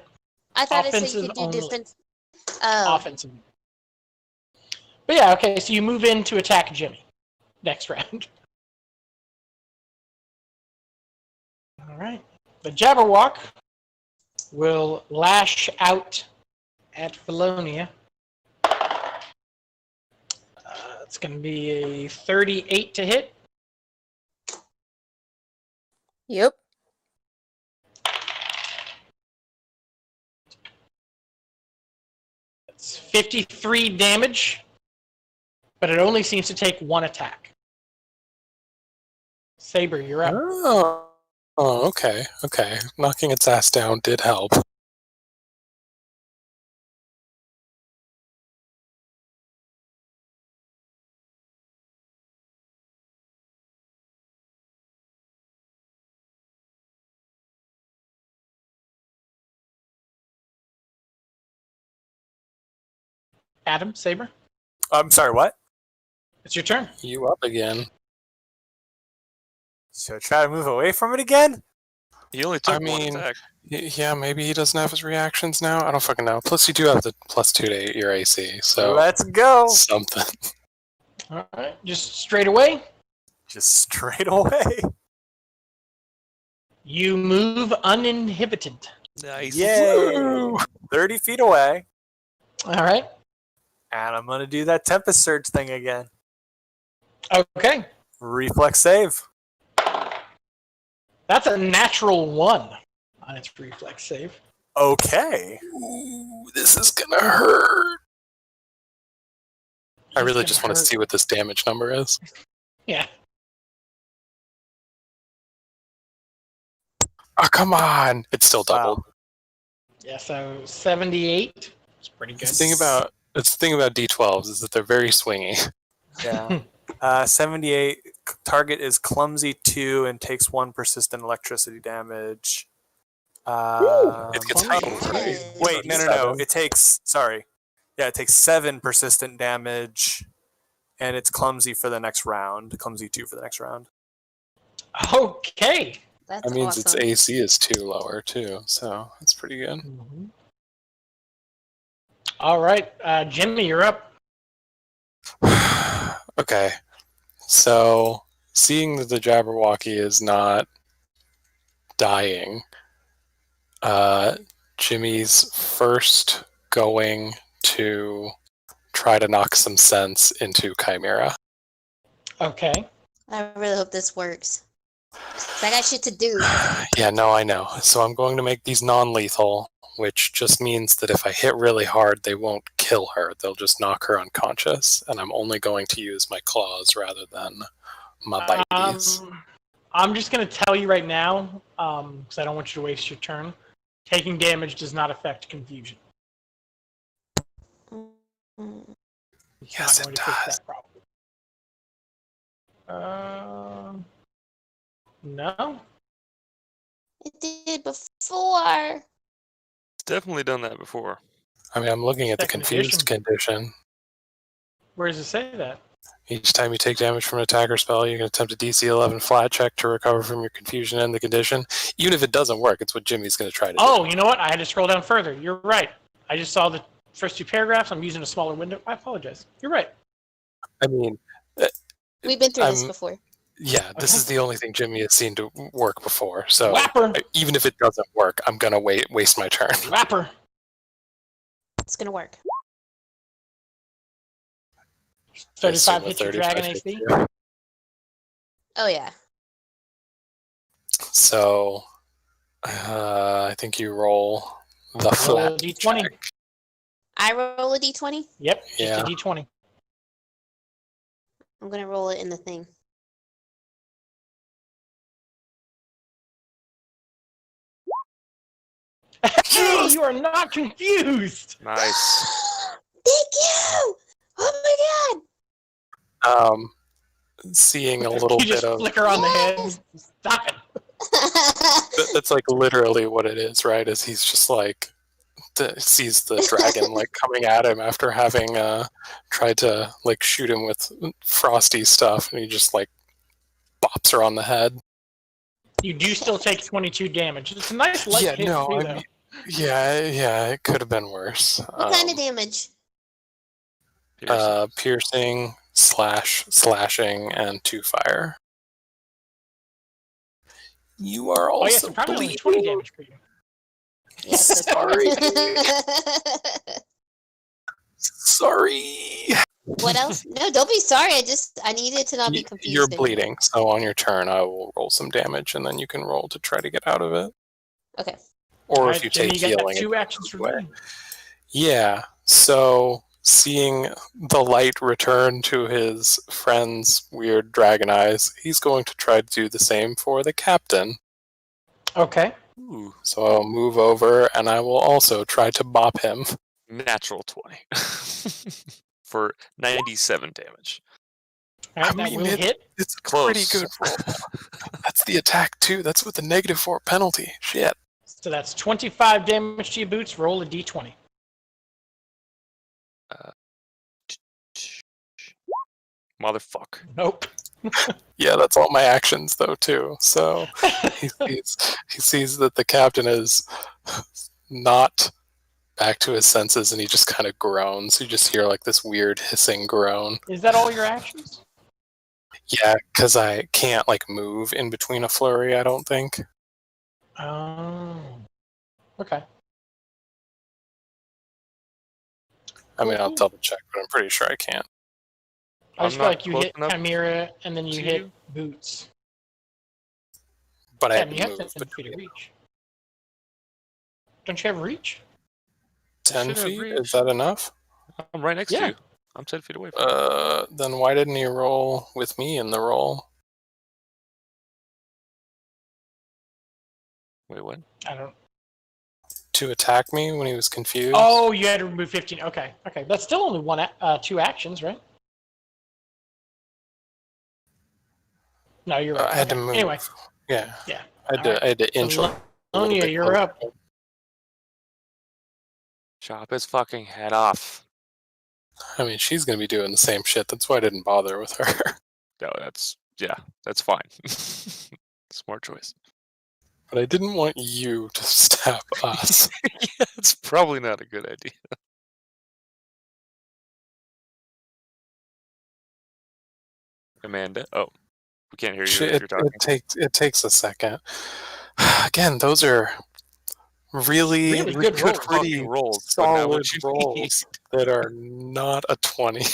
I thought it said offensive you could do only. defense. Oh, Offensive. But yeah, okay. So you move in to attack Jimmy next round. All right. The Jabberwock will lash out at Valonia. It's going to be a 38 to hit. Yep. It's 53 damage, but it only seems to take 1 attack. Saber, you're up. Oh, okay. Okay. Knocking its ass down did help. Adam, Saber, I'm sorry, what? it's your turn. You up again. Should I try to move away from it again? He only took I one mean, attack. yeah, maybe he doesn't have his reactions now. I don't fucking know. Plus, you do have the +2 to your AC, so Let's go. something. All right, just straight away. Just straight away. You move uninhibited. Nice. Yay! 30 feet away. All right. And I'm going to do that Tempest Surge thing again. Okay. Reflex save. That's a natural 1 on its reflex save. Okay. Ooh, this is gonna hurt. I It's really gonna just want to hurt. see what this damage number is. Yeah. Oh, come on! It's still doubled. Wow. Yeah, so 78. It's pretty good. The thing about D12s is that they're very swingy. Yeah. 78. Target is clumsy 2 and takes 1 persistent electricity damage. It gets Clumsy. heightened. Wait, no. It takes 7 persistent damage, and it's clumsy for the next round. Clumsy 2 for the next round. Okay. That's That means awesome. its AC is 2 lower too, so that's pretty good. Mhm. All right, Jimmy, you're up. Okay, so seeing that the Jabberwocky is not dying, Jimmy's first going to try to knock some sense into Chimera. Okay. I really hope this works. 'Cause I got shit to do. Yeah, no, I know. So I'm going to make these non-lethal, which just means that if I hit really hard, they won't kill her. They'll just knock her unconscious, and I'm only going to use my claws rather than my bites. I'm just going to tell you right now, because I don't want you to waste your turn. Taking damage does not affect confusion. Mm. It's Yes, not it going to fix does. that problem. No. It did before. It's definitely done that before. I mean, I'm looking at the Second confused condition. Where does it say that? Each time you take damage from an attack or spell, you can attempt a DC 11 flat check to recover from your confusion and the condition. Even if it doesn't work, it's what Jimmy's going to try to do. Oh, you know what? I had to scroll down further. You're right. I just saw the first 2 paragraphs. I'm using a smaller window. I apologize. You're right. I mean, We've been through this I'm- before. yeah, this Okay. is the only thing Jimmy has seen to work before. So Whapper. even if it doesn't work, I'm going to waste my turn. Whapper. It's gonna work. 35 So hits your 35 dragon hits AC. you. Oh yeah. So I think you roll the Roll a flat d20. check. I roll a d20. Yep, just Yeah. a d20. I'm gonna roll it in the thing. Hey, you are not confused. Nice. Thank you! Oh my Seeing a little You just bit of flicker on the head. Stop it. god! that's like literally what it is, right? Is he's just like sees the dragon like coming at him after having tried to like shoot him with frosty stuff, and he just like bops her on the head. You do still take 22 damage. It's a nice light hit no, too, I though. mean, yeah, it could have been worse. What kind of damage? Piercing. Piercing, slashing, and 2 fire. You are Oh yes, also it's probably only bleeding. 20 damage for you. Yes, that's Sorry. right. Sorry. What else? No, don't be sorry. I needed to not be confused. You're anymore. bleeding, so on your turn, I will roll some damage, and then you can roll to try to get out of it. Okay. Or All if right, you Jimmy, take you got healing. 2 it's actions another way. remaining. Yeah. So seeing the light return to his friend's weird dragon eyes, he's going to try to do the same for the captain. Okay. Ooh, So I'll move over, and I will also try to bop him. natural 20 for 97 damage. All right, I that mean, will hit. It's a Close. pretty good roll. That's the attack, too. That's with the -4 penalty. Shit. So that's 25 damage to your boots. Roll a d20. Motherfucker. Nope. Yeah, that's all my actions, though, too. So he sees that the captain is not back to his senses, and he just kind of groans. You just hear like this weird hissing groan. Is that all your actions? Yeah, because I can't like move in between a flurry. I don't think. Oh. Okay. I mean, I'll Cool. double check, but I'm pretty sure I can't. I just I'm feel not like you close hit enough Chimera and then you to hit you. Boots. But I Yeah, had and to you have move 10 feet of between reach. Don't you have reach? 10 should have feet. Is reach. that enough? I'm right next to Yeah. you. I'm 10 feet away from you. Then why didn't he roll with me in the roll? Wait, what? I don't. To attack me when he was confused? Oh, you had to remove 15. Okay. Okay. That's still only two actions, right? No, you're right. I had to Okay. move. Anyway. Yeah. Yeah. I All right. had to inch a little Sonia, bit you're closer. up. Chop his fucking head off. I mean, she's going to be doing the same shit. That's why I didn't bother with her. No, that's fine. Smart choice. But I didn't want you to stab us. Yeah, it's probably not a good idea. Amanda? Oh, we can't hear you if you're talking. It takes a second. Again, those are really good rolls. pretty Fucking rolls, but not solid what you rolls need. that are not a 20.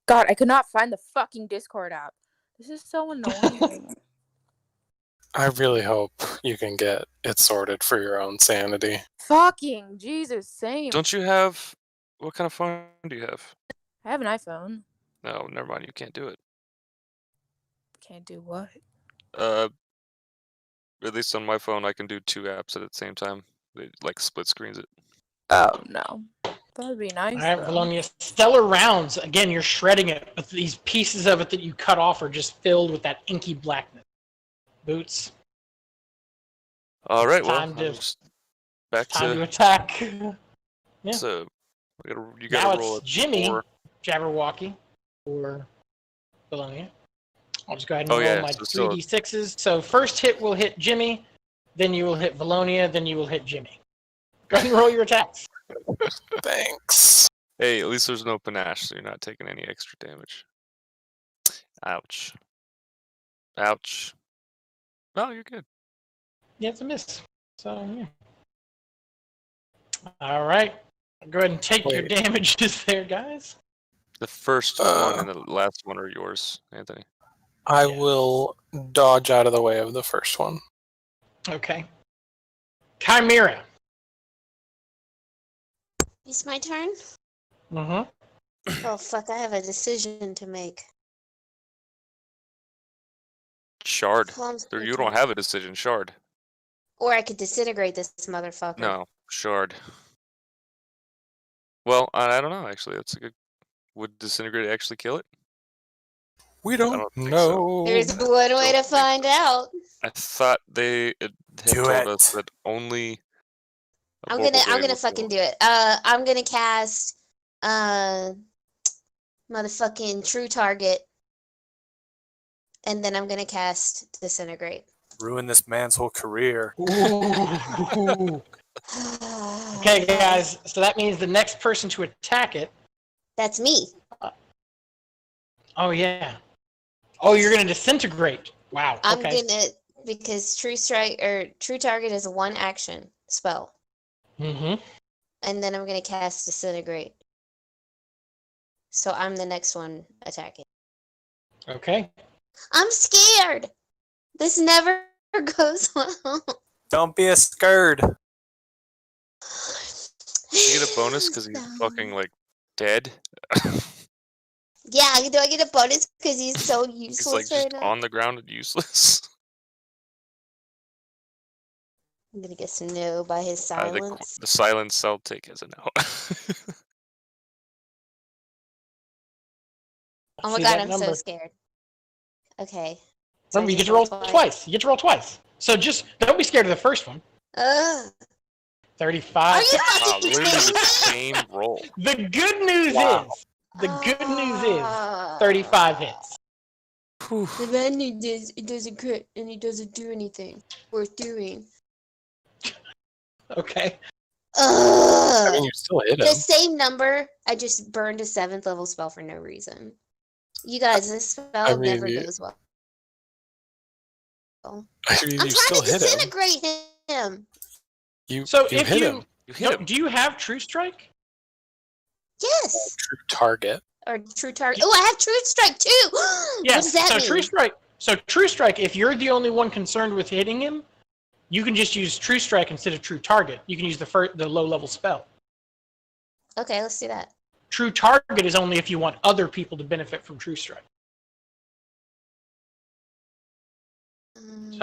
God, I could not find the fucking Discord app. This is so annoying. I really hope you can get it sorted for your own sanity. Fucking Jesus, same. Don't you have... What kind of phone do you have? I have an iPhone. No, never mind. You can't do it. Can't do what? At least on my phone, I can do 2 apps at the same time. It, like, split screens it. Oh, no. That'd be nice, All right, though. Valonia. Stellar rounds. Again, you're shredding it, but these pieces of it that you cut off are just filled with that inky blackness. Boots. All right, well, Time to- I'm just back Time to to... attack. Yeah. So, you Now gotta roll it's a Jimmy 4. Jabberwocky or Valonia. I'll just go ahead and Oh, roll yeah, my so still- 3d6s. So first hit will hit Jimmy, then you will hit Valonia, then you will hit Jimmy. Go ahead and roll your attacks. Thanks. Hey, at least there's no panache, so you're not taking any extra damage. Ouch. Ouch. Oh, you're good. Yeah, it's a miss. So, yeah. All right. Go ahead and take your Wait. damages there, guys. The first one and the last one are yours, Anthony. I Yeah. will dodge out of the way of the first one. Okay. Chimera. It's my turn? Mm-hmm. Oh, fuck, I have a decision to make. Shard. Plum's You my don't turn. have a decision, Shard. Or I could disintegrate this motherfucker. No, Shard. Well, I don't know, actually. That's a good... Would Disintegrate actually kill it? We don't don't think know. There's one way to find out. I thought they had Do told it. us that only... a I'm Vorpal gonna Blade would fucking kill do it. I'm gonna cast motherfucking True Target. And then I'm gonna cast Disintegrate. Ruin this man's whole career. Ooh. Okay, guys. So that means the next person to attack it. That's me. Oh, yeah. Oh, you're going to disintegrate. Wow. I'm Okay. gonna, because True Target is a 1 action spell. Mm-hmm. And then I'm gonna cast Disintegrate. So I'm the next one attacking. Okay. I'm scared. This never goes well. Don't be a scared. You get a bonus because he's fucking, like, dead? Yeah, do I get a bonus because he's so He's, like, useless right just now? on the ground and useless. I'm gonna guess no by his silence. The silence I'll take as a no. Oh my See god, that I'm number. so scared. Okay. So Remember, I you get just to roll roll twice. You get to roll twice. So just don't be scared of the first one. Ugh. 35. Are you Wow, fucking literally the kidding me? same roll. The good news Wow. is, the good news is Ah. 35 hits. The bad news is it doesn't crit and it doesn't do anything worth doing. Okay. I mean, Ugh. you still hit The him. same number. I just burned a 7th level spell for no reason. You guys, this spell I mean, never you- goes well. I mean, I'm you trying still to hit him. disintegrate him. So You if hit you him. You hit him. do you have True Strike? Yes. True target. Or true target. Oh, I have true strike too. What Yes. does that so mean? True Strike. If you're the only one concerned with hitting him, you can just use True Strike instead of True Target. You can use the low level spell. Okay, let's do that. True Target is only if you want other people to benefit from True Strike. Um,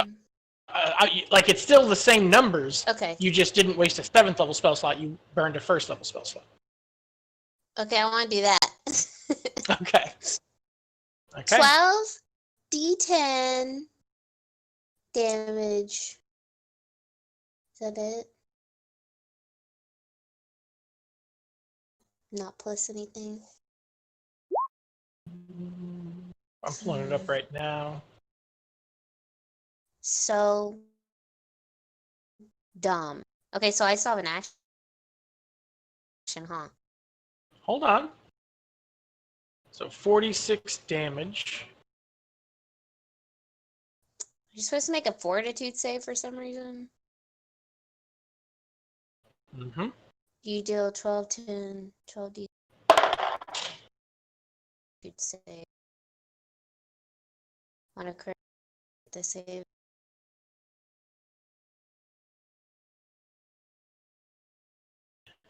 Like it's still the same numbers. okay. You just didn't waste a 7th level spell slot. You burned a 1st level spell slot. Okay, I want to do that. Okay. Okay. 12 d10 damage. Is that it? Not plus anything. I'm pulling it up right now. So dumb. Okay, so I still have an action, huh? Hold on. So 46 damage. You're supposed to make a fortitude save for some reason. Mm-hmm. You deal 12, 10, 12 d. Save. On a crit to save.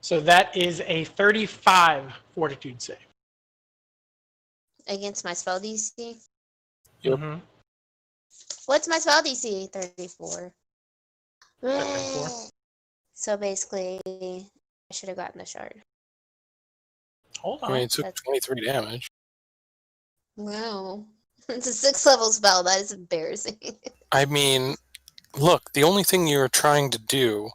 So that is a 35 fortitude save. Against my spell DC. Yep. Mhm. What's my spell DC? 34. 34. So basically, I should have gotten the shard. Hold I on. mean, it took That's- 23 damage. Wow. It's a 6th level spell. That is embarrassing. I mean, look, the only thing you're trying to do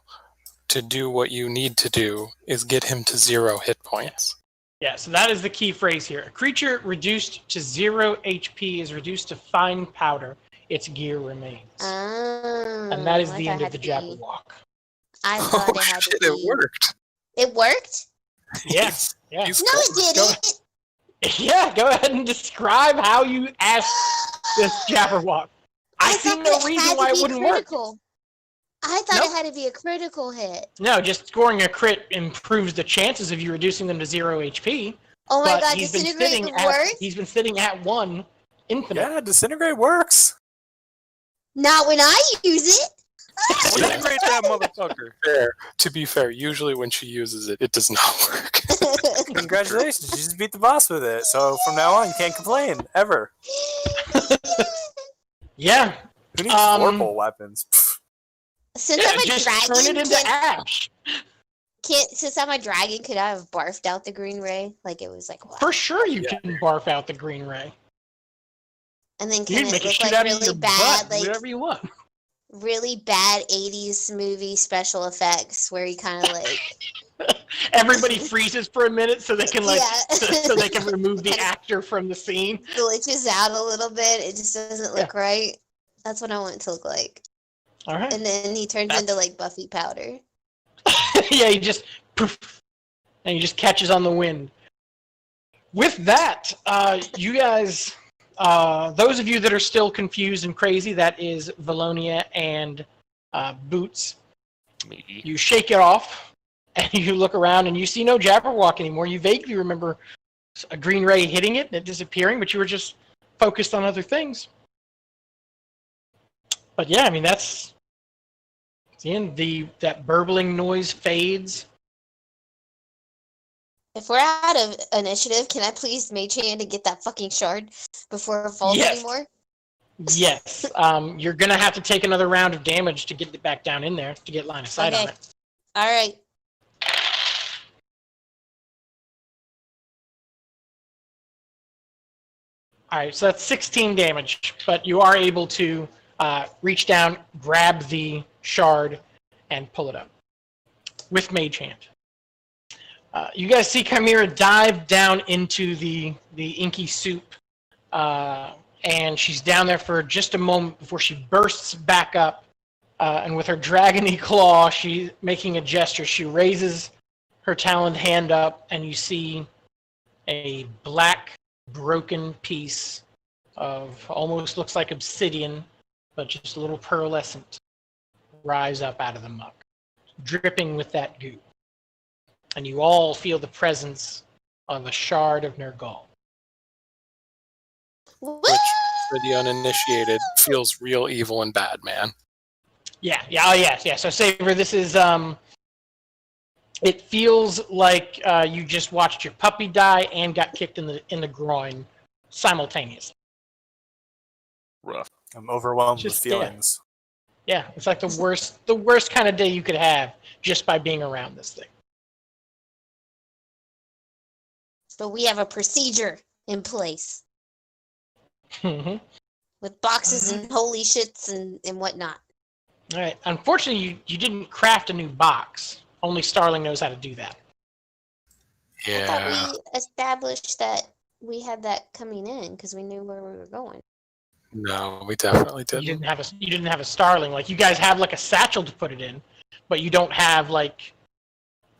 what you need to do is get him to 0 hit points. Yeah, so that is the key phrase here. A creature reduced to 0 HP is reduced to fine powder. Its gear remains. And that is I the thought end it of had the to be- Jabberwock. I thought Oh it had shit, to be. it worked. It worked? Yes. Yeah. You No, it Go- didn't. Yeah, go ahead and describe how you asked this Jabberwock. I see thought no it reason had to why it be wouldn't work. critical. I thought Nope. it had to be a critical hit. No, just scoring a crit improves the chances of you reducing them to 0 HP. Oh my But god, he's been disintegrate sitting works? he's been sitting at 1 infinite. Yeah, disintegrate works. Not when I use it. Disintegrate that motherfucker. Fair. To be fair, usually when she uses it, it does not work. Congratulations, you just beat the boss with it. So from now on, you can't complain ever. Yeah. Who needs vorpal weapons? Pfft. Since Yeah, I'm a just dragon, turn it into ash. since I'm a dragon, could I have barfed out the green ray? Like it was like wow. For sure you Yeah. can barf out the green ray. And then You can can it make it look shoot like out of really your bad, butt, like whatever you want. really bad 80s movie special effects where he kind of like Everybody freezes for a minute so they can Yeah. so they can remove the actor from the scene. glitches out a little bit. It just doesn't look right. That's what I want it to look like. All right. And then he turns into like Buffy powder. Yeah, he just poof, and he just catches on the wind. With that, you guys, those of you that are still confused and crazy, that is Valonia and Boots. Me. You shake it off, and you look around, and you see no Jabberwock anymore. You vaguely remember a green ray hitting it and it disappearing, but you were just focused on other things. But yeah, I mean that's the end. That burbling noise fades. If we're out of initiative, can I please mage hand and get that fucking shard before it falls Yes. anymore? Yes, you're gonna have to take another round of damage to get it back down in there to get line of sight on Okay. it. All right. All right, so that's 16 damage, but you are able to reach down, grab the shard, and pull it up with Mage Hand. You guys see Chimera dive down into the inky soup, and she's down there for just a moment before she bursts back up and with her dragony claw, she's making a gesture. She raises her taloned hand up, and you see a black, broken piece of almost looks like obsidian, but just a little pearlescent, rise up out of the muck, dripping with that goo. And you all feel the presence of a shard of Nergal. Which, for the uninitiated, feels real evil and bad, man. Yeah. So Saber, this is it feels like you just watched your puppy die and got kicked in the groin simultaneously. Rough. I'm overwhelmed Just- with feelings. Yeah, it's like the worst kind of day you could have just by being around this thing. But we have a procedure in place Mm-hmm. with boxes and holy shits and whatnot. All right. Unfortunately, you didn't craft a new box. Only Starling knows how to do that. I Yeah. thought we established that we had that coming in because we knew where we were going. No, we definitely You didn't. didn't have a Starling. Like you guys have like a satchel to put it in, but you don't have like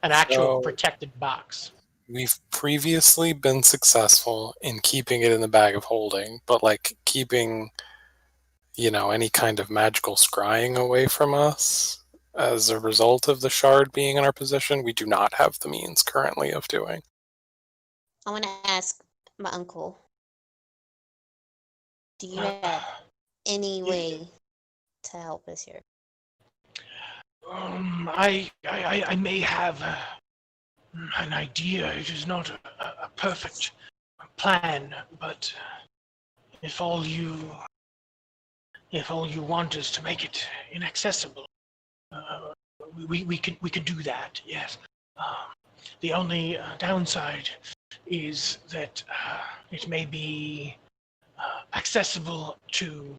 an actual No. protected box. We've previously been successful in keeping it in the bag of holding, but like keeping, any kind of magical scrying away from us as a result of the shard being in our possession, we do not have the means currently of doing. I want to ask my uncle. Do you have any way to help us here? I may have an idea. It is not a perfect plan, but if all you want is to make it inaccessible, we could do that. Yes. The only downside is that it may be accessible to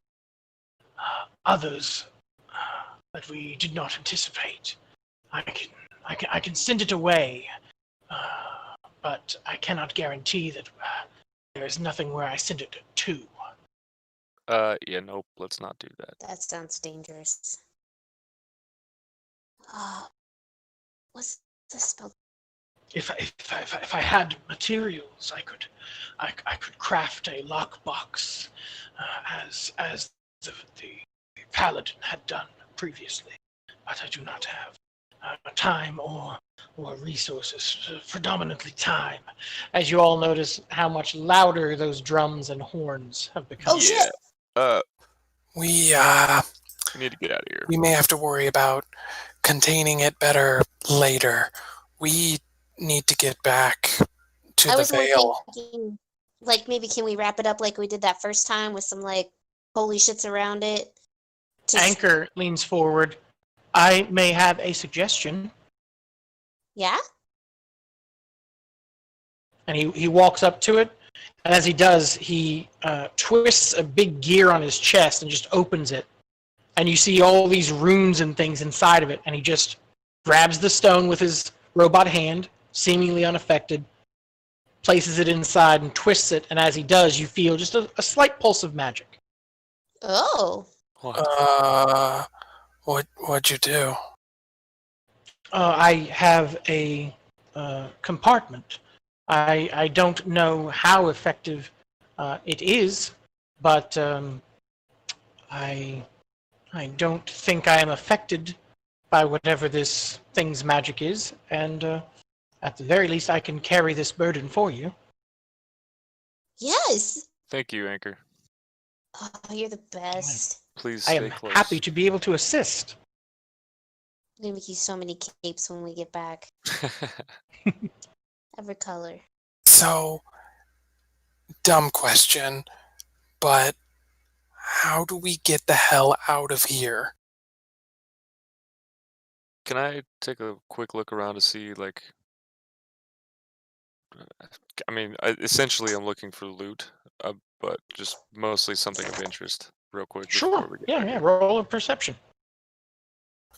others that we did not anticipate. I can send it away, but I cannot guarantee that there is nothing where I send it to. Yeah, nope. Let's not do that. That sounds dangerous. What's the spell? If I had materials, I could craft a lockbox, as the paladin had done previously, but I do not have time or resources. Predominantly time, as you all notice how much louder those drums and horns have become. Oh shit! We We need to get out of here. we may have to worry about containing it better later. We need to get back to I the was more Vale. thinking, like maybe can we wrap it up like we did that first time with some like holy shits around it? Anchor leans forward. I may have a suggestion. Yeah. And he walks up to it, and as he does, he twists a big gear on his chest and just opens it. And you see all these runes and things inside of it, and he just grabs the stone with his robot hand, seemingly unaffected, places it inside and twists it, and as he does, you feel just a slight pulse of magic. Oh. What'd you do? I have a compartment. I don't know how effective it is, but I don't think I am affected by whatever this thing's magic is, and at the very least, I can carry this burden for you. Yes. Thank you, Anchor. Oh, you're the best. Please I stay am close. happy to be able to assist. I'm gonna make you so many capes when we get back. Every color. So, dumb question, but how do we get the hell out of here? Can I take a quick look around to see, like, essentially I'm looking for loot, but just mostly something of interest, real quick. before Sure. we get Yeah, out of yeah. here. Roll a perception.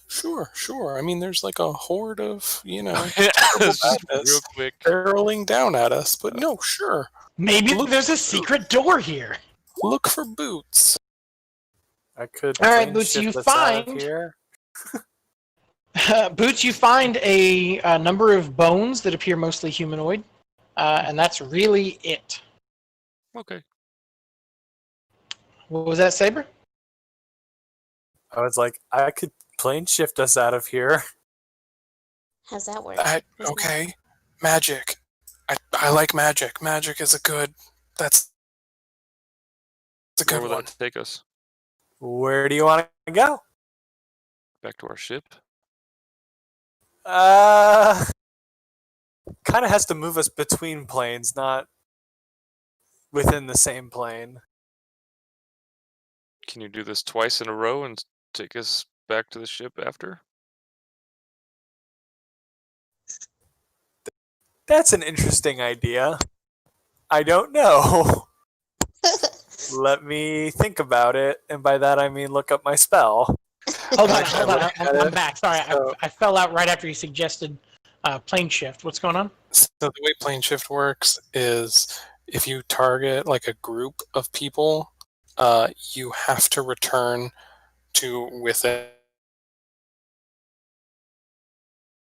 Sure. I mean, there's like a horde of, It's just madness real quick. barreling down at us, but no, sure. Maybe Look- there's a secret door here. Look for boots. I could All right, plane Boots, shift you us out of find- here. Boots, you find a number of bones that appear mostly humanoid, and that's really it. Okay. What was that, Saber? I was like, I could plane shift us out of here. How's that work? Okay, magic. I like magic. Magic is that's a Where good will one. that take us? Where do you want to go? Back to our ship? Kind of has to move us between planes, not within the same plane. Can you do this twice in a row and take us back to the ship after? That's an interesting idea. I don't know. Let me think about it, and by that I mean look up my spell. Hold on, Actually, hold on. look at I'm it. back. Sorry, So- I fell out right after you suggested plane shift. What's going on? So the way plane shift works is if you target like a group of people, you have to return to within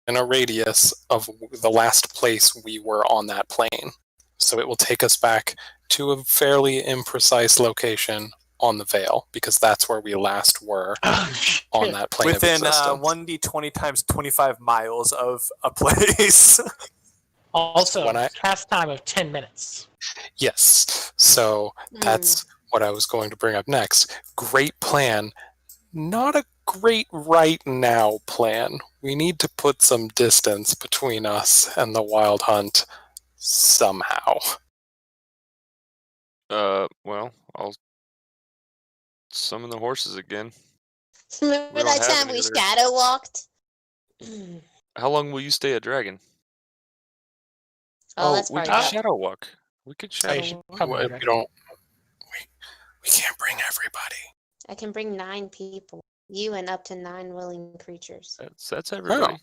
a radius of the last place we were on that plane. So it will take us back to a fairly imprecise location on the Veil, because that's where we last were on that plane Within of existence. 1d20 times 25 miles of a place. Also, When I- cast time of 10 minutes. Yes. So that's what I was going to bring up next. Great plan. Not a great right now plan. We need to put some distance between us and the Wild Hunt somehow. Well, I'll summon the horses again. Remember We don't that have time any we other- shadow walked? How long will you stay a dragon? Oh, that's we probably could about- shadow walk. We could I shadow should walk. probably We don't. We can't bring everybody. I can bring 9 people. You and up to 9 willing creatures. That's everybody.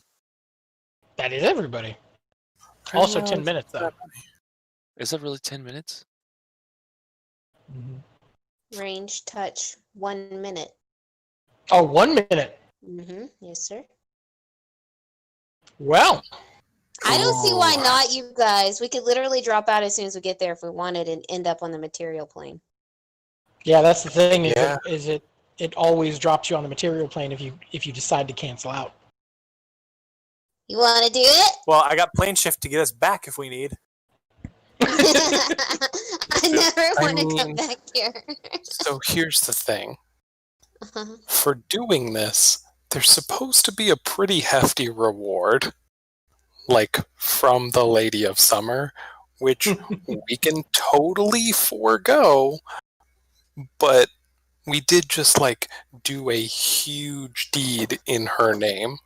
That is everybody. Also 10 minutes, though. Is that really 10 minutes? Mhm. Range touch 1 minute. Oh, 1 minute. Yes, sir. Well, I don't see why Ooh. not, you guys. We could literally drop out as soon as we get there if we wanted and end up on the material plane. yeah, that's the thing. Yeah. It always drops you on the material plane if you decide to cancel out. You want to do it? Well, I got plane shift to get us back if we need. I never I want to come mean- back here. So here's the thing. Uh-huh. For doing this, there's supposed to be a pretty hefty reward, like from the Lady of Summer, which we can totally forego, but we did just like do a huge deed in her name.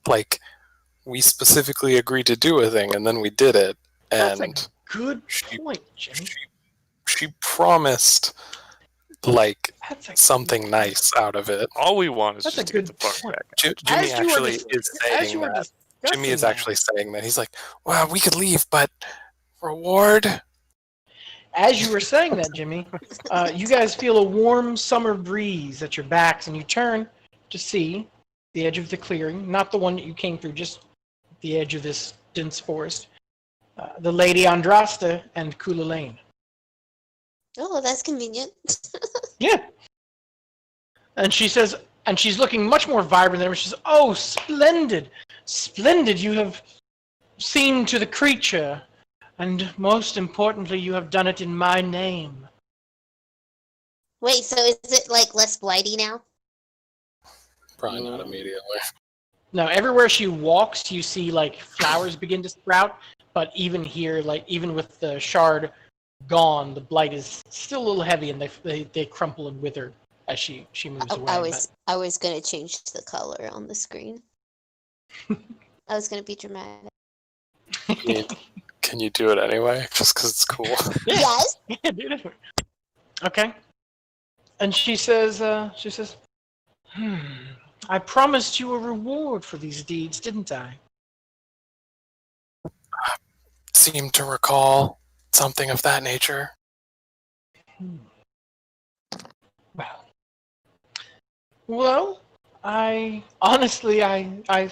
Like, we specifically agreed to do a thing, and then we did it, That's a and good she- point, Jimmy. she promised like That's a something nice out of it. All we want is That's just a to get the good fuck point. back. Jimmy As you were actually dis- is As saying you were that. Jimmy discussing is that, actually saying that. He's like, well, we could leave, but reward? as you were saying that, Jimmy, you guys feel a warm summer breeze at your backs, and you turn to see the edge of the clearing, not the one that you came through, just the edge of this dense forest. The Lady Andrasta and Kula Lane. Oh, that's convenient. Yeah. And she says, and she's looking much more vibrant than ever. She says, "Oh, splendid, splendid! You have seen to the creature, and most importantly, you have done it in my name." Wait, so is it like less blighty now? Probably not immediately. Now, everywhere she walks, you see like flowers begin to sprout, but even here, like even with the shard gone, the blight is still a little heavy, and they crumple and wither as she moves away. I was gonna change the color on the screen. I was gonna be dramatic. Can you do it anyway? Just because it's cool. Yeah. Yes. Yeah, dude. Okay. And she says, I promised you a reward for these deeds, didn't I? Seem to recall something of that nature. Well, Well, I honestly, I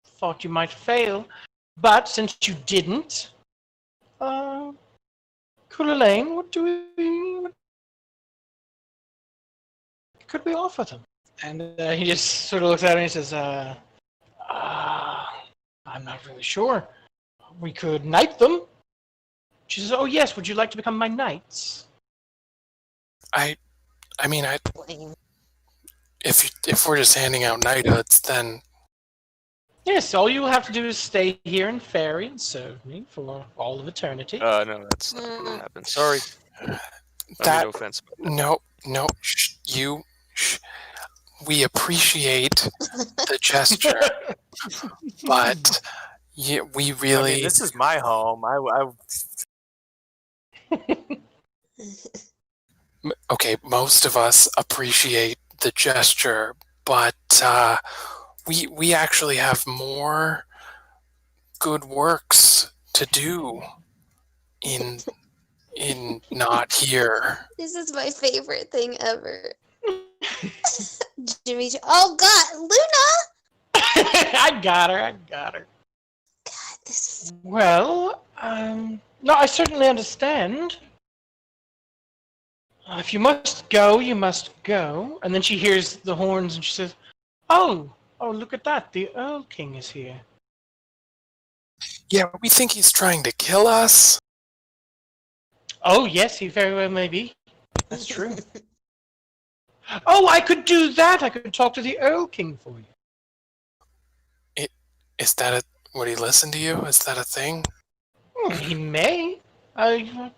thought you might fail, but since you didn't, Kulalain, what could we offer them? And he just sort of looks at her and he says, I'm not really sure. We could knight them. She says, oh yes, would you like to become my knights? I mean, Lame. if we're just handing out knighthoods, then Yes, all you will have to do is stay here in Fairy and serve me for all of eternity. No, that's not going to happen. Sorry. I mean, that no offense. But no, we appreciate the gesture, but we I really mean, this is my home. okay. Most of us appreciate the gesture, but we actually have more good works to do in not here. This is my favorite thing ever. Jimmy. Oh God, Luna! I got her. God, this is Well, no, I certainly understand. If you must go, you must go. And then she hears the horns and she says, oh, look at that. The Earl King is here. Yeah, we think he's trying to kill us. Oh, yes, he very well may be. That's true. Oh, I could do that. I could talk to the Earl King for you. Is that would he listen to you? Is that a thing? He may. I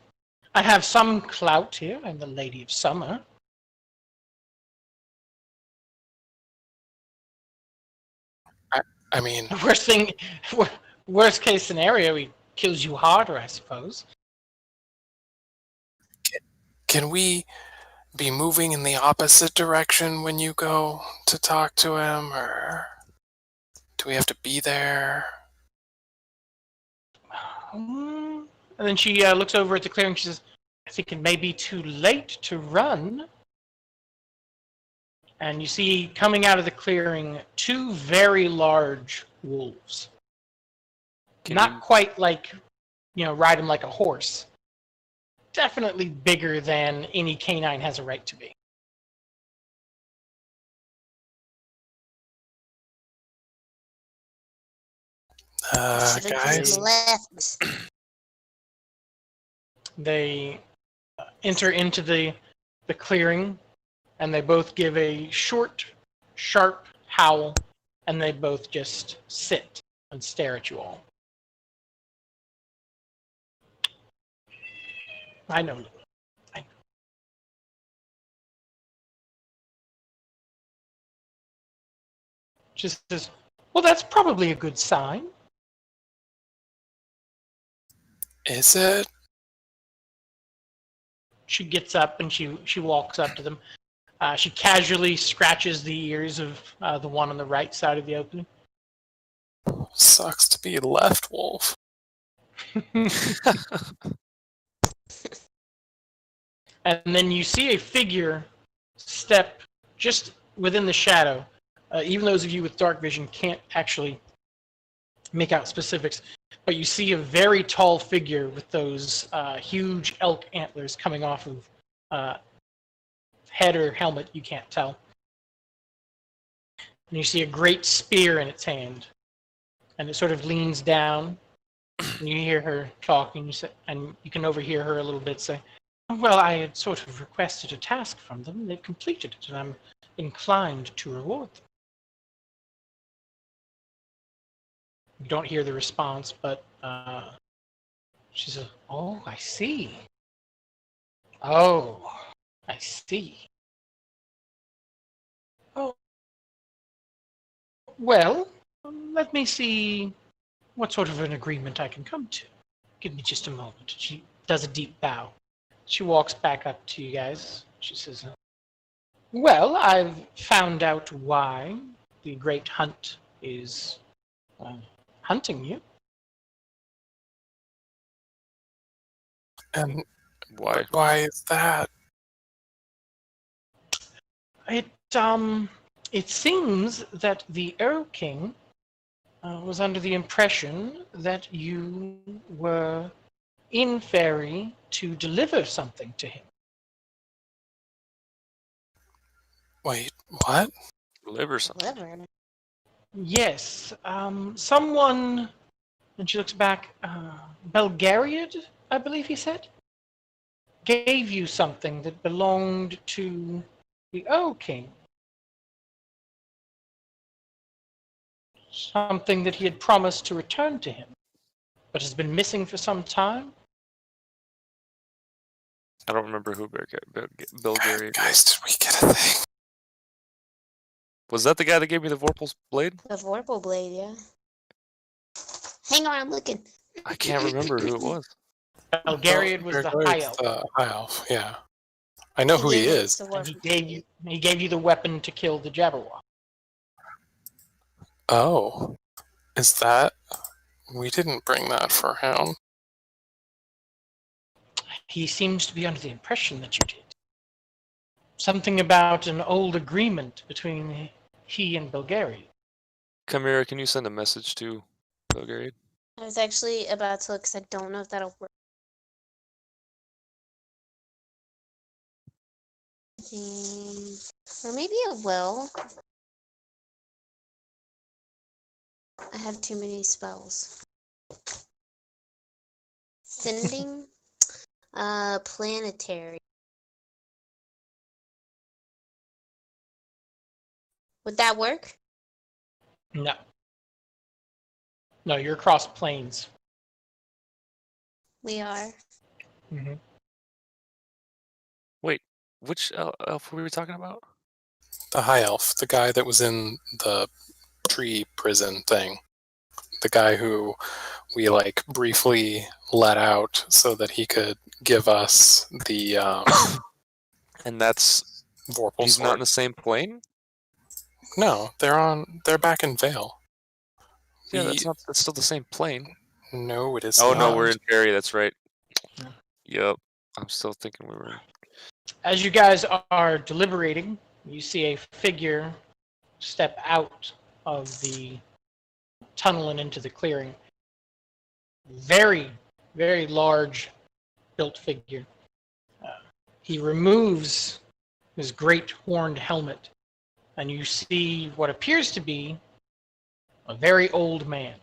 have some clout here. I'm the Lady of Summer. I mean, Worst case scenario, he kills you harder, I suppose. can we be moving in the opposite direction when you go to talk to him, or do we have to be there? And then she looks over at the clearing. She says, I think it may be too late to run. And you see coming out of the clearing 2 very large wolves. Not quite like, ride them like a horse. Definitely bigger than any canine has a right to be. should have Guys, just left. They enter into the clearing, and they both give a short, sharp howl, and they both just sit and stare at you all. I know. She says, well, that's probably a good sign. is it? She gets up and she walks up to them. She casually scratches the ears of the one on the right side of the opening. Sucks to be left wolf. And then you see a figure step just within the shadow. Even those of you with dark vision can't actually make out specifics, but you see a very tall figure with those huge elk antlers coming off of head or helmet, you can't tell. And you see a great spear in its hand, and it sort of leans down, and you hear her talking, and you can overhear her a little bit say, well, I had sort of requested a task from them, they've completed it, and I'm inclined to reward them. You don't hear the response, but she says, oh, I see. Oh, I see. Oh, well, let me see what sort of an agreement I can come to. Give me just a moment. She does a deep bow. She walks back up to you guys. She says, well, I've found out why the Great Hunt is hunting you. And Why? why is that? It it seems that the Earl King was under the impression that you were in Fairy to deliver something to him. Wait, what? Deliver something. Clever. Yes, someone, and she looks back, Belgariad, I believe he said, gave you something that belonged to the Earl King. Something that he had promised to return to him, but has been missing for some time. I don't remember who Belgariad Guys, was. did we get a thing? Was that the guy that gave me the Vorpal's blade? The Vorpal blade, yeah. Hang on, I'm looking. I can't remember who it was. Belgariad was the High Elf, The High Elf, yeah. I know who he gave us is. the and he Vorpal gave you the weapon to kill the Jabberwock. Oh, is that? We didn't bring that for him. He seems to be under the impression that you did. Something about an old agreement between he and Belgariad. Chimera, can you send a message to Belgariad? I was actually about to look because I don't know if that'll work. Or maybe it will. I have too many spells. Sending planetary. Would that work? No. No, you're across planes. We are. Mm-hmm. Wait, which elf were we talking about? The High Elf, the guy that was in the tree prison thing. The guy who we like briefly let out so that he could give us the And that's Vorpal he's not in sword. the same plane. No, they're back in Vale. Yeah, that's still the same plane. No, it is Oh not. no, we're in Fairy. That's right. Yeah. Yep, I'm still thinking we were in. As you guys are deliberating, you see a figure step out of the tunnel and into the clearing. Very, very large built figure. He removes his great horned helmet, and you see what appears to be a very old man.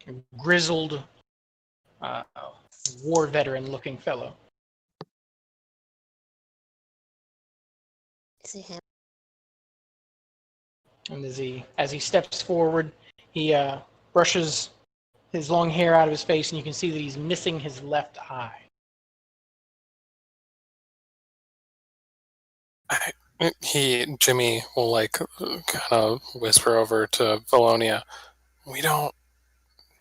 A grizzled, war veteran looking fellow. Is it him? And as he steps forward, he brushes his long hair out of his face, and you can see that he's missing his left eye. Jimmy will like kind of whisper over to Valonia, "We don't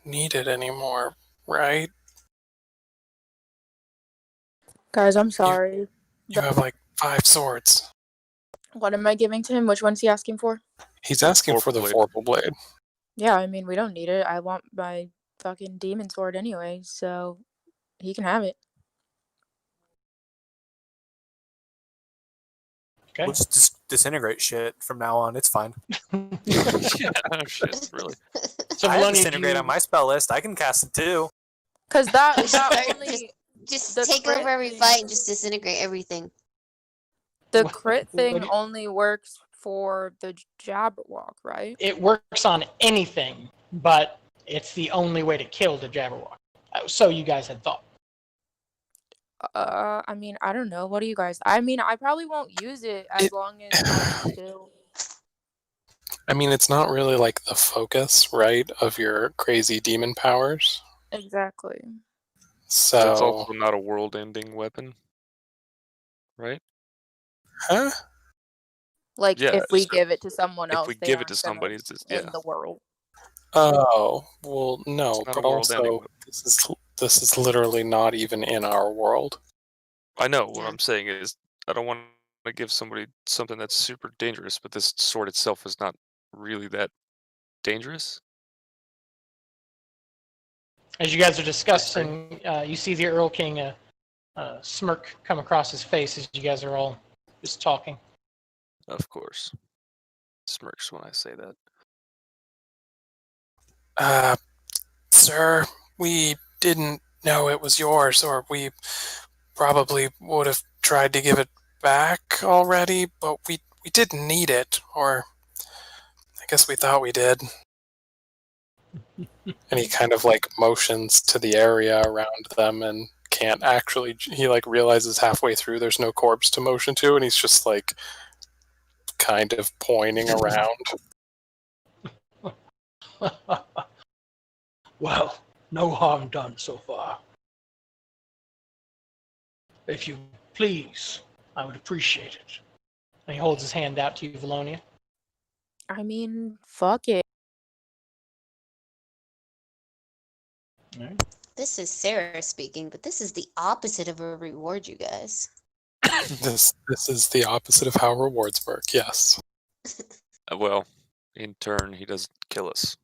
need it anymore, right? Guys, I'm sorry. You have like 5 swords." What am I giving to him? Which one's he asking for? He's asking for the Vorpal blade. Yeah, I mean, we don't need it. I want my fucking demon sword anyway, so he can have it. Okay. We'll just disintegrate shit from now on. It's fine. Yeah, oh shit, really. So I have Melania, disintegrate on my spell list. I can cast it too. Because that Just- only Just The take crit over every thing- fight and just disintegrate everything. the What- crit what thing do you- only works for the Jabberwock, right? it works on anything, but it's the only way to kill the Jabberwock. So you guys had thought. I mean, I don't know. What do you guys? I mean, I probably won't use it as long as I'm still. I mean, it's not really like the focus, right, of your crazy demon powers. Exactly. It's So, also not a world-ending weapon, right? huh? Like Yeah, if we so give it to someone If else, we they give it to aren't gonna somebody, it's just, yeah, end the world. Oh, well, no, it's not a but world-ending also weapon. this is literally not even in our world. I know. What Yeah. I'm saying is, I don't want to give somebody something that's super dangerous, but this sword itself is not really that dangerous. As you guys are discussing, you see the Earl King smirk come across his face as you guys are all just talking. Of course. Smirks when I say that. Sir, we didn't know it was yours, or we probably would have tried to give it back already, but we didn't need it, or I guess we thought we did. And he kind of like motions to the area around them and can't actually, he like realizes halfway through there's no corpse to motion to, and he's just like kind of pointing around. Well, no harm done so far. If you please, I would appreciate it. And he holds his hand out to you, Valonia. I mean, fuck it. All right. This is Sarah speaking, but this is the opposite of a reward, you guys. This is the opposite of how rewards work, yes. Well, in turn, he doesn't kill us.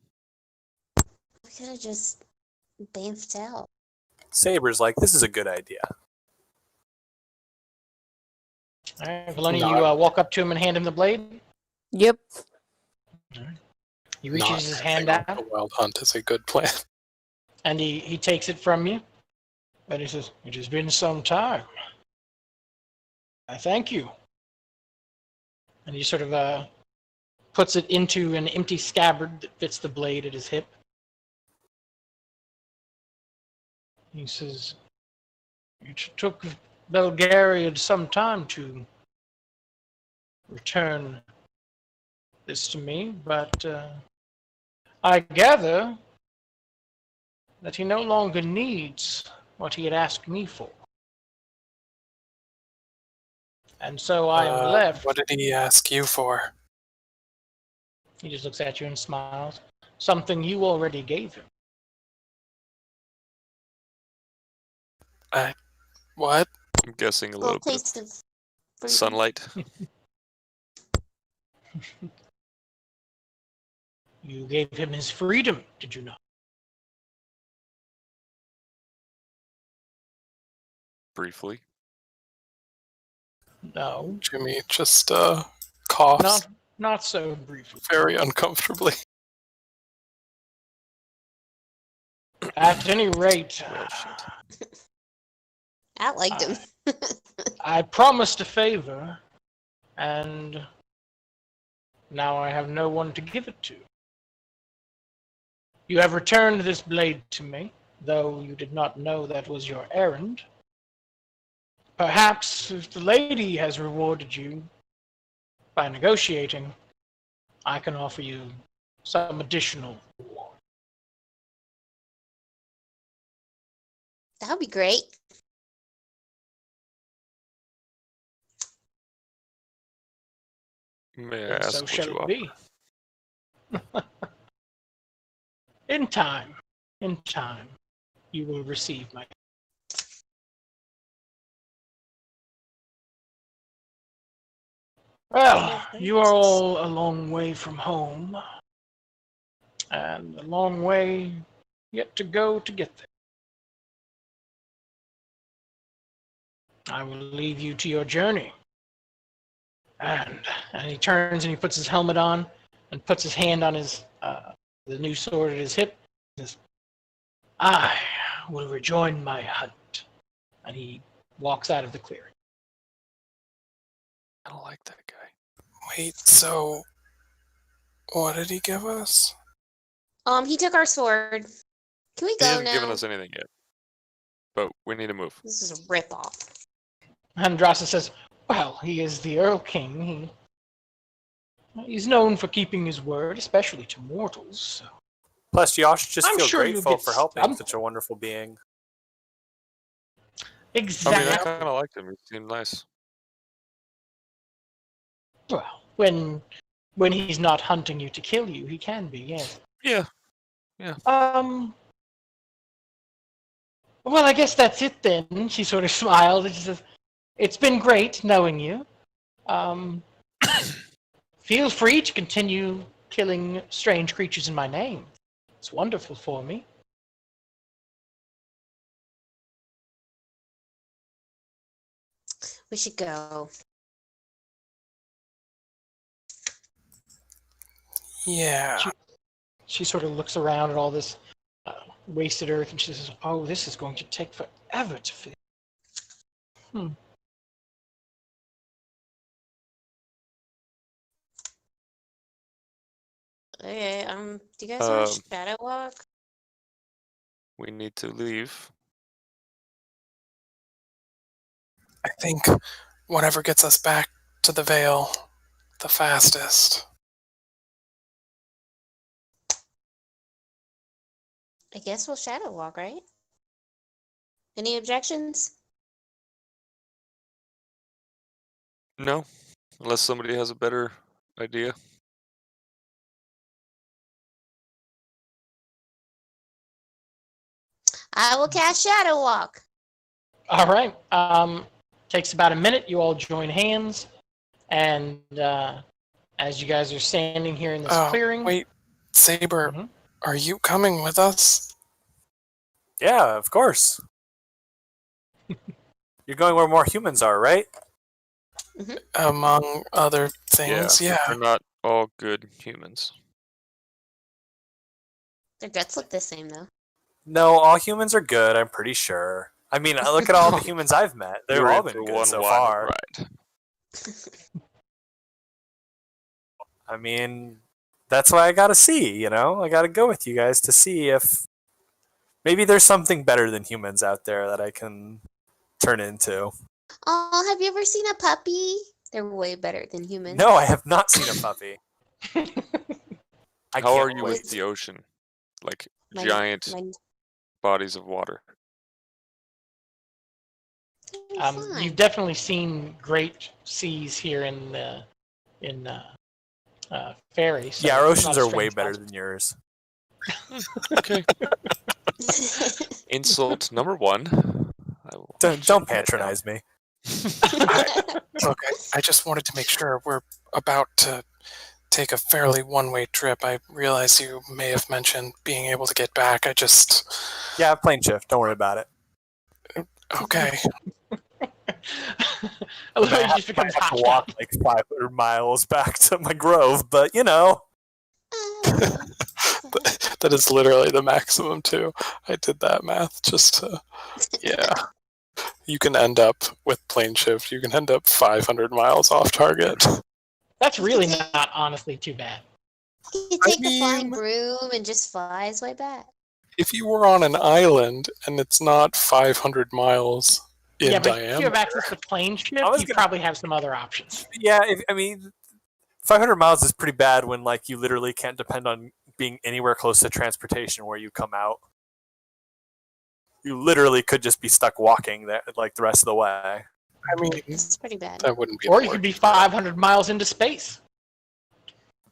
We could have just bamfed out. Saber's like, this is a good idea. All right, Valonia, Not- you walk up to him and hand him the blade. Yep. He reaches Not his hand acting out, like a wild hunt is a good plan. and he takes it from you. And he says, "It has been some time. I thank you." And he sort of puts it into an empty scabbard that fits the blade at his hip. He says, "It took Belgariad some time to return this to me, but I gather that he no longer needs what he had asked me for. And so I am left." What did he ask you for? He just looks at you and smiles. "Something you already gave him." What? I'm guessing a Little little bit taste of of freedom. sunlight. You gave him his freedom, did you not? Briefly. No, Jimmy just coughs not so briefly. very uncomfortably. At any rate, Well, shit. I liked him. I promised a favor, and now I have no one to give it to. You have returned this blade to me, though you did not know that was your errand. Perhaps if the lady has rewarded you by negotiating, I can offer you some additional reward. That would be great. May I And ask so what shall you it offer? be. In time, you will receive my. Well, you are all a long way from home, and a long way yet to go to get there. I will leave you to your journey. And he turns and he puts his helmet on and puts his hand on his the new sword at his hip. He says, "I will rejoin my hunt." And he walks out of the clearing. I don't like that guy. Wait, so what did he give us? He took our sword. Can we He go hasn't now? given us anything yet. But we need to move. This is a ripoff. Andrasa says, "Well, he is the Earl King. He's known for keeping his word, especially to mortals. So. Plus, you all should just I'm feel sure you'll grateful get for helping some- such a wonderful being. I mean, I Exactly. kind of liked him. He seemed nice. Well, when he's not hunting you to kill you, he can be, yes. Yeah. Well, I guess that's it then." She sort of smiled and she says, "It's been great knowing you. Feel free to continue killing strange creatures in my name. It's wonderful for me." We should go. Yeah. She sort of looks around at all this wasted earth, and she says, "Oh, this is going to take forever to fix." Okay, do you guys want Um, to shadow walk? We need to leave. I think whatever gets us back to the Vale the fastest. I guess we'll shadow walk, right? Any objections? No, unless somebody has a better idea. I will cast shadow walk. All right. Takes about a minute. You all join hands, and as you guys are standing here in this clearing, Wait, Saber, Mhm. are you coming with us? Yeah, of course. You're going where more humans are, right? Among other Yeah, things, but yeah. they're not all good humans. Their guts look the same though. No, all humans are good, I'm pretty sure. I mean, look at all the humans I've met. They've You're all in been for good one so wild far. ride. I mean, that's why I gotta see, you know? I gotta go with you guys to see if maybe there's something better than humans out there that I can turn into. Oh, have you ever seen a puppy? They're way better than humans. No, I have not seen a puppy. I How are can't you wait. with the ocean? Like My- giant my- bodies of water. I'm fine. You've definitely seen great seas here in Ferry. So Yeah, our it's not oceans a are way strange better concept. than yours. Okay. Insult number one. I will Don't shut that patronize me. Look, I just wanted to make sure we're about to take a fairly one-way trip. I realize you may have mentioned being able to get back. Yeah, plane shift. Don't worry about it. Okay. Otherwise, I it just becomes have hot to walk shot. like 500 miles back to my grove, but you know. That is literally the maximum, too. I did that math just to... Yeah. You can end up with plane shift. You can end up 500 miles off target. That's really not honestly too bad. You take the flying mean- broom and just fly his way back. If you were on an island and it's not 500 miles in Yeah, but if you diameter... have access to plane shift, was you gonna- probably have some other options. Yeah, I mean, 500 miles is pretty bad when like you literally can't depend on being anywhere close to transportation where you come out. You literally could just be stuck walking there like the rest of the way. I mean, It's pretty bad. that wouldn't be Or the you could worst. be 500 miles into space.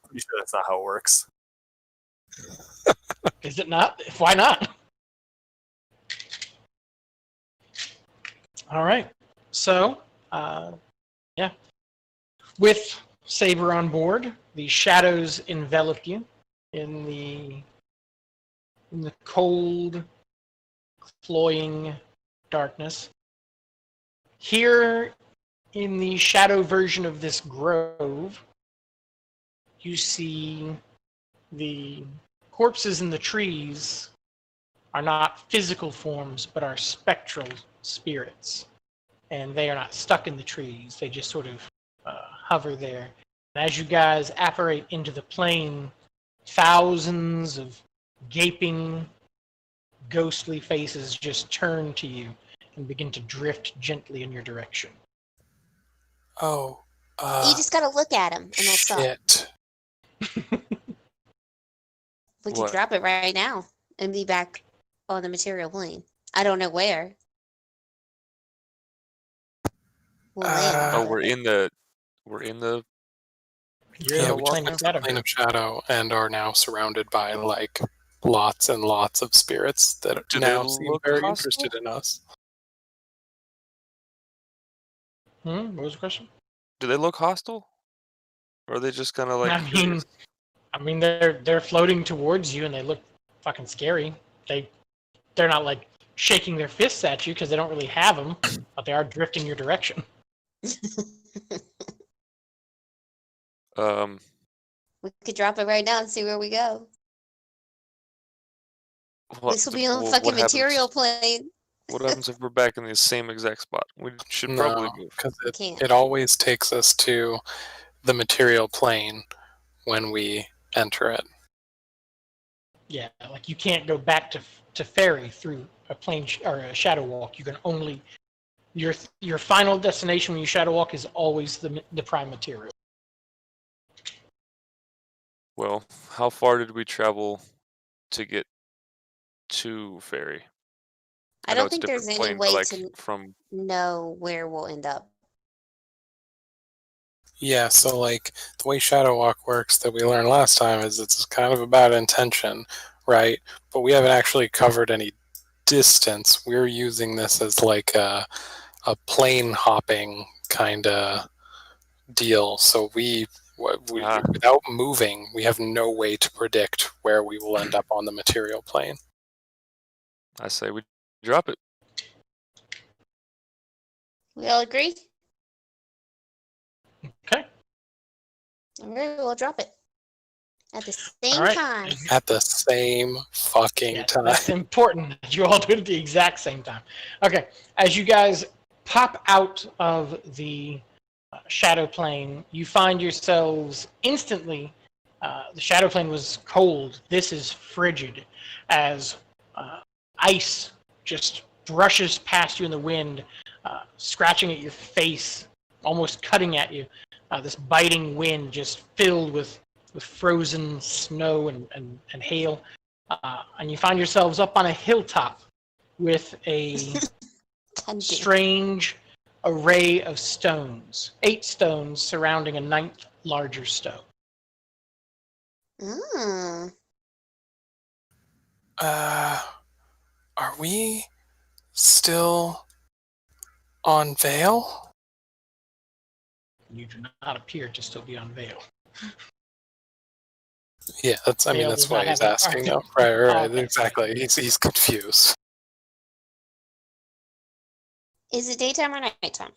Pretty sure that's not how it works. Is it not? Why not? All right. So, yeah. With Saber on board, the shadows envelop you in the cold, cloying darkness. Here in the shadow version of this grove, you see the corpses in the trees are not physical forms, but are spectral spirits. And they are not stuck in the trees. They just sort of hover there. And as you guys apparate into the plain, thousands of gaping, ghostly faces just turn to you and begin to drift gently in your direction. Oh, You just gotta look at them and they'll stop. shit. We could What? drop it right now and be back on the material plane. I don't know where. We'll land. Oh, but- we're in the You're in Yeah, the we plane just of left shadow. the plane of shadow and are now surrounded by like lots and lots of spirits that Do they now seem look very hostile? interested in us. What was the question? Do they look hostile? Or are they just kind of like I mean, curious? they're floating towards you and they look fucking scary. They're not like shaking their fists at you because they don't really have them, but they are drifting your direction. Um, We could drop it right now and see where we go. This will be on What fucking happens? material plane. What happens if we're back in the same exact spot? We should No, probably move. because We can't. it always takes us to the material plane when we enter it. Yeah, like you can't go back to ferry through a plane or a shadow walk. You can only your final destination when you shadow walk is always the prime material. Well, how far did we travel to get to ferry? I know don't it's a think there's different any plane, but way like to from know where we'll end up. Yeah, so like the way Shadow Walk works that we learned last time is it's kind of about intention, right? But we haven't actually covered any distance. We're using this as like a plane hopping kind of deal. So we without moving, we have no way to predict where we will end up on the material plane. I say we drop it. We all agree? Okay. All right, we'll drop it at the same All right. time. At the same fucking Yeah, time. that's important that you all do it at the exact same time. Okay, as you guys pop out of the shadow plane, you find yourselves instantly. The shadow plane was cold. This is frigid, as ice just brushes past you in the wind, scratching at your face, almost cutting at you. This biting wind just filled with frozen snow and hail. And you find yourselves up on a hilltop with a strange array of stones. 8 stones surrounding a 9th larger stone. Mm. Are we still on Vale? You do not appear to still be on Vale. Yeah, that's Vale that's does why not he's have an asking. arc. Right, right, Okay. exactly. He's confused. Is it daytime or nighttime?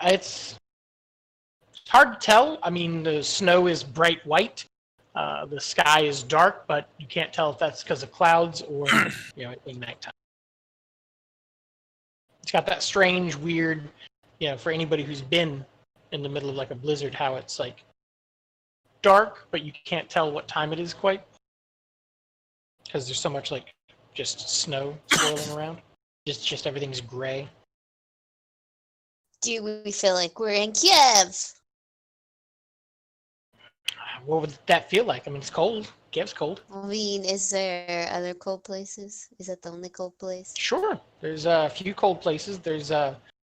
It's hard to tell. I mean, the snow is bright white. The sky is dark, but you can't tell if that's because of clouds or it being nighttime. It's got that strange, weird, for anybody who's been in the middle of like a blizzard, how it's like dark, but you can't tell what time it is quite because there's so much like just snow swirling around. Just everything's gray. Do we feel like we're in Kiev? What would that feel like? I mean, it's cold. Kiev's cold. I mean, is there other cold places? Is that the only cold place? Sure. There's a few cold places. There's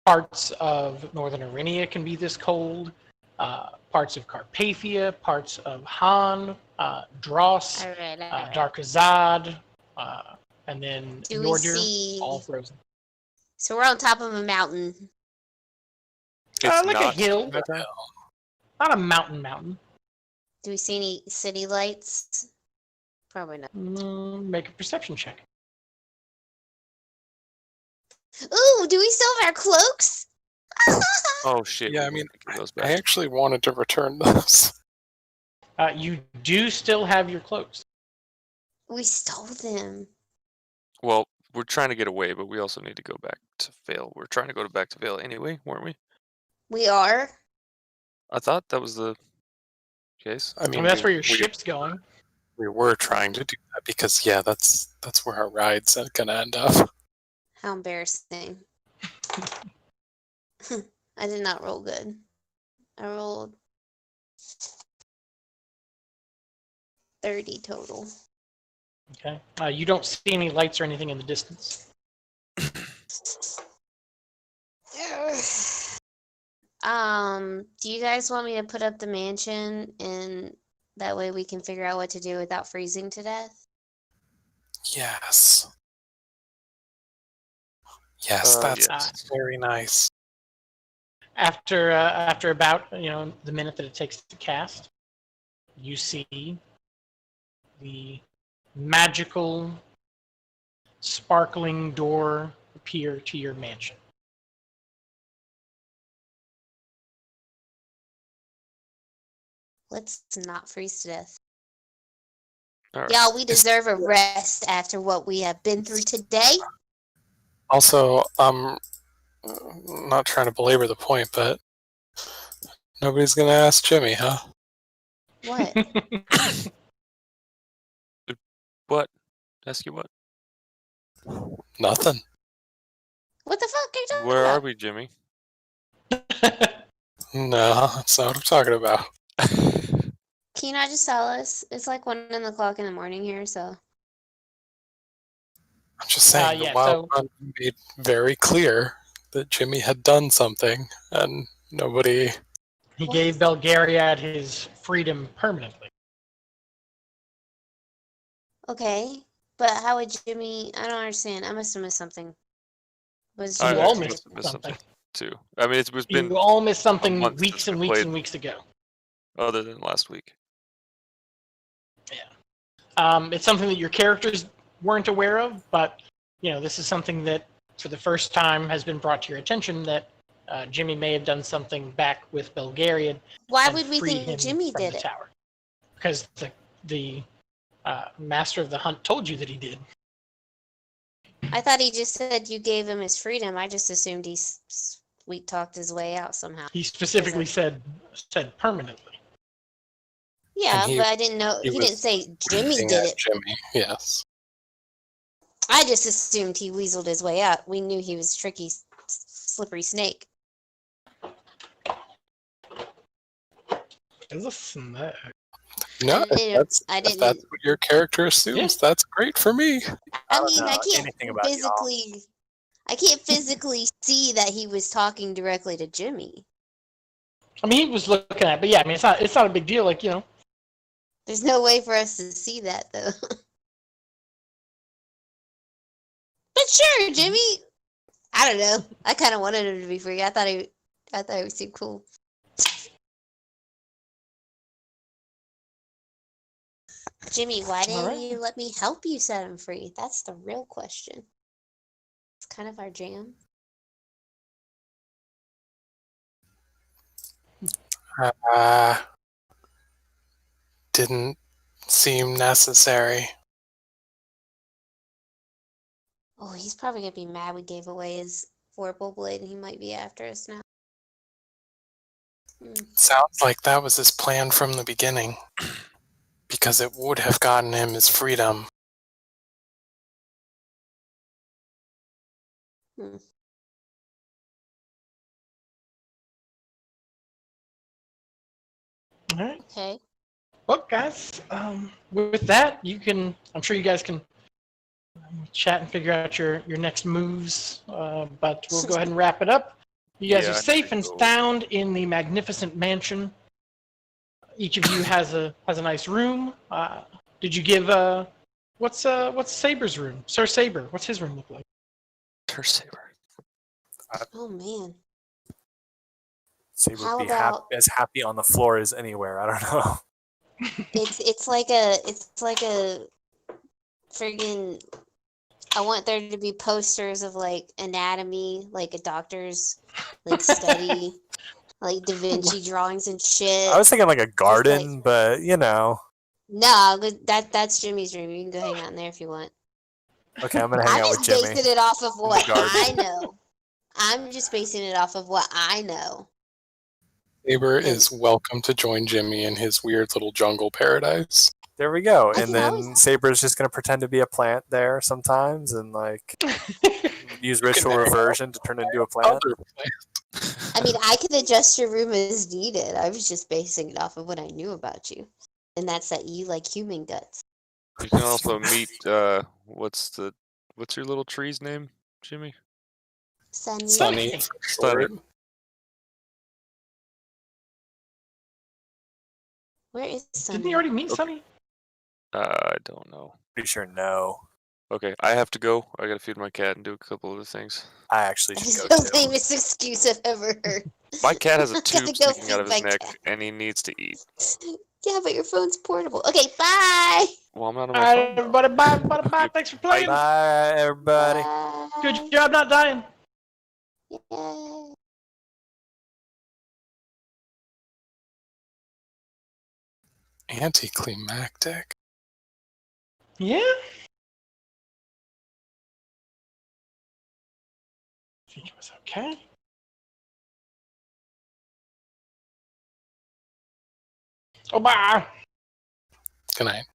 parts of northern Arinia can be this cold. Parts of Carpathia, parts of Han, Dross, All right. Darkazad, and then Do we Nordir, see? all frozen. So we're on top of a mountain. It's Like a not hill, nighttime? not a mountain. Do we see any city lights? Probably not. Make a perception check. Ooh, do we still have our cloaks? Oh shit! Yeah, we I mean, need to give those I back. actually wanted to return those. You do still have your cloaks. We stole them. Well, we're trying to get away, but we also need to go back to Vale. We're trying to go back to Vale anyway, weren't we? We are. I thought that was the case. I mean, That's where your we ship's going. we were trying to do that because that's where our ride's gonna end up. How embarrassing. I did not roll good. I rolled 30 total. Okay. You don't see any lights or anything in the distance. Do you guys want me to put up the mansion and that way we can figure out what to do without freezing to death? Yes. Yes, that's Yes. very nice. After about the minute that it takes to cast, you see the magical, sparkling door appear to your mansion. Let's not freeze to death. All right. Y'all, we deserve a rest after what we have been through today. Also, not trying to belabor the point, but nobody's gonna ask Jimmy, huh? What? What? Ask you what? Nothing. What the fuck are you talking Where are about? we, Jimmy? No, that's not what I'm talking about. Can you not just tell us? It's like 1:00 in the morning here, so. I'm just saying yeah, the Wild so- Hunt made very clear that Jimmy had done something, and nobody. He What? gave Belgariad his freedom permanently. Okay, but how would Jimmy? I don't understand. I must have missed something. Was You Jimmy all like- missed something. Too. I mean, it's been You all missed something month weeks since and we weeks played. and weeks ago. other than last week. It's something that your characters weren't aware of, but this is something that, for the first time, has been brought to your attention that Jimmy may have done something back with Belgariad. Why and would we free think him Jimmy from did the it? tower? Because the master of the hunt told you that he did. I thought he just said you gave him his freedom. I just assumed he sweet talked his way out somehow. He specifically said permanently. Yeah, he- but I didn't know. he He was didn't say Jimmy Looking did at it. Jimmy, yes. I just assumed he weaseled his way out. We knew he was a tricky, slippery snake. It's a snake. No, I if didn't. that's what your character assumes, that's great for me. I don't mean, know I can't anything about y'all. physically. I can't physically see that he was talking directly to Jimmy. I mean, he was looking at it, but yeah, I mean, it's not a big deal. Like, There's no way for us to see that though. But sure, Jimmy. I don't know. I kind of wanted him to be free. I thought he seemed cool. Jimmy, why didn't Alright. you let me help you set him free? That's the real question. It's kind of our jam. Didn't seem necessary. Oh, he's probably gonna be mad we gave away his vorpal blade and he might be after us now. Sounds like that was his plan from the beginning. Because it would have gotten him his freedom. All right. Okay. Well, guys, with that, I'm sure you guys can chat and figure out your next moves, but we'll go ahead and wrap it up. You guys Yeah, are I need safe to and go. sound in the magnificent mansion. Each of you has a nice room. Did you give what's Saber's room? Sir Saber, what's his room look like? Her saber. Oh man. So you How would be about- as happy on the floor as anywhere. I don't know. It's like a friggin' I want there to be posters of like anatomy, like a doctor's like study, like Da Vinci drawings and shit. I was thinking like a garden, but No, but that's Jimmy's room. You can go hang out in there if you want. okay, I'm gonna hang I'm out with just Jimmy. basing it off of what garden. I know. I'm just basing it off of what I know. Saber is welcome to join Jimmy in his weird little jungle paradise. There we go. I And can then always- Saber's just gonna pretend to be a plant there sometimes, and like use ritual hang out. reversion to turn into a plant. Other I mean, I can adjust your room as needed. I was just basing it off of what I knew about you, and that's that you like human guts. You can also meet. What's your little tree's name, Jimmy? Sunny. Sunny. Sunny. Stunner. Where is Sunny? Didn't you already meet Sunny? I don't know. Pretty sure no. Okay, I have to go. I gotta feed my cat and do a couple other things. I actually That should is go the too. lamest excuse I've ever heard. My cat has a I gotta tube go sticking out of feed his my neck, cat. and he needs to eat. Yeah, but your phone's portable. Okay, bye. Well, I'm not on All my right, phone. everybody, bye. Thanks for playing. Bye, everybody. Bye. Good job not dying. Yay. Anticlimactic. Yeah. I think it was okay. Oh, bye. Good night.